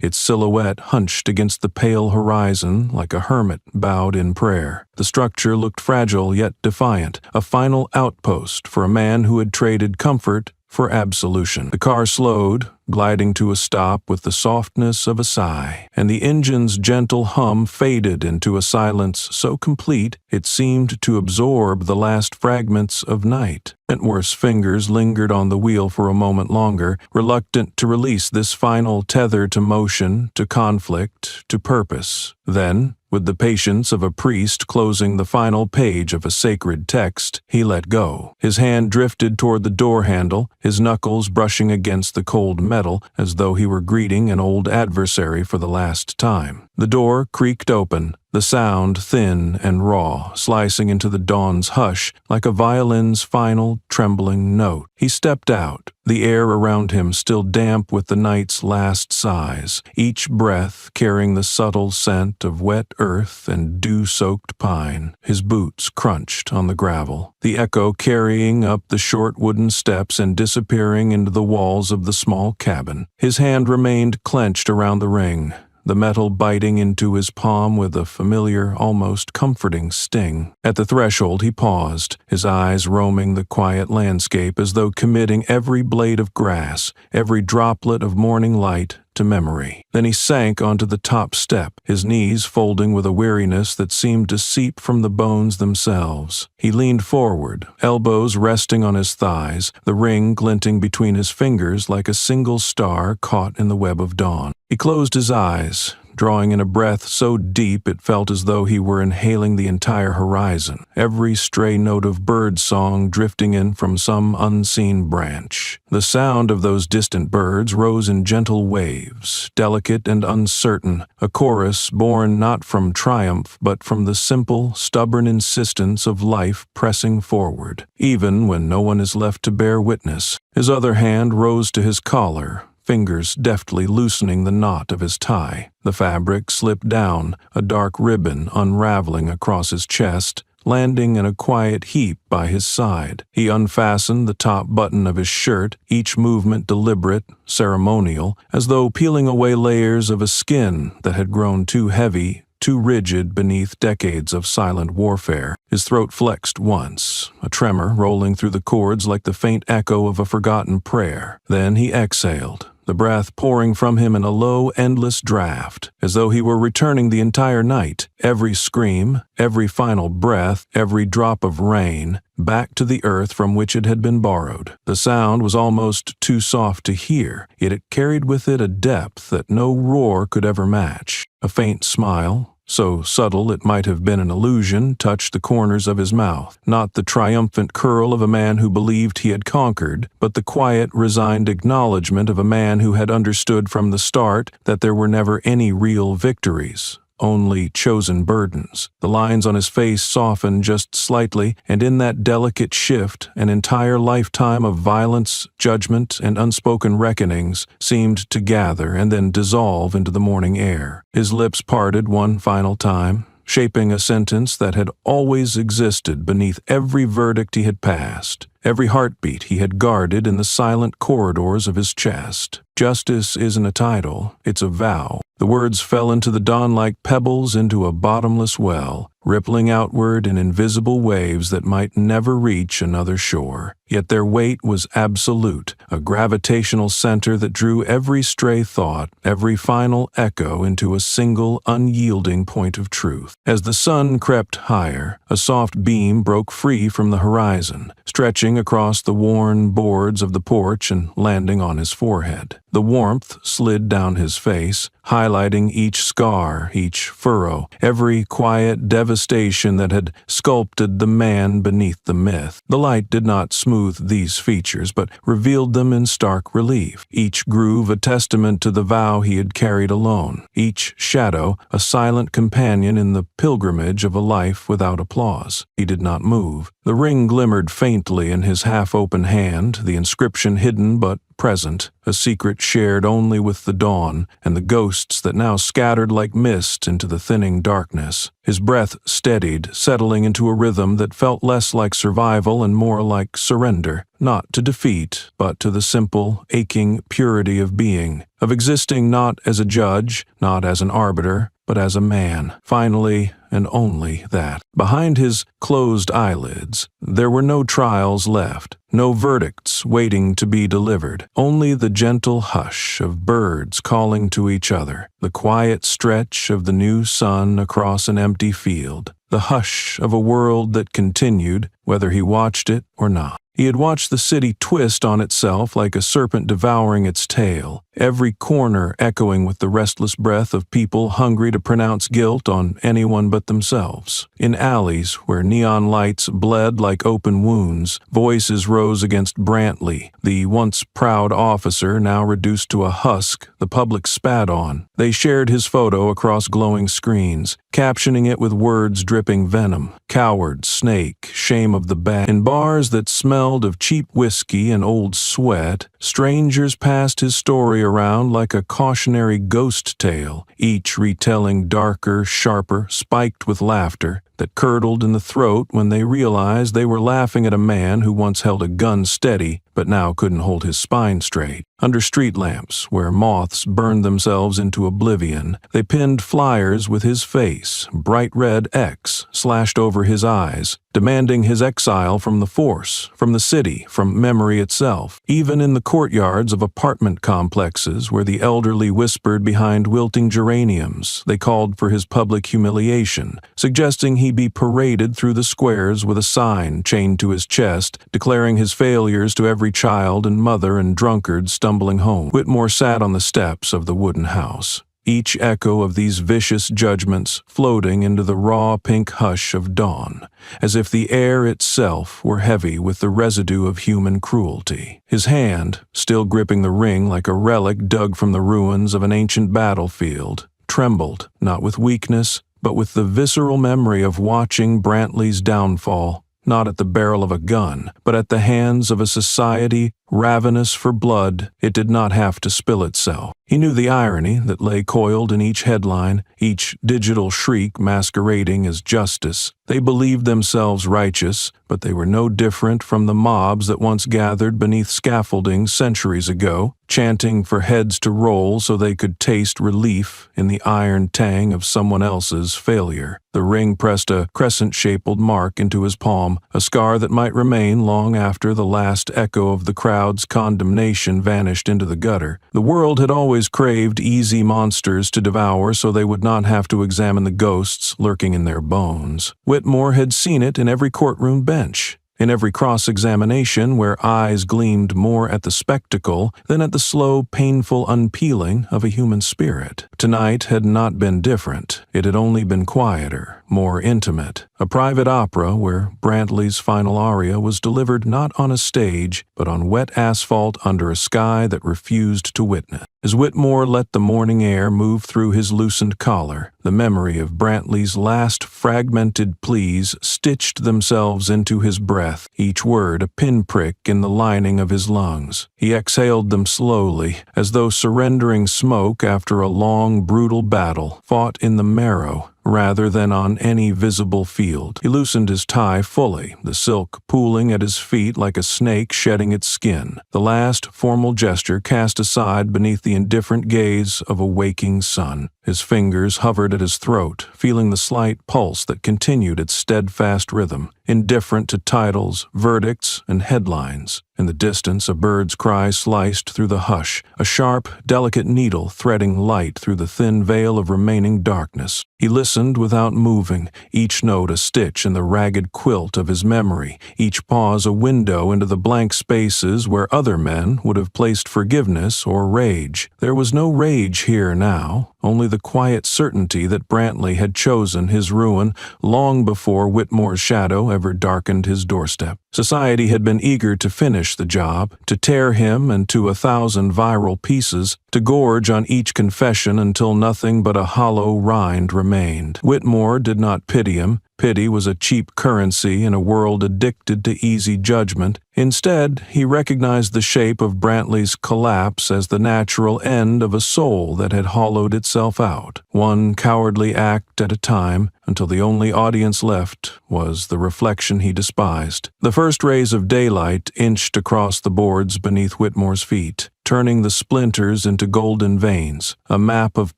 its silhouette hunched against the pale horizon like a hermit bowed in prayer. The structure looked fragile yet defiant, a final outpost for a man who had traded comfort for absolution. The car slowed, gliding to a stop with the softness of a sigh, and the engine's gentle hum faded into a silence so complete it seemed to absorb the last fragments of night. Wentworth's fingers lingered on the wheel for a moment longer, reluctant to release this final tether to motion, to conflict, to purpose. Then, with the patience of a priest closing the final page of a sacred text, he let go. His hand drifted toward the door handle, his knuckles brushing against the cold metal as though he were greeting an old adversary for the last time. The door creaked open, the sound thin and raw, slicing into the dawn's hush like a violin's final trembling note. He stepped out, the air around him still damp with the night's last sighs, each breath carrying the subtle scent of wet earth and dew-soaked pine. His boots crunched on the gravel, the echo carrying up the short wooden steps and disappearing into the walls of the small cabin. His hand remained clenched around the ring, the metal biting into his palm with a familiar, almost comforting sting. At the threshold he paused, his eyes roaming the quiet landscape as though committing every blade of grass, every droplet of morning light to memory. Then he sank onto the top step, his knees folding with a weariness that seemed to seep from the bones themselves. He leaned forward, elbows resting on his thighs, the ring glinting between his fingers like a single star caught in the web of dawn. He closed his eyes, drawing in a breath so deep it felt as though he were inhaling the entire horizon, every stray note of bird song drifting in from some unseen branch. The sound of those distant birds rose in gentle waves, delicate and uncertain, a chorus born not from triumph but from the simple, stubborn insistence of life pressing forward, even when no one is left to bear witness. His other hand rose to his collar, fingers deftly loosening the knot of his tie. The fabric slipped down, a dark ribbon unraveling across his chest, landing in a quiet heap by his side. He unfastened the top button of his shirt, each movement deliberate, ceremonial, as though peeling away layers of a skin that had grown too heavy, too rigid beneath decades of silent warfare. His throat flexed once, a tremor rolling through the chords like the faint echo of a forgotten prayer. Then he exhaled, the breath pouring from him in a low, endless draft, as though he were returning the entire night, every scream, every final breath, every drop of rain, back to the earth from which it had been borrowed. The sound was almost too soft to hear, yet it carried with it a depth that no roar could ever match. A faint smile, so subtle it might have been an illusion, touched the corners of his mouth. Not the triumphant curl of a man who believed he had conquered, but the quiet, resigned acknowledgement of a man who had understood from the start that there were never any real victories, only chosen burdens. The lines on his face softened just slightly, and in that delicate shift, an entire lifetime of violence, judgment, and unspoken reckonings seemed to gather and then dissolve into the morning air. His lips parted one final time, shaping a sentence that had always existed beneath every verdict he had passed, every heartbeat he had guarded in the silent corridors of his chest. Justice isn't a title, it's a vow. The words fell into the dawn like pebbles into a bottomless well, rippling outward in invisible waves that might never reach another shore. Yet their weight was absolute, a gravitational center that drew every stray thought, every final echo into a single, unyielding point of truth. As the sun crept higher, a soft beam broke free from the horizon, stretching across the worn boards of the porch and landing on his forehead. The warmth slid down his face, highlighting each scar, each furrow, every quiet devastation that had sculpted the man beneath the myth. The light did not smooth these features, but revealed them in stark relief, each groove a testament to the vow he had carried alone, each shadow a silent companion in the pilgrimage of a life without applause. He did not move. The ring glimmered faintly in his half-open hand, the inscription hidden but present, a secret shared only with the dawn and the ghosts that now scattered like mist into the thinning darkness. His breath steadied, settling into a rhythm that felt less like survival and more like surrender, not to defeat, but to the simple, aching purity of being, of existing not as a judge, not as an arbiter, but as a man. Finally, and only that. Behind his closed eyelids, there were no trials left, no verdicts waiting to be delivered, only the gentle hush of birds calling to each other, the quiet stretch of the new sun across an empty field, the hush of a world that continued, whether he watched it or not. He had watched the city twist on itself like a serpent devouring its tail, every corner echoing with the restless breath of people hungry to pronounce guilt on anyone but themselves. In alleys where neon lights bled like open wounds, voices rose against Brantley, the once proud officer now reduced to a husk the public spat on. They shared his photo across glowing screens, captioning it with words dripping venom: coward, snake, shame of the bad. In bars that smelled of cheap whiskey and old sweat, strangers passed his story around like a cautionary ghost tale, each retelling darker, sharper, spiked with laughter that curdled in the throat when they realized they were laughing at a man who once held a gun steady but now couldn't hold his spine straight. Under street lamps, where moths burned themselves into oblivion, they pinned flyers with his face, bright red X slashed over his eyes, demanding his exile from the force, from the city, from memory itself. Even in the courtyards of apartment complexes where the elderly whispered behind wilting geraniums, they called for his public humiliation, suggesting he be paraded through the squares with a sign chained to his chest, declaring his failures to every child and mother and drunkard stumbling home. Whitmore sat on the steps of the wooden house, each echo of these vicious judgments floating into the raw pink hush of dawn, as if the air itself were heavy with the residue of human cruelty. His hand, still gripping the ring like a relic dug from the ruins of an ancient battlefield, trembled, not with weakness, but with the visceral memory of watching Brantley's downfall, not at the barrel of a gun, but at the hands of a society ravenous for blood, it did not have to spill itself. He knew the irony that lay coiled in each headline, each digital shriek masquerading as justice. They believed themselves righteous, but they were no different from the mobs that once gathered beneath scaffolding centuries ago, chanting for heads to roll so they could taste relief in the iron tang of someone else's failure. The ring pressed a crescent-shaped mark into his palm, a scar that might remain long after the last echo of the crowd's condemnation vanished into the gutter. The world had always craved easy monsters to devour so they would not have to examine the ghosts lurking in their bones. Whitmore had seen it in every courtroom bench, in every cross-examination where eyes gleamed more at the spectacle than at the slow, painful unpeeling of a human spirit. Tonight had not been different. It had only been quieter, more intimate. A private opera where Brantley's final aria was delivered not on a stage, but on wet asphalt under a sky that refused to witness. As Whitmore let the morning air move through his loosened collar, the memory of Brantley's last fragmented pleas stitched themselves into his breath, each word a pinprick in the lining of his lungs. He exhaled them slowly, as though surrendering smoke after a long, brutal battle, fought in the marrow rather than on any visible field. He loosened his tie fully, the silk pooling at his feet like a snake shedding its skin. The last formal gesture cast aside beneath the indifferent gaze of a waking sun. His fingers hovered at his throat, feeling the slight pulse that continued its steadfast rhythm, indifferent to titles, verdicts, and headlines. In the distance, a bird's cry sliced through the hush, a sharp, delicate needle threading light through the thin veil of remaining darkness. He listened without moving, each note a stitch in the ragged quilt of his memory, each pause a window into the blank spaces where other men would have placed forgiveness or rage. There was no rage here now, only the quiet certainty that Brantley had chosen his ruin long before Whitmore's shadow ever darkened his doorstep. Society had been eager to finish the job, to tear him into 1,000 viral pieces, to gorge on each confession until nothing but a hollow rind remained. Whitmore did not pity him. Pity was a cheap currency in a world addicted to easy judgment. Instead, he recognized the shape of Brantley's collapse as the natural end of a soul that had hollowed itself out, one cowardly act at a time, until the only audience left was the reflection he despised. The first rays of daylight inched across the boards beneath Whitmore's feet, turning the splinters into golden veins, a map of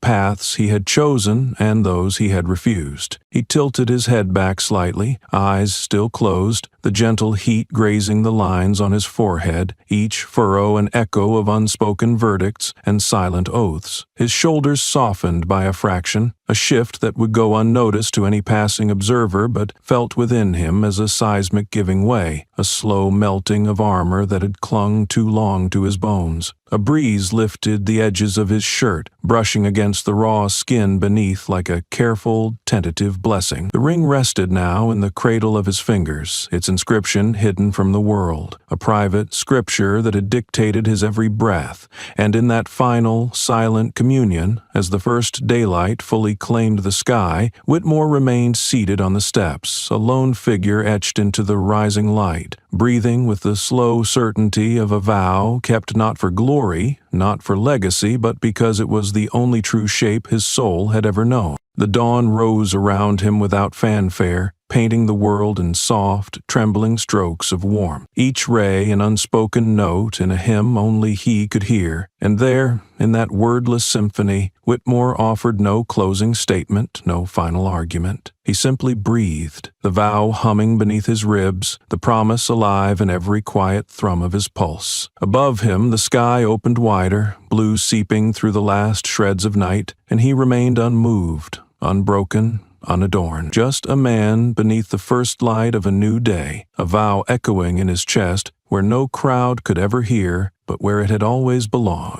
paths he had chosen and those he had refused. He tilted his head back slightly, eyes still closed, the gentle heat grazing the lines on his forehead, each furrow an echo of unspoken verdicts and silent oaths. His shoulders softened by a fraction, a shift that would go unnoticed to any passing observer but felt within him as a seismic giving way, a slow melting of armor that had clung too long to his bones. A breeze lifted the edges of his shirt, brushing against the raw skin beneath like a careful, tentative blessing. The ring rested now in the cradle of his fingers, its inscription hidden from the world, a private scripture that had dictated his every breath, and in that final, silent communion, as the first daylight fully claimed the sky, Whitmore remained seated on the steps, a lone figure etched into the rising light, breathing with the slow certainty of a vow kept not for glory, not for legacy, but because it was the only true shape his soul had ever known. The dawn rose around him without fanfare, painting the world in soft, trembling strokes of warmth, each ray an unspoken note in a hymn only he could hear. And there, in that wordless symphony, Whitmore offered no closing statement, no final argument. He simply breathed, the vow humming beneath his ribs, the promise alive in every quiet thrum of his pulse. Above him, the sky opened wider, blue seeping through the last shreds of night, and he remained unmoved, unbroken, unadorned. Just a man beneath the first light of a new day, a vow echoing in his chest where no crowd could ever hear, but where it had always belonged.